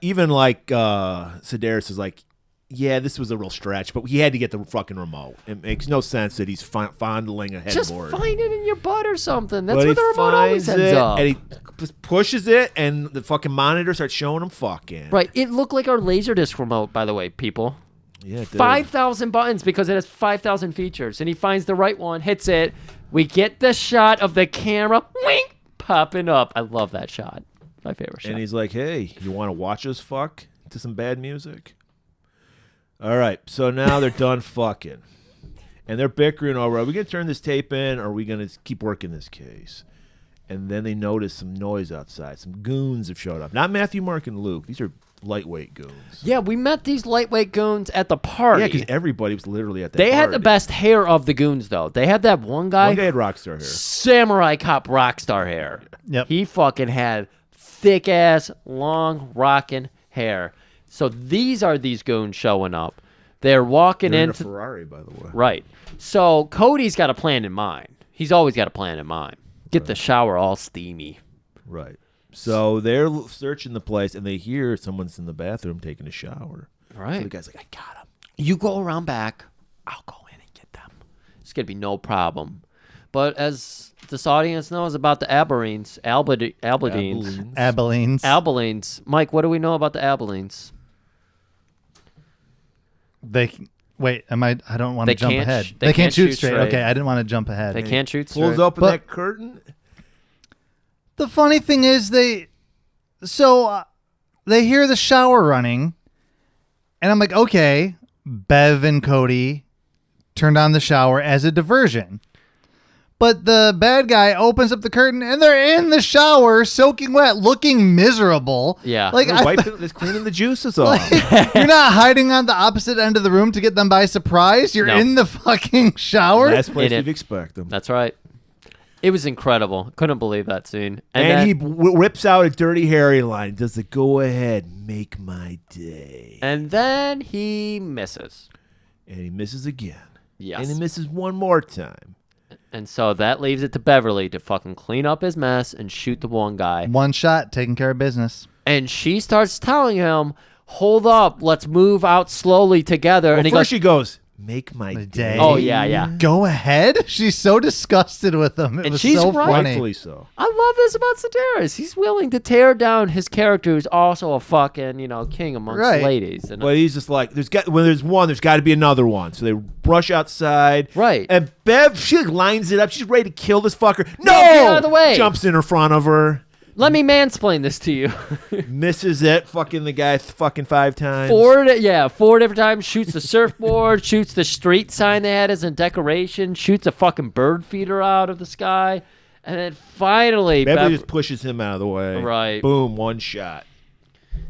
even like Sedaris is like, yeah, this was a real stretch, but he had to get the fucking remote. It makes no sense that he's fondling a headboard. Just find it in your butt or something. That's But where he the remote always finds ends it, up. and he just pushes it, and the fucking monitor starts showing him fucking. Right. It looked like our Laserdisc remote, by the way, people. Yeah, it did. 5,000 buttons because it has 5,000 features. And he finds the right one, hits it. We get the shot of the camera, wink, popping up. I love that shot. My favorite shot. And he's like, hey, you want to watch us fuck to some bad music? All right, so now they're done fucking. And they're bickering over, are we going to turn this tape in or are we going to keep working this case? And then they notice some noise outside. Some goons have showed up. Not Matthew, Mark, and Luke. These are lightweight goons. Yeah, we met these lightweight goons at the party. Yeah, because everybody was literally at that They party. had the best hair of the goons, though. They had that one guy. One guy had rock star hair. Samurai cop rock star hair. Yep. He fucking had thick ass, long, rocking hair. So these are these goons showing up. They're walking They're in a into Ferrari, by the way. Right. So Cody's got a plan in mind. He's always got a plan in mind. Get the shower all steamy. Right. So they're searching the place, and they hear someone's in the bathroom taking a shower. Right. So the guy's like, I got him. You go around back. I'll go in and get them. It's going to be no problem. But as this audience knows about the Aberines, Abilene. Mike, what do we know about the Abilenes? Wait, I don't want They to jump can't ahead. sh- They they can't can't shoot shoot straight. straight. Okay, I didn't want to jump ahead. They can't shoot Pulls straight. open But- that curtain. The funny thing is they hear the shower running, and I'm like, okay, Bev and Cody turned on the shower as a diversion. But the bad guy opens up the curtain, and they're in the shower, soaking wet, looking miserable. Yeah. Like It's cleaning the juices off. you're not hiding on the opposite end of the room to get them by surprise. You're No. in the fucking shower. Last place In it. you'd expect them. That's right. It was incredible. Couldn't believe that scene. And then, he whips out a Dirty Harry line. Does the go ahead, make my day. And then he misses. And he misses again. Yes. And he misses one more time. And so that leaves it to Beverly to fucking clean up his mess and shoot the one guy. One shot, taking care of business. And she starts telling him, hold up, let's move out slowly together. Well, and he first goes, she goes, make my day. day. Oh, yeah. Go ahead. She's so disgusted with him. It And was she's so right. funny. Rightfully so. I love this about Sedaris. He's willing to tear down his character who's also a fucking, king amongst ladies. And Well, he's just like, when there's one, there's got to be another one. So they rush outside. Right. And Bev, she lines it up. She's ready to kill this fucker. No! Get out of the way. Jumps in front of her. let me mansplain this to you. Misses it. Fucking the guy fucking 5 times. 4 different times. Shoots the surfboard. Shoots the street sign they had as a decoration. Shoots a fucking bird feeder out of the sky. And then finally, Beverly just pushes him out of the way. Right. Boom, one shot.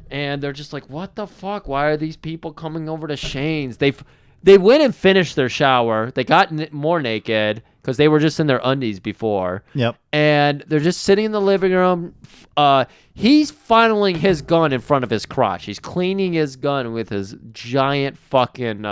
And they're just like, what the fuck? Why are these people coming over to Shane's? They went and finished their shower. They got more naked because they were just in their undies before. Yep. And they're just sitting in the living room. He's funneling his gun in front of his crotch. He's cleaning his gun with his giant fucking...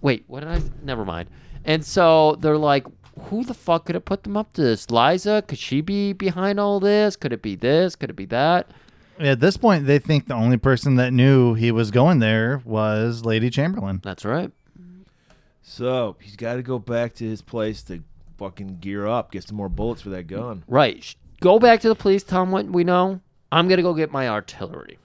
wait, what did I... Never mind. And so they're like, who the fuck could have put them up to this? Liza? Could she be behind all this? Could it be this? Could it be that? At this point, they think the only person that knew he was going there was Lady Chamberlain. That's right. So he's got to go back to his place to fucking gear up, get some more bullets for that gun. Right. Go back to the police, tell them what we know. I'm going to go get my artillery.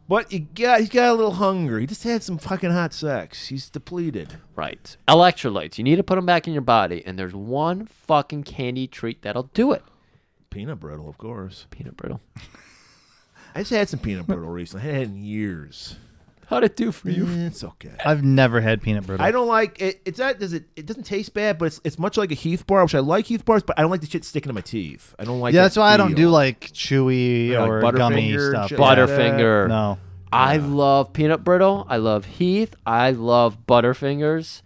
But he's got a little hunger. He just had some fucking hot sex. He's depleted. Right. Electrolytes. You need to put them back in your body. And there's one fucking candy treat that'll do it. Peanut brittle, of course. Peanut brittle. I just had some peanut brittle recently. I hadn't had it in years. How'd it do for you? It's okay. I've never had peanut brittle. I don't like it. It doesn't taste bad, but it's much like a Heath bar, which I like Heath bars, but I don't like the shit sticking to my teeth. I don't like. Yeah, that that's why I don't do feel. like chewy Yeah, like or gummy Butterfinger, stuff. shit Yeah. like that. Butterfinger. No. I love peanut brittle. I love Heath. I love Butterfingers.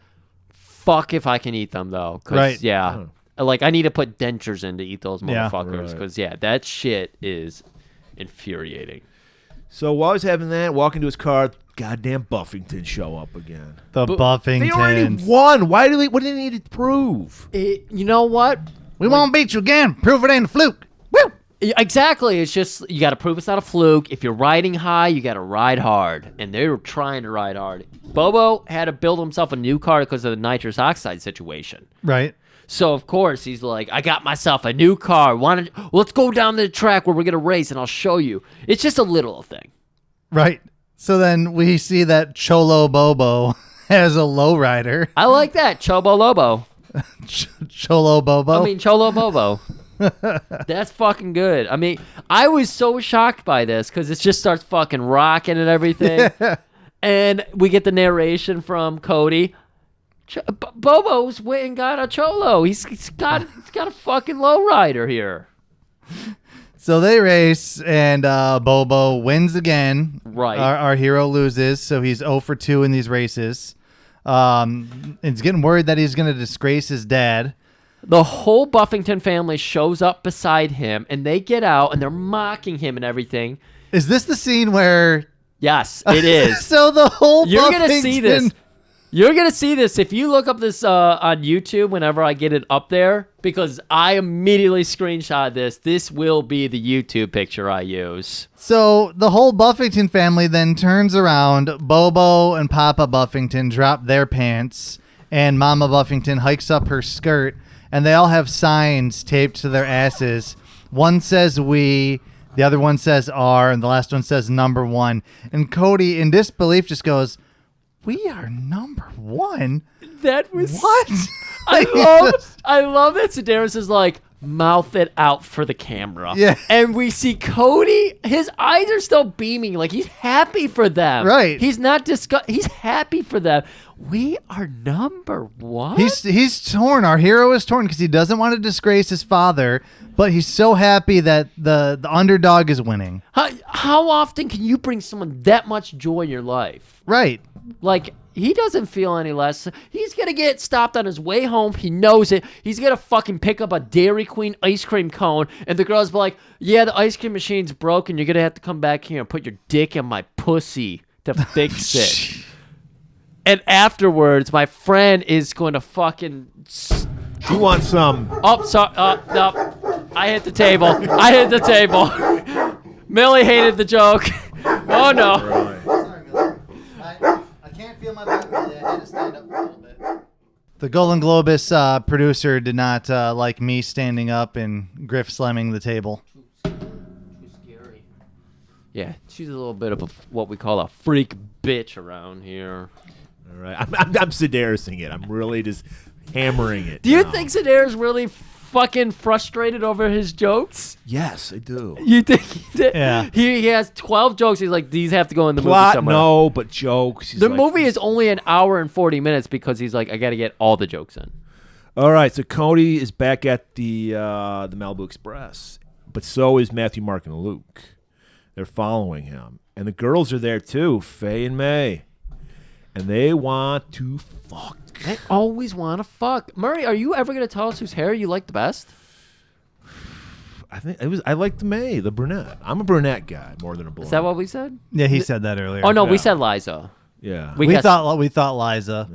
Fuck if I can eat them, though. Right. Yeah. Like, I need to put dentures in to eat those Yeah. motherfuckers. Because, that shit is infuriating. So while he's having that, walking to his car, goddamn Buffington show up again. The They already Buffingtons. won. What do they need to prove? You know what? We won't beat you again. Prove it ain't a fluke. Woo! Exactly. It's just, you got to prove it's not a fluke. If you're riding high, you got to ride hard. And they were trying to ride hard. Bobo had to build himself a new car because of the nitrous oxide situation. Right. So, of course, he's like, I got myself a new car. Let's go down the track where we're going to race, and I'll show you. It's just a little thing. Right. So then we see that Cholo Bobo has a lowrider. I like that. Chobo Lobo. Cholo Bobo. I mean, Cholo Bobo. That's fucking good. I mean, I was so shocked by this because it just starts fucking rocking and everything. And we get the narration from Cody. Bobo's went and got a Cholo. He's got a fucking lowrider here. So they race, and Bobo wins again. Right. Our hero loses, so he's 0 for 2 in these races. He's getting worried that he's going to disgrace his dad. The whole Buffington family shows up beside him, and they get out, and they're mocking him and everything. Is this the scene where... Yes, it is. So the whole You're Buffington... going to see this. You're going to see this if you look up this on YouTube whenever I get it up there, because I immediately screenshot this. This will be the YouTube picture I use. So the whole Buffington family then turns around. Bobo and Papa Buffington drop their pants, and Mama Buffington hikes up her skirt, and they all have signs taped to their asses. One says we, the other one says R, and the last one says number 1. And Cody, in disbelief, just goes, "We are number 1?" That was What? I love that Sedaris is like, mouth it out for the camera. Yeah. And we see Cody, his eyes are still beaming, like he's happy for them. Right. He's not he's happy for them. We are number 1? He's torn. Our hero is torn because he doesn't want to disgrace his father, but he's so happy that the underdog is winning. How often can you bring someone that much joy in your life? Right. Like, he doesn't feel any less. He's going to get stopped on his way home. He knows it. He's going to fucking pick up a Dairy Queen ice cream cone, and the girl's be like, yeah, the ice cream machine's broken. You're going to have to come back here and put your dick in my pussy to fix it. And afterwards, my friend is going to fucking... You want some? Oh, sorry. No. I hit the table. Millie hated the joke. Oh, no. Sorry, Millie. I can't feel my back. I had to stand up. The Golan-Globus producer did not like me standing up and Griff slamming the table. Too scary. Yeah, she's a little bit of what we call a freak bitch around here. All right, I'm Sedarising it. I'm really just hammering it. Do you now. think Sedair's really fucking frustrated over his jokes? Yes, I do. You think he did? Yeah. He has 12 jokes. He's like, these have to go in the movie Plot, somewhere. no, but jokes. He's The like, movie is only an hour and 40 minutes because he's like, I got to get all the jokes in. All right, so Cody is back at the Malibu Express, but so is Matthew, Mark, and Luke. They're following him, and the girls are there too, Faye and May, and they want to fuck. They always want to fuck. Murray, are you ever going to tell us whose hair you like the best? I think I like the May, the brunette. I'm a brunette guy more than a blonde. Is that what we said? Yeah, he said that earlier. Oh, no, we Yeah. said Liza. Yeah, We thought Liza. We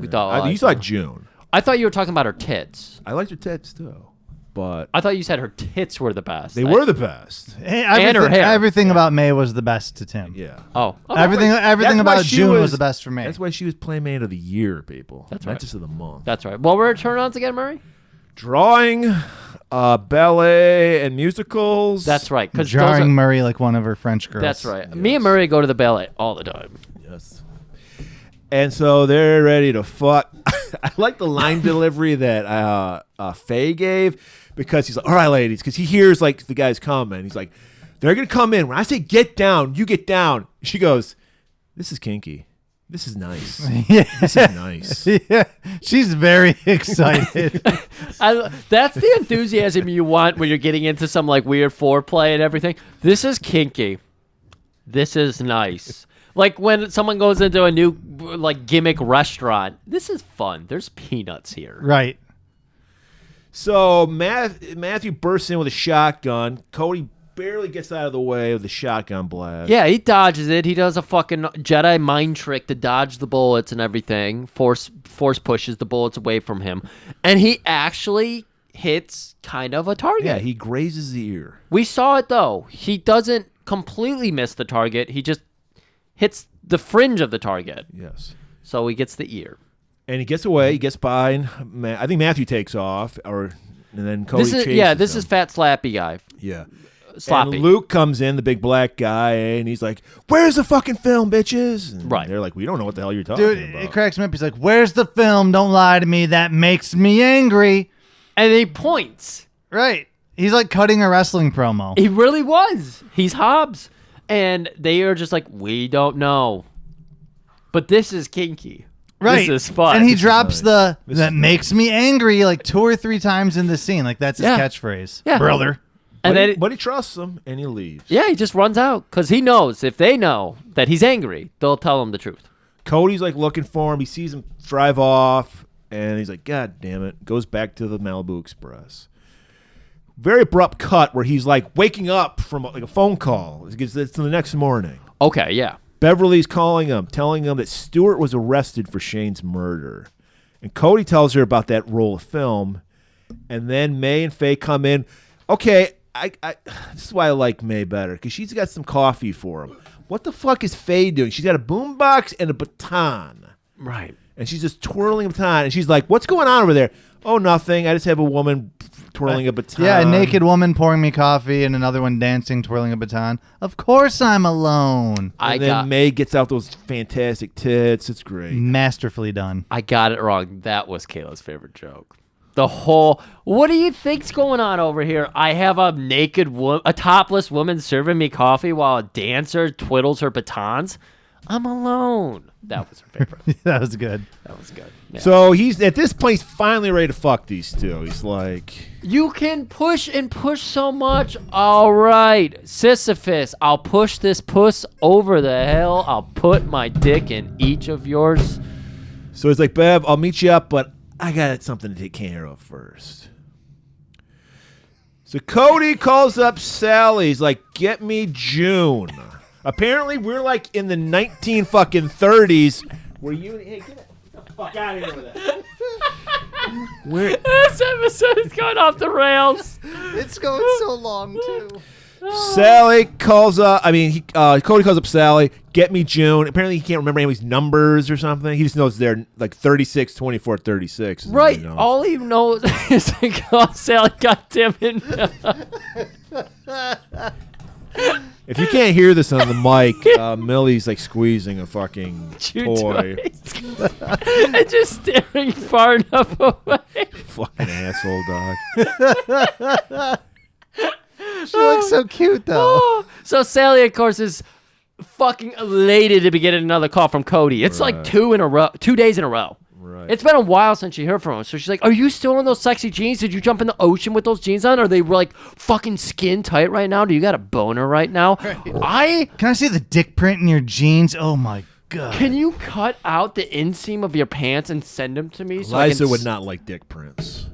thought you Liza. thought June. I thought you were talking about her tits. I liked her tits too, but I thought you said her tits were the best. they were the best. Hey, And her hair. Everything about May was the best to Tim. Yeah, Oh. Okay. Everything That's why about she June was the best for me. That's why she was Playmate of the Year, people. That's not right. just of the month. That's right. What were her turn-ons again, Murray? Drawing, ballet, and musicals. That's right. Because Jarring Murray like one of her French girls. That's right. Me and Murray go to the ballet all the time. Yes. And so they're ready to fuck. I like the line delivery that Faye gave because he's like, all right, ladies, because he hears like the guys coming. He's like, they're going to come in. When I say get down, you get down. She goes, this is kinky. This is nice. Yeah. This is nice. Yeah, she's very excited. That's the enthusiasm you want when you're getting into some like weird foreplay and everything. This is kinky. This is nice. Like when someone goes into a new like gimmick restaurant. This is fun. There's peanuts here. Right. So Matthew bursts in with a shotgun. Cody barely gets out of the way of the shotgun blast. Yeah, he dodges it. He does a fucking Jedi mind trick to dodge the bullets and everything. Force pushes the bullets away from him. And he actually hits kind of a target. Yeah, he grazes the ear. We saw it, though. He doesn't completely miss the target. He just hits the fringe of the target. Yes. So he gets the ear. And he gets away. He gets by. And I think Matthew takes off, and then Cody chases this him. is Fat Slappy guy. Yeah. Sloppy. And Luke comes in, the big black guy, and he's like, where's the fucking film, bitches? And Right. they're like, we don't know what the hell you're talking Dude, about. it cracks me up. He's like, where's the film? Don't lie to me. That makes me angry. And he points. Right. He's like cutting a wrestling promo. He really was. He's Hobbs. And they are just like, we don't know. But this is kinky. Right. This is fun. And he drops nice. that makes me angry like 2 or 3 times in the scene. Like that's his Yeah. catchphrase. Yeah. Brother. And then, But he trusts him, and he leaves. yeah, he just runs out because he knows if they know that he's angry, they'll tell him the truth. Cody's like looking for him. He sees him drive off, and he's like, God damn it. Goes back to the Malibu Express. Very abrupt cut where he's like waking up from like a phone call. It's the next morning. Okay, yeah. Beverly's calling him, telling him that Stewart was arrested for Shane's murder. And Cody tells her about that roll of film. And then May and Faye come in. Okay, I this is why I like May better, because she's got some coffee for him. What the fuck is Faye doing? She's got a boombox and a baton. Right. And she's just twirling a baton. And she's like, what's going on over there? Oh, nothing. I just have a woman twirling a baton. Yeah, a naked woman pouring me coffee and another one dancing, twirling a baton. Of course I'm alone. And then May gets out those fantastic tits. It's great. Masterfully done. I got it wrong. That was Kayla's favorite joke. The whole, what do you think's going on over here? I have a a topless woman serving me coffee while a dancer twiddles her batons. I'm alone. That was her favorite. That was good. That was good. Yeah. So he's at this point, he's finally ready to fuck these two. He's like, You can push and push so much. All right, Sisyphus, I'll push this puss over the hill. I'll put my dick in each of yours. so he's like, Bev, I'll meet you up, but I got something to take care of first. So Cody calls up Sally. He's like, get me June. Apparently, we're like in the 1930s. Where you? Hey, get the fuck out of here with that. This episode is going off the rails. It's going so long, too. Sally calls up. Cody calls up Sally. Get me June. Apparently, he can't remember anybody's numbers or something. He just knows they're like 36, 24, 36. Right. All he knows is like, oh, Sally, goddamn it. If you can't hear this on the mic, Millie's like squeezing a fucking toy. And just staring far enough away. Fucking asshole dog. She looks so cute, though. So Sally, of course, is fucking elated to be getting another call from Cody. It's like 2 days in a row. Right. It's been a while since she heard from him. So she's like, are you still in those sexy jeans? Did you jump in the ocean with those jeans on? Are they like fucking skin tight right now? Do you got a boner right now? Can I see the dick print in your jeans? Oh, my God. Can you cut out the inseam of your pants and send them to me? Liza would not like dick prints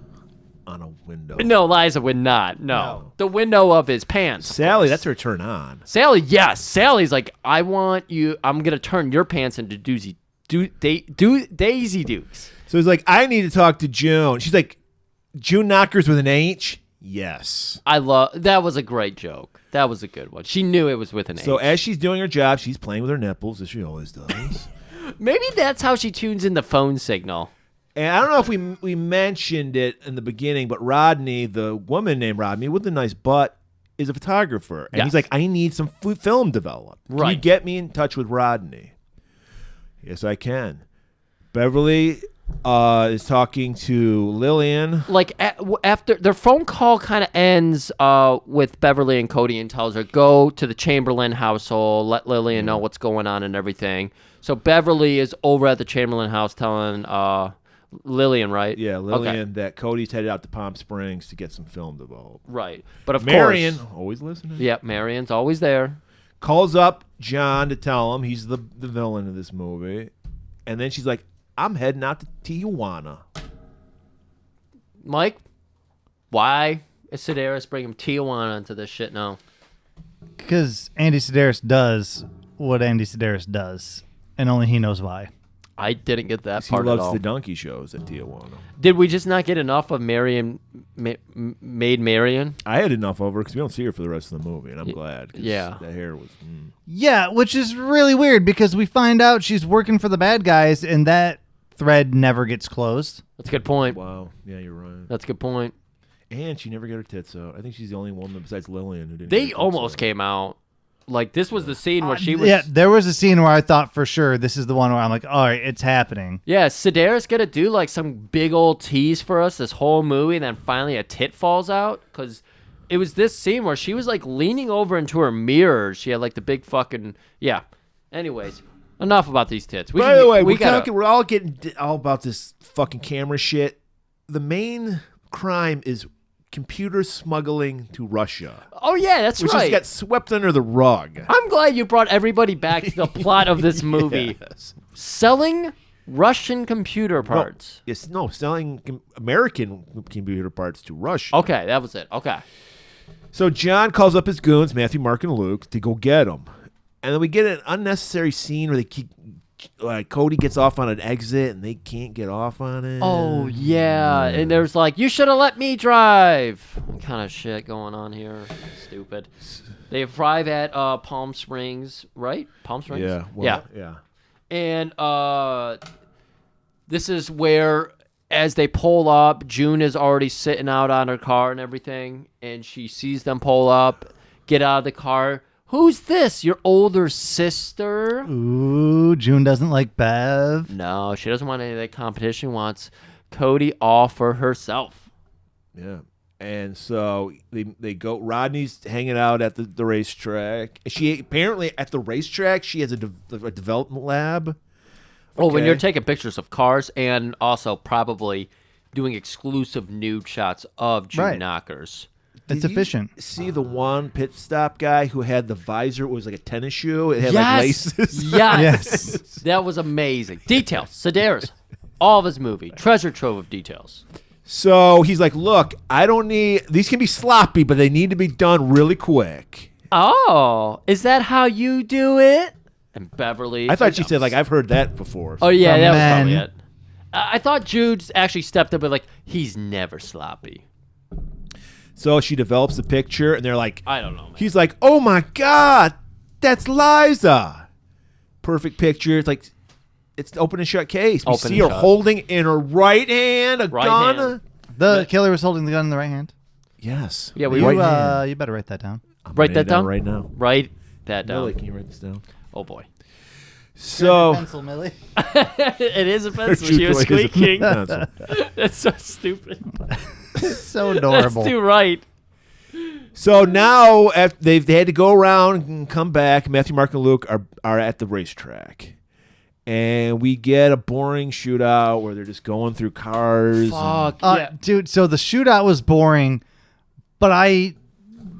on a window. No, Liza would not. No. The window of his pants. Sally, that's her turn on. Sally, yes. Sally's like, I'm going to turn your pants into Daisy Dukes. So he's like, I need to talk to June. She's like, June Knockers with an H? Yes. That was a great joke. That was a good one. She knew it was with an H. So as she's doing her job, she's playing with her nipples, as she always does. Maybe that's how she tunes in the phone signal. And I don't know if we mentioned it in the beginning, but Rodney, the woman named Rodney with the nice butt, is a photographer. And he's like, I need some film developed. Can you get me in touch with Rodney? Yes, I can. Beverly is talking to Lillian. Like, after their phone call kind of ends with Beverly and Cody and tells her, go to the Chamberlain household, let Lillian know what's going on and everything. So Beverly is over at the Chamberlain house telling Lillian, right? Yeah, Lillian, that Cody's headed out to Palm Springs to get some film developed. Right. But of Marion, course, always listening. Yep, Marion's always there. Calls up John to tell him he's the villain of this movie. And then she's like, I'm heading out to Tijuana. Mike, why is Sedaris bringing Tijuana into this shit now? Because Andy Sedaris does what Andy Sedaris does, and only he knows why. I didn't get that part at all. He loves the donkey shows at Tijuana. Did we just not get enough of Marion, Maid Marion? I had enough of her because we don't see her for the rest of the movie, and I'm glad. Yeah. The hair was... Yeah, which is really weird because we find out she's working for the bad guys, and that thread never gets closed. That's a good point. Wow. Yeah, you're right. That's a good point. And she never got her tits out. I think she's the only woman besides Lillian who didn't. They almost came out. Like, this was the scene where she was... Yeah, there was a scene where I thought for sure this is the one where I'm like, all right, it's happening. Yeah, Sedaris gonna do, like, some big old tease for us this whole movie, and then finally a tit falls out? Because it was this scene where she was, like, leaning over into her mirror. She had, like, the big fucking... Yeah. Anyways, enough about these tits. By the way, we're all getting all about this fucking camera shit. The main crime is computer smuggling to Russia. Oh, yeah, that's which right. Which just got swept under the rug. I'm glad you brought everybody back to the plot of this movie. Yes. Selling Russian computer parts. Selling American computer parts to Russia. Okay, that was it. Okay. So John calls up his goons, Matthew, Mark, and Luke, to go get them. And then we get an unnecessary scene where they keep... Cody gets off on an exit and they can't get off on it. Oh, yeah. And there's like, you should have let me drive. What kind of shit going on here? Stupid. They arrive at Palm Springs, right? Palm Springs? Yeah. Well, yeah. And this is where, as they pull up, June is already sitting out on her car and everything. And she sees them pull up, get out of the car. Who's this? Your older sister? Ooh, June doesn't like Bev. No, she doesn't want any of that competition. Wants Cody all for herself. Yeah. And so they go. Rodney's hanging out at the racetrack. She apparently at the racetrack she has a development lab. Oh, when you're taking pictures of cars and also probably doing exclusive nude shots of June Knockers. It's efficient. See the one pit stop guy who had the visor? It was like a tennis shoe. It had like laces. Yes. That was amazing. Details. Sedaris. All of his movie. Treasure trove of details. So he's like, look, I don't need... These can be sloppy, but they need to be done really quick. Oh, is that how you do it? And Beverly... I thought she said, like, I've heard that before. Oh, yeah, that was probably it. I thought Jude actually stepped up and like, he's never sloppy. So she develops the picture, and they're like, I don't know, man. He's like, oh my God, that's Liza. Perfect picture. It's like, it's the open and shut case. We Open see and her shut. holding in her right hand a Right gun. hand. The killer was holding the gun in the right hand. Yes. Yeah, we You better write that down. I'm write writing that it down down right now. Write that down. Millie, can you write this down? Oh boy. So Pencil, Millie. It is a pencil. She was Truthfully, it's a squeaking. pencil. That's so stupid. So That's adorable. too right. So now after they had to go around and come back. Matthew, Mark, and Luke are at the racetrack, and we get a boring shootout where they're just going through cars. Fuck yeah. Dude, so the shootout was boring, but I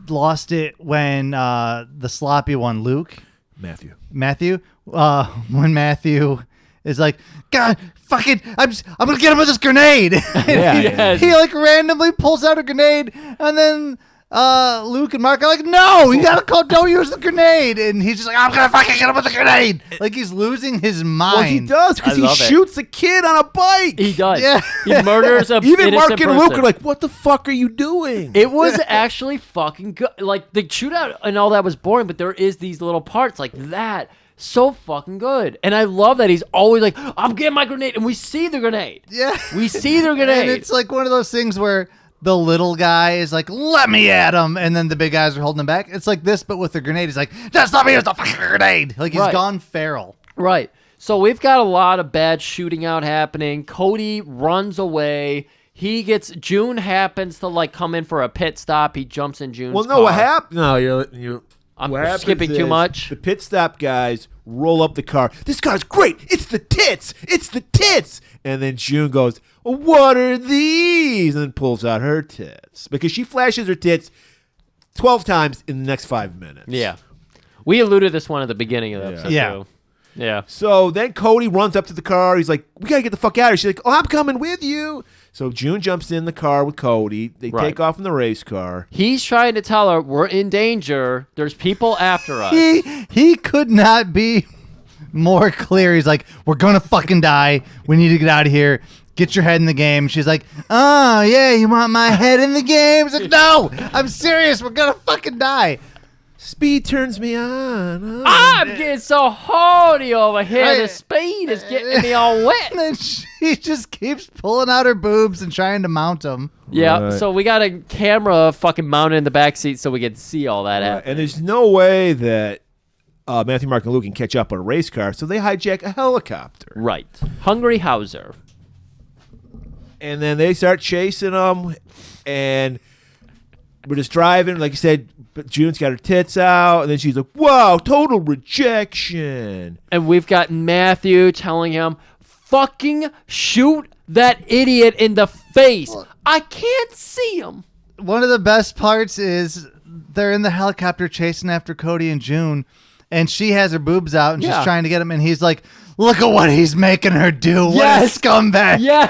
lost it when the sloppy one, Luke. Matthew, when Matthew is like, God, fucking, I'm gonna get him with this grenade. Yeah, he like randomly pulls out a grenade, and then Luke and Mark are like, no, you gotta don't use the grenade, and he's just like, I'm gonna fucking get him with the grenade. Like he's losing his mind. Well, he does because I he love it. shoots a kid on a bike. He does. Yeah. He murders a Even Mark innocent and Luke person. are like, what the fuck are you doing? It was actually fucking good. Like, the shootout and all that was boring, but there is these little parts like that. So fucking good. And I love that he's always like, I'm getting my grenade. And we see the grenade. Yeah. We see the grenade. And it's like one of those things where the little guy is like, let me at him. And then the big guys are holding him back. It's like this, but with the grenade. He's like, just let me use the fucking grenade. Like he's Right. gone feral. Right. So we've got a lot of bad shooting out happening. Cody runs away. June happens to like come in for a pit stop. He jumps in June's Well, no, car. what happened? No, you. I'm what happens skipping too is much. The pit stop guys roll up the car. This car's great. It's the tits. It's the tits. And then June goes, what are these? And then pulls out her tits because she flashes her tits 12 times in the next 5 minutes. Yeah. We alluded to this one at the beginning of the episode, Yeah. too. Yeah. So then Cody runs up to the car. He's like, we got to get the fuck out of here. She's like, oh, I'm coming with you. So June jumps in the car with Cody. They Right. take off in the race car. He's trying to tell her we're in danger. There's people after us. He could not be more clear. He's like, we're gonna fucking die. We need to get out of here. Get your head in the game. She's like, oh yeah, you want my head in the game? He's like, no, I'm serious. We're gonna fucking die. Speed turns me on. I'm getting so horny over here. Right. The speed is getting me all wet. And then she just keeps pulling out her boobs and trying to mount them. Yeah, Right. so we got a camera fucking mounted in the back seat so we can see all that happen. And there's no way that Matthew, Mark, and Luke can catch up on a race car, so they hijack a helicopter. Right. Hungry Hauser. And then they start chasing them, and we're just driving. Like you said, but June's got her tits out, and then she's like, wow, total rejection. And we've got Matthew telling him, fucking shoot that idiot in the face. I can't see him. One of the best parts is they're in the helicopter chasing after Cody and June, and she has her boobs out and Yeah. she's trying to get him, and he's like, look at what he's making her do. Yes. What a scumbag. Yeah.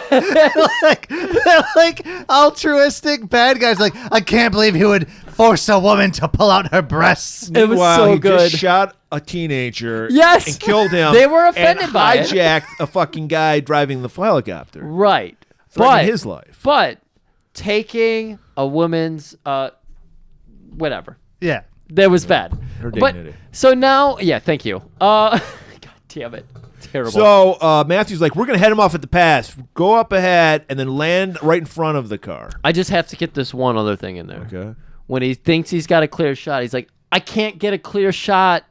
like altruistic bad guys. Like, I can't believe he would force a woman to pull out her breasts. It was Meanwhile, so he good. just shot a teenager Yes. and killed him. They were offended and by it. hijacked a fucking guy driving the helicopter. Right. Threatening his life. But taking a woman's, whatever. Yeah. That was bad. Her But dignity. so now, yeah, thank you. God damn it. Terrible. So Matthew's like, we're going to head him off at the pass. Go up ahead and then land right in front of the car. I just have to get this one other thing in there. Okay. When he thinks he's got a clear shot, he's like, I can't get a clear shot.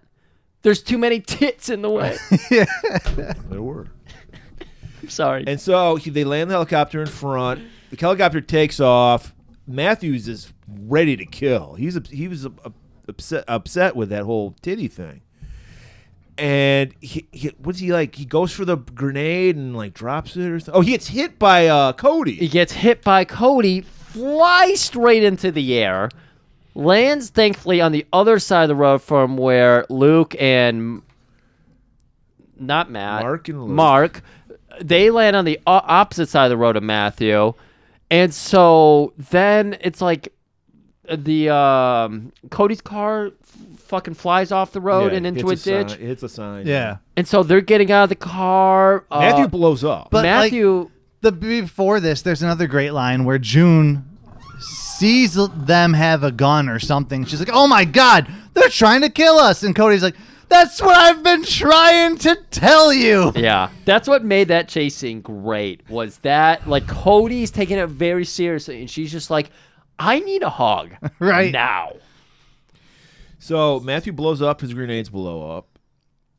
There's too many tits in the way. There were. I'm sorry. And so they land the helicopter in front. The helicopter takes off. Matthews is ready to kill. He was upset with that whole titty thing. And what's he like? He goes for the grenade and like drops it or something. Oh, he gets hit by Cody. He gets hit by Cody, flies straight into the air, lands thankfully on the other side of the road from where Luke and not Matt, Mark and Luke. Mark, they land on the opposite side of the road of Matthew. And so then it's like the Cody's car fucking flies off the road and into a ditch. It hits a sign. Yeah. And so they're getting out of the car. Matthew blows up. But Matthew. before this, there's another great line where June sees them have a gun or something. She's like, oh my God, they're trying to kill us. And Cody's like, that's what I've been trying to tell you. Yeah, that's what made that chase scene great, was that, like, Cody's taking it very seriously, and she's just like, I need a hug right now. So Matthew blows up, his grenades blow up.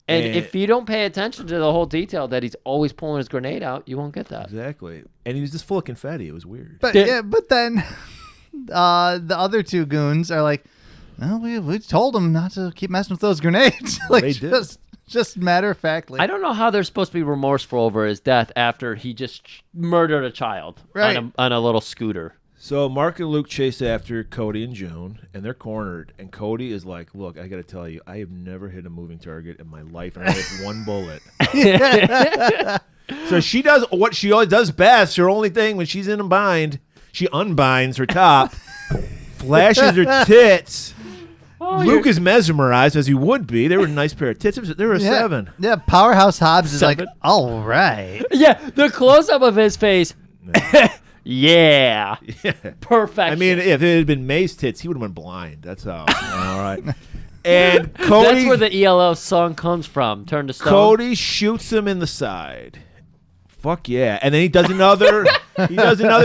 And if you don't pay attention to the whole detail that he's always pulling his grenade out, you won't get that. Exactly. And he was just full of confetti. It was weird. But but then the other two goons are like, well, we told him not to keep messing with those grenades. Like, they did. Just matter of factly. I don't know how they're supposed to be remorseful over his death after he just murdered a child on a little scooter. So Mark and Luke chase after Cody and Joan, and they're cornered. And Cody is like, look, I got to tell you, I have never hit a moving target in my life, and I have one bullet. So she does what she always does best. Her only thing when she's in a bind, she unbinds her top, flashes her tits. Luke is mesmerized, as he would be. They were a nice pair of tits. They were a 7. Yeah, Powerhouse Hobbs is 7. like, all right. Yeah, the close-up of his face. Yeah. Perfect. I mean, if it had been May's tits, he would have been blind. That's how. All right. And Cody. That's where the ELO song comes from. Turn to Stone. Cody shoots him in the side. Fuck yeah. And then he does another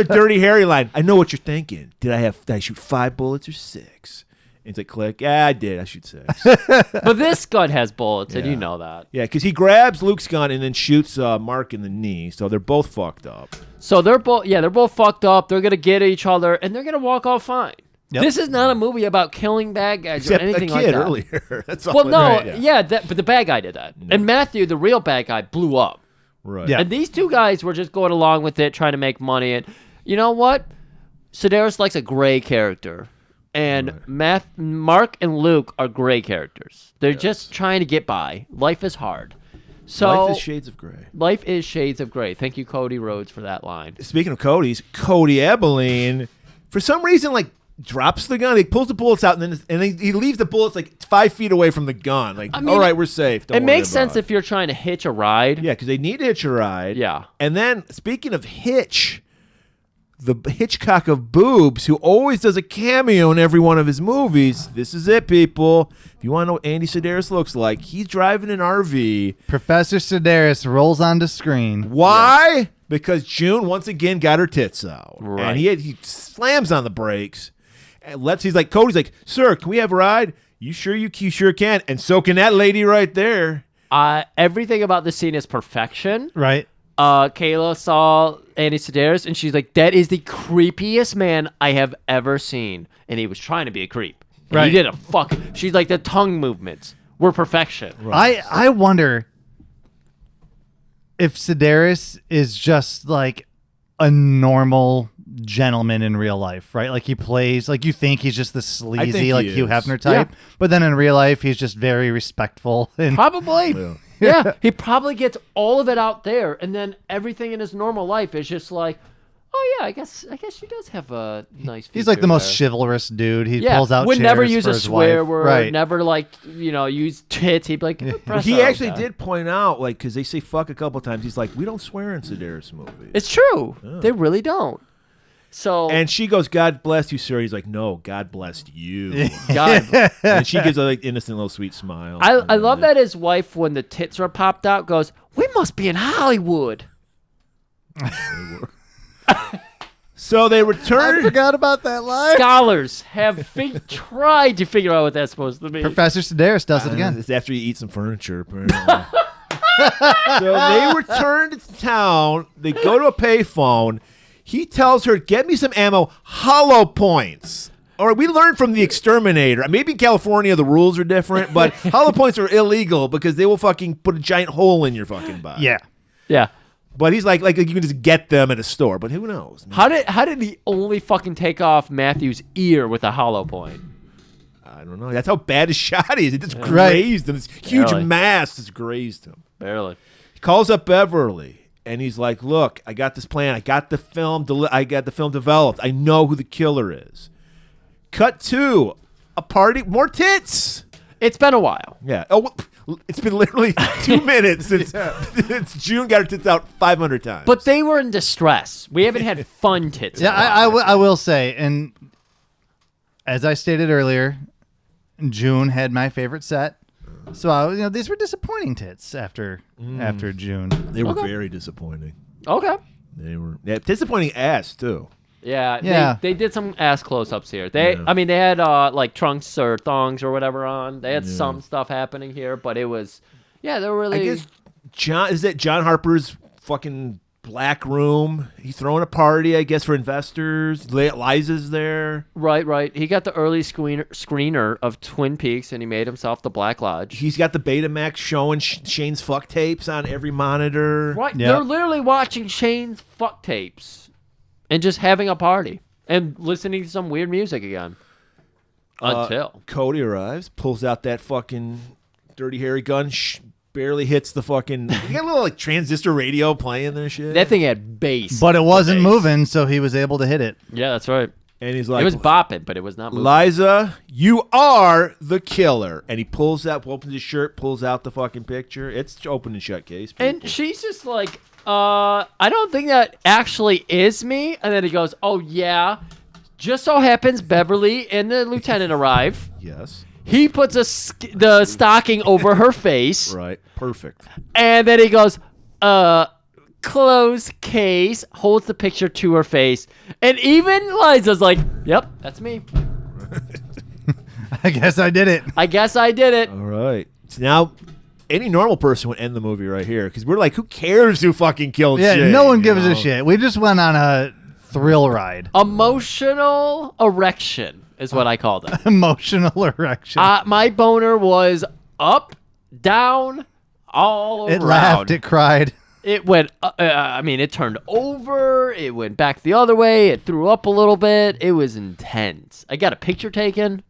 Dirty Harry line. I know what you're thinking. Did I shoot 5 bullets or 6? And he's like, click. Yeah, I did. I shoot 6. But this gun has bullets, and you know that. Yeah, because he grabs Luke's gun and then shoots Mark in the knee. So they're both fucked up. So they're both fucked up. They're gonna get each other, and they're gonna walk off fine. Yep. This is not a movie about killing bad guys or anything like that. Earlier. That's all. Well, no, right, but the bad guy did that, and Matthew, the real bad guy, blew up. Right. Yeah. And these two guys were just going along with it, trying to make money. And you know what? Sedaris likes a gray character. And Mark and Luke are gray characters. They're just trying to get by. Life is hard. So life is shades of gray. Life is shades of gray. Thank you, Cody Rhodes, for that line. Speaking of Cody's, Cody Ebeline, for some reason, like, drops the gun. He pulls the bullets out, and then he leaves the bullets like 5 feet away from the gun. Like, all right, we're safe. Don't it worry makes sense if you're trying to hitch a ride. Yeah, because they need to hitch a ride. Yeah. And then, speaking of Hitch, the Hitchcock of boobs, who always does a cameo in every one of his movies. This is it, people. If you want to know what Andy Sedaris looks like, he's driving an RV. Professor Sedaris rolls onto screen. Why? Yeah. Because June once again got her tits out. Right. And he slams on the brakes. And he's like, Cody's like, sir, can we have a ride? You sure can. And so can that lady right there. Everything about this scene is perfection. Right. Kayla saw Andy Sedaris, and she's like, that is the creepiest man I have ever seen. And he was trying to be a creep. And right. He did a fuck. She's like, the tongue movements were perfection. Right. I wonder if Sedaris is just like a normal gentleman in real life, right? Like, he plays, like, you think he's just the sleazy, like, Hugh Hefner type. Yeah. But then in real life, he's just very respectful. And probably. Yeah, he probably gets all of it out there, and then everything in his normal life is just like, oh yeah, I guess she does have a nice. He's like the most chivalrous dude. He pulls out. Would chairs never use for a his swear wife. word. Right. Never use tits. He'd be like, press he up, actually guy. did point out, like, because they say fuck a couple times. He's like, we don't swear in Sedaris movies. It's true. Oh. They really don't. So, and she goes, God bless you, sir. He's like, no, God blessed you. God. And she gives a like innocent little sweet smile. I love that his wife, when the tits are popped out, goes, we must be in Hollywood. So they return. I forgot about that line. Scholars have tried to figure out what that's supposed to be. Professor Sedaris does it again. It's after you eat some furniture, apparently. So they return to town. They go to a payphone. He tells her, get me some ammo, hollow points. Or we learned from the Exterminator. Maybe in California the rules are different, but hollow points are illegal because they will fucking put a giant hole in your fucking body. Yeah. Yeah. But he's like you can just get them at a store, but who knows? How did he only fucking take off Matthew's ear with a hollow point? I don't know. That's how bad his shot is. It just grazed him. This huge mass just grazed him. Barely. He calls up Beverly. And he's like, look, I got this plan. I got the film developed. I know who the killer is. Cut to a party. More tits. It's been a while. Yeah. Oh, it's been literally 2 minutes since June got her tits out 500 times. But they were in distress. We haven't had fun tits. Yeah, I will say, and as I stated earlier, June had my favorite set. So these were disappointing tits after June. They were very disappointing. Okay. They were disappointing ass too. Yeah. They did some ass close-ups here. They had like trunks or thongs or whatever on. They had some stuff happening here, but it was they were really. I guess is that John Harper's fucking black room? He's throwing a party, I guess, for investors. Liza's there. Right. He got the early screener of Twin Peaks, and he made himself the Black Lodge. He's got the Betamax showing Shane's fuck tapes on every monitor. Right. Yep. They're literally watching Shane's fuck tapes and just having a party and listening to some weird music again. Until Cody arrives, pulls out that fucking Dirty Harry gun, barely hits the fucking. You got a little like transistor radio playing there, shit. That thing had bass, but it wasn't moving, so he was able to hit it. Yeah, that's right. And he's like, it was bopping, but it was not moving. Liza, you are the killer. And he opens his shirt, pulls out the fucking picture. It's open and shut case. People. And she's just like, I don't think that actually is me. And then he goes, oh yeah, just so happens Beverly and the lieutenant arrive. Yes. He puts the stocking over her face. Right. Perfect. And then he goes, close case, holds the picture to her face. And even Liza's like, yep, that's me. I guess I did it. All right. So now, any normal person would end the movie right here because we're like, who cares who fucking killed Shane? Yeah, no one gives a shit. We just went on a thrill ride. Emotional erection is what I called it. Emotional erection. My boner was up, down, all around. It laughed, it cried. It went, it turned over. It went back the other way. It threw up a little bit. It was intense. I got a picture taken.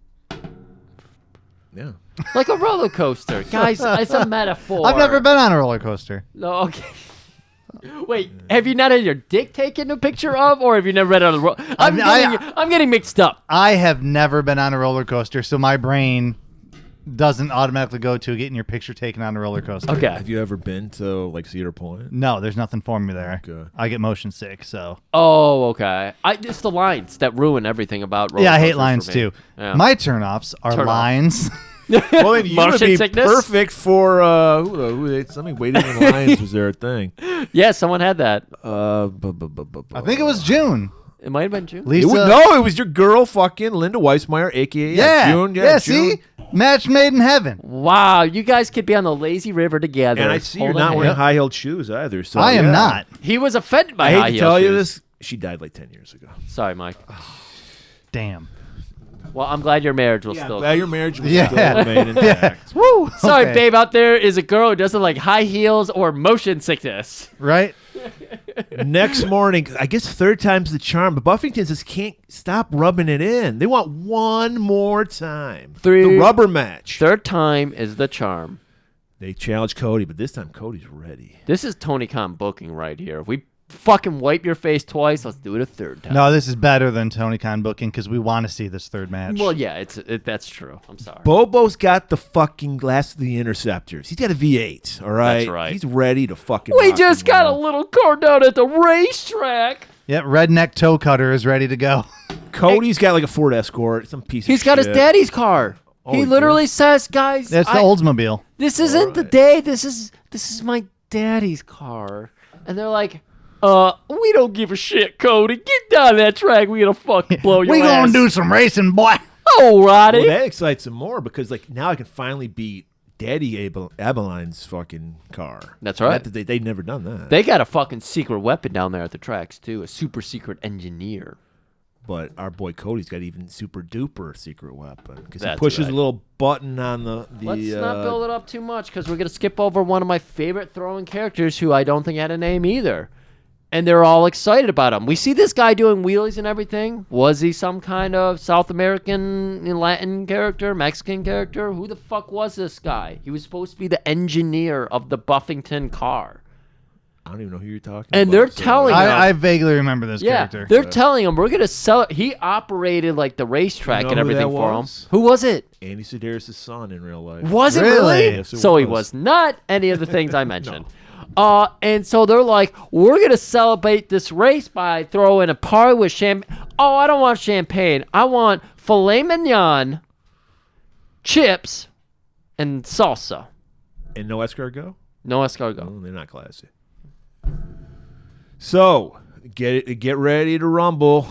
Yeah. Like a roller coaster. Guys, it's a metaphor. I've never been on a roller coaster. No, okay. Wait, have you not had your dick taken a picture of, or have you never been on a roller? I'm getting mixed up. I have never been on a roller coaster, so my brain doesn't automatically go to getting your picture taken on a roller coaster. Okay. Have you ever been to like Cedar Point? No, there's nothing for me there. Okay. I get motion sick, so. Oh, okay. It's the lines that ruin everything about roller coasters. Yeah, I hate for lines me. too. Yeah. My turnoffs are lines. Well, then you would Motion be sickness? perfect for somebody waiting in lines. Was there a thing? Yeah, someone had that. I think it was June. It might have been June. Lisa. It was your girl, fucking Linda Weissmeyer, aka June. Yeah, June. see? Match made in heaven. Wow, you guys could be on the lazy river together. And I see you're not wearing high-heeled shoes either. So I am not. He was offended by I high hate to heel tell you shoes. this. She died like 10 years ago. Sorry, Mike. Damn. Well, I'm glad your marriage will still. Glad your marriage was still remain intact. Woo. Sorry, Okay. babe, out there is a girl who doesn't like high heels or motion sickness. Right? Next morning, I guess third time's the charm, but Buffington just can't stop rubbing it in. They want one more time. The rubber match. Third time is the charm. They challenge Cody, but this time Cody's ready. This is Tony Khan booking right here. If we fucking wipe your face twice, let's do it a third time. No, this is better than Tony Khan booking because we want to see this third match. Well, yeah, that's true. I'm sorry. Bobo's got the fucking last of the interceptors. He's got a V8, all right? That's right. He's ready to fucking We rock just and got a roll. little car down at the racetrack. Yep, redneck toe cutter is ready to go. Cody's got like a Ford Escort, some piece of He's got his shit. daddy's car. Oh, he he literally says, guys, That's the Oldsmobile. this isn't the day. This is my daddy's car. And they're like, we don't give a shit, Cody. Get down that track. We gonna fucking blow your We ass. gonna do some racing, boy. Oh, Roddy. Well, that excites him more because like now I can finally beat Daddy Abeline's fucking car. That's right. They'd never done that. They got a fucking secret weapon down there at the tracks, too. A super secret engineer. But our boy Cody's got even super duper secret weapon because he That's pushes right. a little button on the. Let's not build it up too much because we're going to skip over one of my favorite throwing characters who I don't think had a name either. And they're all excited about him. We see this guy doing wheelies and everything. Was he some kind of South American, Latin character, Mexican character? Who the fuck was this guy? He was supposed to be the engineer of the Buffington car. I don't even know who you're talking And about. they're telling him. I vaguely remember this Yeah, character. they're telling him we're going to sell it. He operated like the racetrack You know and who everything that for him. was? Who was it? Andy Sedaris' son in real life. Was it Really? really? Yes, it So he was. was not any of the things I mentioned. And so they're like, we're going to celebrate this race by throwing a party with champagne. Oh, I don't want champagne. I want filet mignon, chips, and salsa. And no escargot? No escargot. Oh, they're not classy. So, get ready to rumble.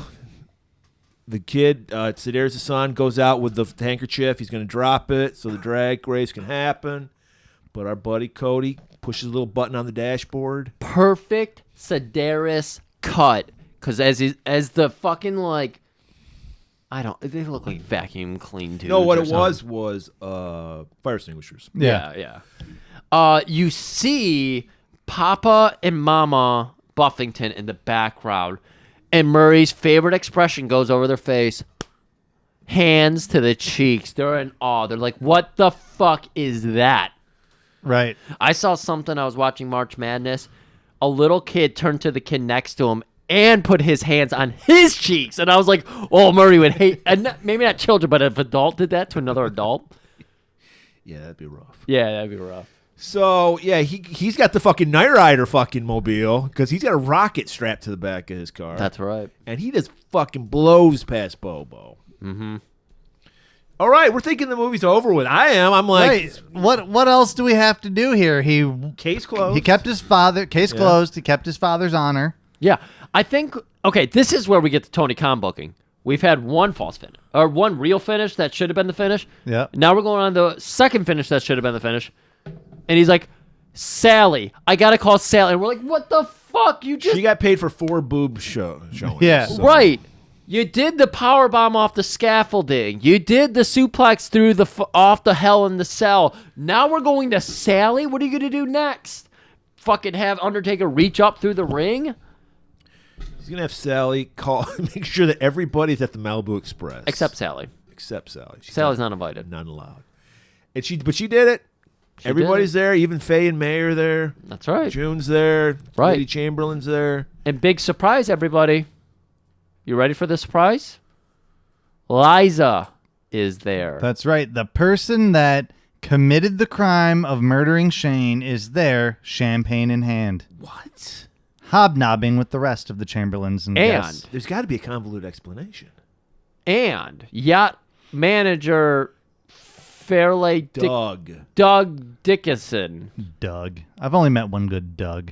The kid, Sedaris' son, goes out with the handkerchief. He's going to drop it so the drag race can happen. But our buddy Cody pushes a little button on the dashboard. Perfect Sedaris cut. Because as the fucking, like, they look like vacuum clean dudes. No, what or it something. was fire extinguishers. Yeah. You see Papa and Mama Buffington in the background, and Murray's favorite expression goes over their face. Hands to the cheeks. They're in awe. They're like, what the fuck is that? Right. I saw something. I was watching March Madness. A little kid turned to the kid next to him and put his hands on his cheeks. And I was like, oh, Murray would hate, and maybe not children, but if an adult did that to another adult. Yeah, that'd be rough. Yeah, that'd be rough. So, yeah, he's got the fucking Knight Rider fucking mobile because he's got a rocket strapped to the back of his car. That's right. And he just fucking blows past Bobo. Mm-hmm. All right, we're thinking the movie's over with. I'm like, Right. What else do we have to do here? Case closed. He kept his father case closed. He kept his father's honor. Yeah, I think, okay, this is where we get the Tony Khan booking. We've had one false finish, or one real finish that should have been the finish. Yeah. Now we're going on the second finish that should have been the finish. And he's like, Sally, I got to call Sally. And we're like, what the fuck? You just... She got paid for 4 boob showings. Yeah. so. Right. You did the power bomb off the scaffolding. You did the suplex through off the Hell in the Cell. Now we're going to Sally? What are you going to do next? Fucking have Undertaker reach up through the ring? He's going to have Sally call, make sure that everybody's at the Malibu Express. Except Sally. Except Sally. Sally's not invited. Not allowed. But she did it. Everybody's there. Even Faye and May are there. That's right. June's there. Right. Lady Chamberlain's there. And big surprise, everybody. You ready for the surprise? Liza is there. That's right. The person that committed the crime of murdering Shane is there, champagne in hand. What? Hobnobbing with the rest of the Chamberlains and guests. There's got to be a convoluted explanation. And yacht manager Fairleigh Doug Dickinson. Doug. I've only met one good Doug.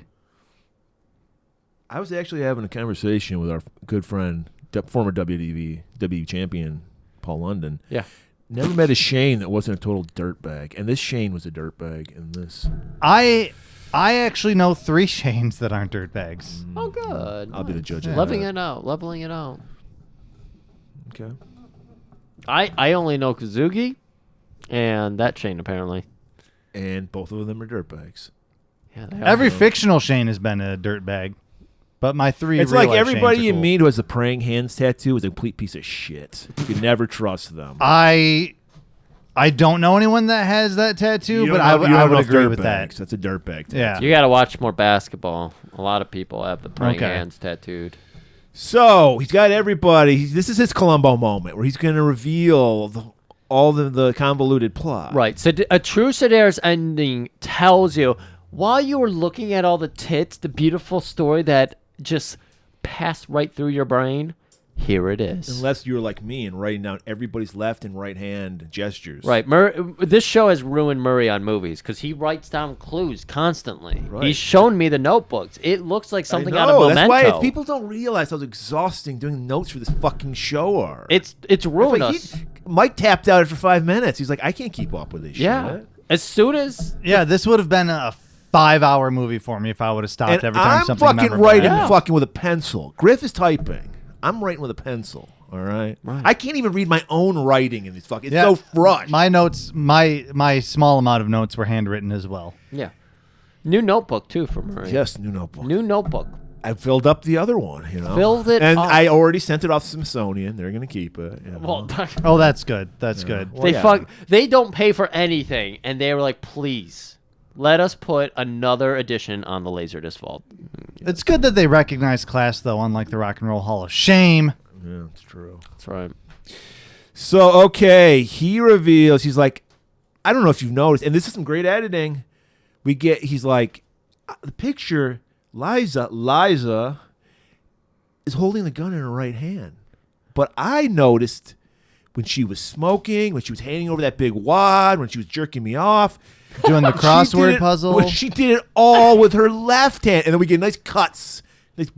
I was actually having a conversation with our good friend, former WWE champion, Paul London. Yeah. Never met a Shane that wasn't a total dirtbag. And this Shane was a dirtbag in this. I actually know 3 Shanes that aren't dirtbags. Oh, good. I'll be the judge of Leveling that. it out. Okay. I only know Kazuki and that Shane, apparently. And both of them are dirtbags. Yeah, they are. Every fictional Shane has been a dirtbag. But my 3 It's real like life everybody Shanes are you cool. meet who has a praying hands tattoo is a complete piece of shit. You can never trust them. I don't know anyone that has that tattoo, You but don't I know- would you don't know agree dirtbags. with that. That's a dirtbag tattoo. Yeah. You got to watch more basketball. A lot of people have the praying Okay. hands tattooed. So he's got everybody. This is his Columbo moment where he's going to reveal all the convoluted plot. Right. So a true Sedaris ending tells you, while you were looking at all the tits, the beautiful story that just passed right through your brain, here it is. Unless you're like me and writing down everybody's left and right hand gestures. Right. This show has ruined Murray on movies because he writes down clues constantly. Right. He's shown me the notebooks. It looks like something I out know, of Memento. That's why people don't realize how exhausting doing notes for this fucking show are. It's ruined us. Mike tapped out after 5 minutes. He's like, I can't keep up with this Yeah. shit. As soon as Yeah, this would have been a 5-hour movie for me if I would have stopped And every time I'm something fucking memorable writing happened. fucking with a pencil. Griff is typing. I'm writing with a pencil. All right? I can't even read my own writing in this fucking. It's so fresh. My notes, my small amount of notes were handwritten as well. Yeah. New notebook, too, for Murray. Yes, new notebook. New notebook. I filled up the other one, you know. Filled it and up. I already sent it off to Smithsonian. They're gonna keep it. You know? Well, Oh, that's good. That's good. They don't pay for anything, and they were like, please, let us put another edition on the Laserdisc vault. It's good that they recognize class, though, unlike the Rock and Roll Hall of Shame. Yeah, it's true. That's right. So, okay, he reveals, he's like, I don't know if you've noticed, and this is some great editing. He's like, the picture, Liza is holding the gun in her right hand. But I noticed when she was smoking, when she was handing over that big wad, when she was jerking me off, Doing the crossword it, puzzle. well, she did it all with her left hand, and then we get nice cuts,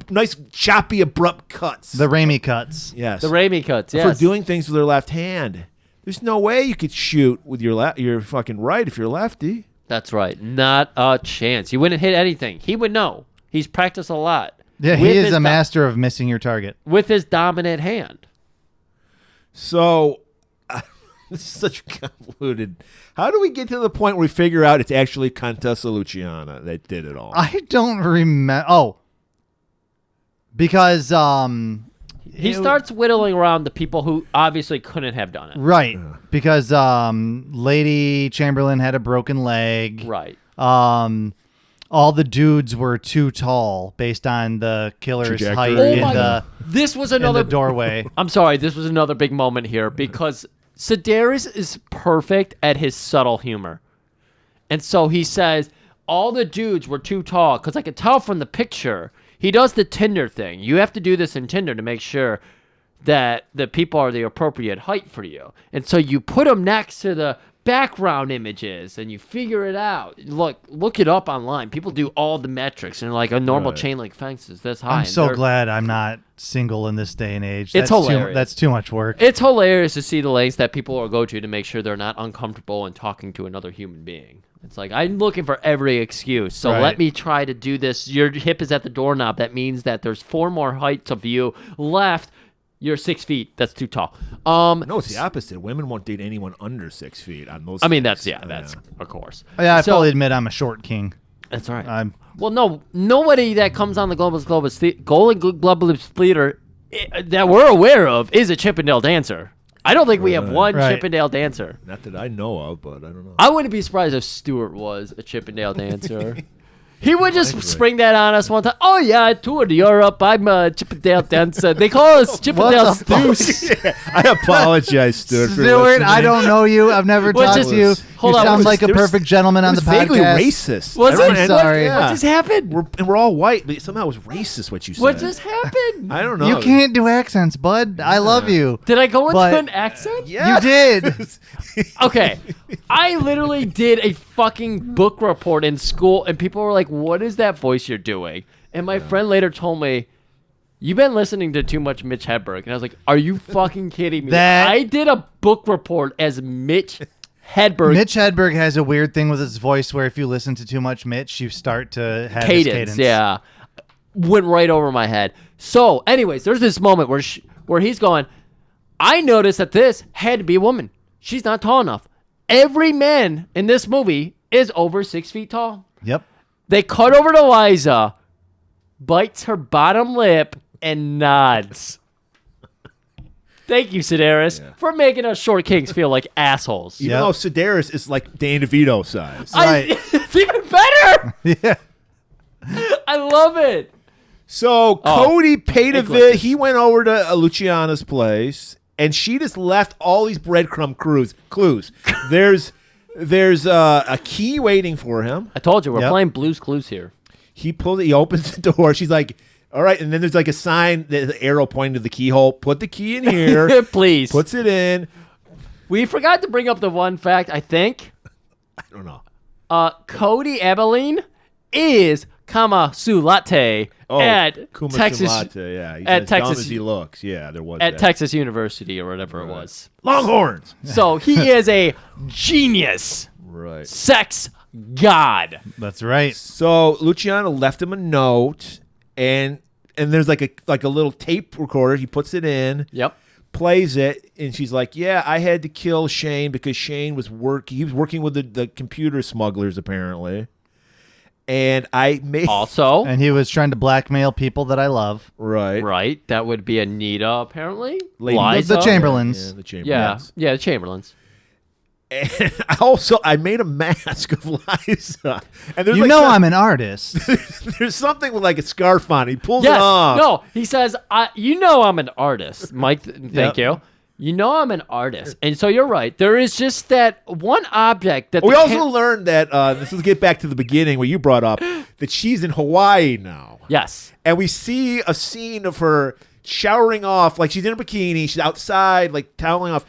nice choppy, abrupt cuts. The Raimi cuts. Yes, The Raimi cuts, for yes. doing things with her left hand. There's no way you could shoot with your fucking right if you're lefty. That's right. Not a chance. You wouldn't hit anything. He would know. He's practiced a lot. Yeah, he is a master of missing your target. With his dominant hand. So, this is such convoluted. How do we get to the point where we figure out it's actually Contessa Luciana that did it all? I don't remember. Oh, because He starts whittling around the people who obviously couldn't have done it. right, because Lady Chamberlain had a broken leg. Right. All the dudes were too tall based on the killer's Trajectory. height Oh in my the God. This was in another the doorway. I'm sorry, this was another big moment here because Sedaris is perfect at his subtle humor. And so he says, all the dudes were too tall, because I could tell from the picture, he does the Tinder thing. You have to do this in Tinder to make sure that the people are the appropriate height for you. And so you put them next to the background images and you figure it out. Look it up online. People do all the metrics and like a normal chain link fence is this high. I'm so glad I'm not single in this day and age. It's hilarious. That's too much work. It's hilarious to see the lengths that people will go to make sure they're not uncomfortable in talking to another human being. It's like, I'm looking for every excuse. So Right. let me try to do this. Your hip is at the doorknob. That means that there's 4 more heights of you left. You're 6 feet. That's too tall. No, it's the opposite. Women won't date anyone under 6 feet on those. I mean, things. that's of course. Yeah, I So- fully admit I'm a short king. That's all right. I'm Well, no, nobody that comes on the Golan-Globus Golan-Globus theater that we're aware of is a Chippendale dancer. I don't think we have one Right. Chippendale dancer. Not that I know of, but I don't know. I wouldn't be surprised if Stewart was a Chippendale dancer. He would just spring that on us one time. Oh, yeah, I toured Europe. I'm a Chippendale dancer. They call us Chippendale Stews. I apologize, Stuart. for Stuart, listening. I don't know you. I've never What talked just- to you. hold you on, sound what like a It was- perfect gentleman on It the was vaguely podcast. racist. Was Everyone it? had- sorry. What just happened? We're all white, but somehow it was racist what you said. What just happened? I don't know. You can't do accents, bud. I love you. Did I go into But- an accent? Yeah. You did. Okay, I literally did a fucking book report in school, and people were like, "What is that voice you're doing?" And my friend later told me, "You've been listening to too much Mitch Hedberg." And I was like, "Are you fucking kidding me?" That- I did a book report as Mitch Hedberg. Mitch Hedberg has a weird thing with his voice where if you listen to too much Mitch, you start to have his cadence. Yeah, went right over my head. So, anyways, there's this moment where he's going, "I noticed that this had to be a woman. She's not tall enough. Every man in this movie is over 6 feet tall." Yep. They cut over to Liza, bites her bottom lip, and nods. Thank you, Sedaris, for making us short kings feel like assholes. Even though Sedaris is like Dan DeVito size. Right. It's even better. Yeah. I love it. So Cody paid a Egg visit. lettuce. He went over to Luciana's place, and she just left all these breadcrumb clues. There's a key waiting for him. I told you, we're Yep. playing Blue's Clues here. He opens the door. She's like, all right. And then there's like a sign, the arrow pointing to the keyhole. Put the key in here. Please. Puts it in. We forgot to bring up the one fact, I think. I don't know. Cody Abilene is Kama Su Latte at Kuma Texas Sumate, yeah. He's at as dumb Texas as he looks. Yeah, there was at that. Texas University or whatever it was. Longhorns. So he is a genius Right. sex god. That's right. So Luciano left him a note, and there's like a little tape recorder. He puts it in. Yep. Plays it, and she's like, "Yeah, I had to kill Shane because Shane was working with the computer smugglers apparently, and I made Also, And he was trying to blackmail people that I love. right, that would be Anita apparently. Lady- Liza. The Chamberlains. yeah, the Chamberlains. Yeah, the Chamberlains. And I made a mask of Liza, and there's You like know I'm an artist. there's something with like a scarf on. He pulls Yes. it off. No, he says, you know I'm an artist, Mike. Thank Yep. you. You know I'm an artist. And so you're right. There is just that one object that We the also learned that this is get back to the beginning where you brought up that she's in Hawaii now. Yes. And we see a scene of her showering off, like she's in a bikini. She's outside, like toweling off.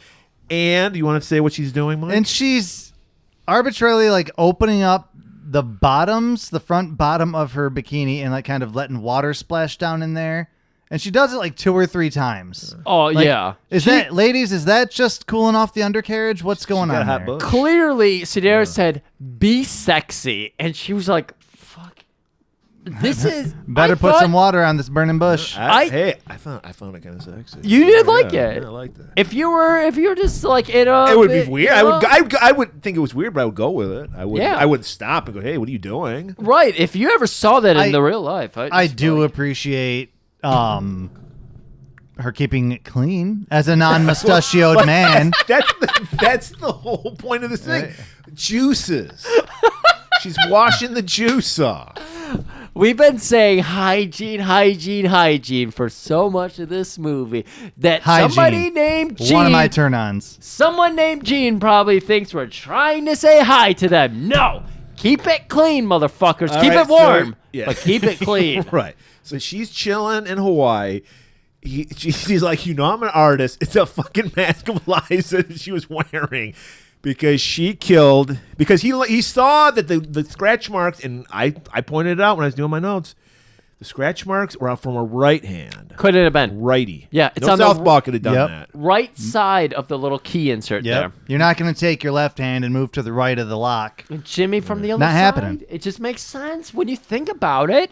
And you want to say what she's doing, Mike? And she's arbitrarily like opening up the front bottom of her bikini and like kind of letting water splash down in there. And she does it like 2 or 3 times. Oh, like, yeah. Is that just cooling off the undercarriage? What's going on there? Clearly, Sedaris said, be sexy. And she was like, fuck. This is... Better put some water on this burning bush. I found it kind of sexy. You did like it. Yeah, I liked it. If you were just like in a... It would be weird. I would think it was weird, but I would go with it. I wouldn't stop and go, hey, what are you doing? Right. If you ever saw that in the real life. I do appreciate... her keeping it clean as a non-mustachioed man. That's the whole point of this thing. Right. Juices. She's washing the juice off. We've been saying hygiene for so much of this movie that somebody named Gene, one of my turn-ons. Someone named Gene probably thinks we're trying to say hi to them. No. Keep it clean, motherfuckers. Keep it warm, but keep it clean. Right. So she's chilling in Hawaii. She's like, I'm an artist. It's a fucking mask of lies that she was wearing because he saw that the scratch marks, and I pointed it out when I was doing my notes. The scratch marks were out from her right hand. Could it have been righty? Yeah, it's no on southpaw could have done that. Right side of the little key insert there. You're not going to take your left hand and move to the right of the lock. Jimmy from the other not side. Happening. It just makes sense when you think about it.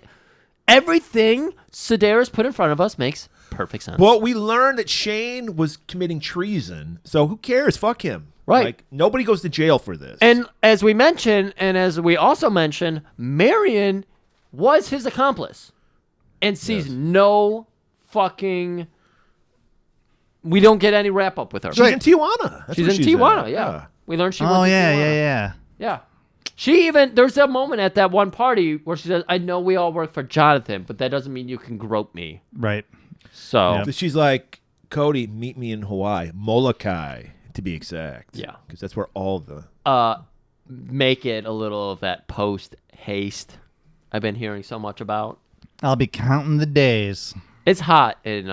Everything Sedaris put in front of us makes perfect sense. Well, we learned that Shane was committing treason, so who cares? Fuck him. Right. Like, nobody goes to jail for this. And as we mentioned, and as we also mentioned, Marion was his accomplice and sees no fucking... We don't get any wrap-up with her. She's in Tijuana. She's in Tijuana, yeah. We learned she went to Tijuana. Yeah. She even, there's a moment at that one party where she says, I know we all work for Jonathan, but that doesn't mean you can grope me. Right. So she's like, Cody, meet me in Hawaii. Molokai, to be exact. Yeah. Because that's where all the... make it a little of that post-haste I've been hearing so much about. I'll be counting the days. It's hot in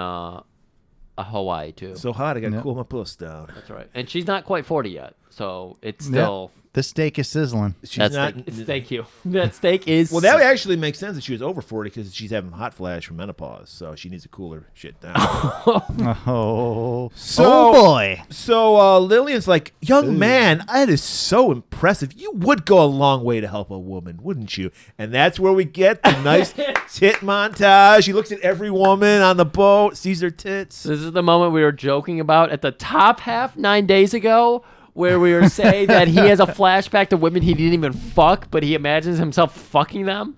Hawaii, too. So hot, I got to cool my puss down. That's right. And she's not quite 40 yet, so it's still... The steak is sizzling. Thank you. That steak is... Well, that actually makes sense that she was over 40 because she's having hot flash from menopause, so she needs to cool her shit down. Oh boy. So Lillian's like, young man, that is so impressive. You would go a long way to help a woman, wouldn't you? And that's where we get the nice tit montage. He looks at every woman on the boat, sees their tits. This is the moment we were joking about at the top half 9 days ago, where we were saying that he has a flashback to women he didn't even fuck, but he imagines himself fucking them.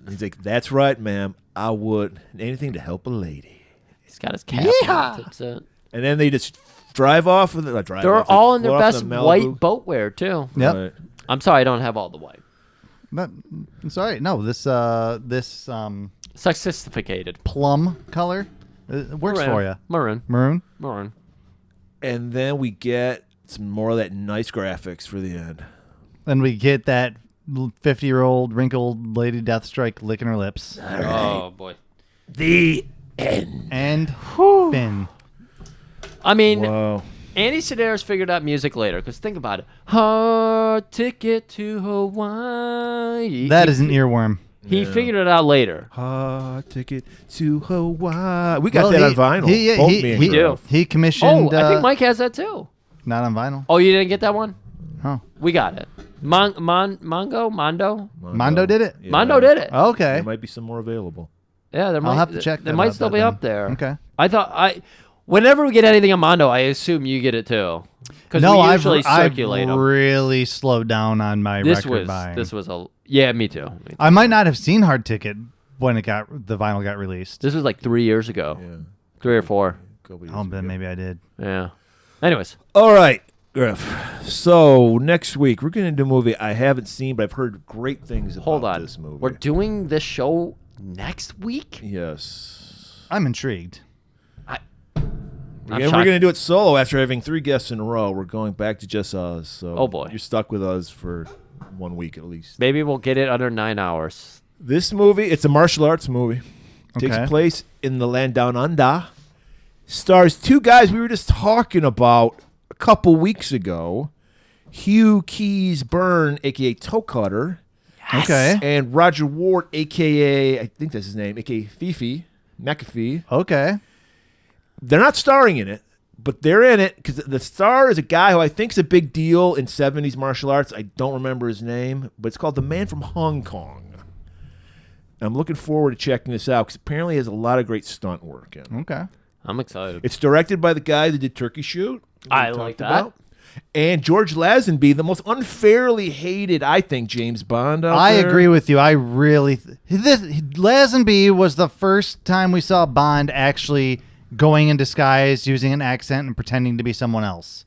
He's like, that's right, ma'am. I would. Anything to help a lady. He's got his cap on. That's it. And then they just drive off. They're all in their best white boatwear, too. Yep. Right. I'm sorry I don't have all the white. But it's all right. No, this Sexistificated. plum color works for you. Maroon. And then we get some more of that nice graphics for the end. And we get that 50-year-old wrinkled Lady Deathstrike licking her lips. Right. Oh, boy. The end. And Finn. I mean, whoa. Andy Sedaris figured out music later, because think about it. Hard ticket to Hawaii. That is an earworm. He figured it out later. Hard ticket to Hawaii. We got that on vinyl. We do. He commissioned... I think Mike has that too. Not on vinyl. Oh, you didn't get that one? Huh. We got it. Mondo? Mondo did it? Yeah. Mondo did it. Okay. There might be some more available. Yeah, I'll have to check that They might out still be then. up there. Okay. Whenever we get anything on Mondo, I assume you get it too. Because we usually circulate them. I've really slowed down on my record buying. This was yeah, me too. I might not have seen Hard Ticket when the vinyl got released. This was like 3 years ago. Yeah. 3 or 4. Oh, then maybe I did. Yeah. Anyways. All right, Griff. So next week we're going to do a movie I haven't seen, but I've heard great things about this movie. We're doing this show next week? Yes. I'm intrigued. We're going to do it solo after having 3 guests in a row. We're going back to just us. So oh boy, you're stuck with us for 1 week at least. Maybe we'll get it under 9 hours. This movie, it's a martial arts movie. Takes Okay. place in the land down under. Stars two guys we were just talking about a couple weeks ago. Hugh Keys Byrne, a.k.a. Toe Cutter. Okay. And Roger Ward, a.k.a. I think that's his name, a.k.a. Fifi McAfee. Okay. They're not starring in it, but they're in it because the star is a guy who I think is a big deal in 70s martial arts. I don't remember his name, but it's called The Man from Hong Kong. And I'm looking forward to checking this out because apparently he has a lot of great stunt work in it. Okay. I'm excited. It's directed by the guy that did Turkey Shoot. I we like talked that. And George Lazenby, the most unfairly hated, I think, James Bond out I there. agree with you. I really Lazenby was the first time we saw Bond actually going in disguise, using an accent, and pretending to be someone else.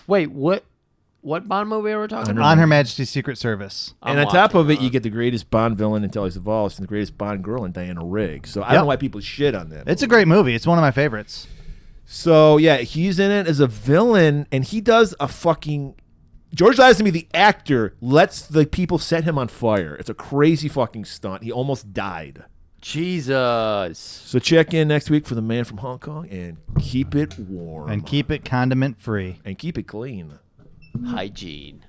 Wait, what Bond movie are we talking about? On Her Majesty's Secret Service. And on top of it, you get the greatest Bond villain until he's evolved, and the greatest Bond girl in Diana Rigg. So I don't know why people shit on that. It's a great movie. It's one of my favorites. So, yeah, he's in it as a villain, and he does a fucking... George Lazenby, the actor, lets the people set him on fire. It's a crazy fucking stunt. He almost died. Jesus. So check in next week for The Man from Hong Kong, and keep it warm. And keep it condiment free. And keep it clean. Hygiene.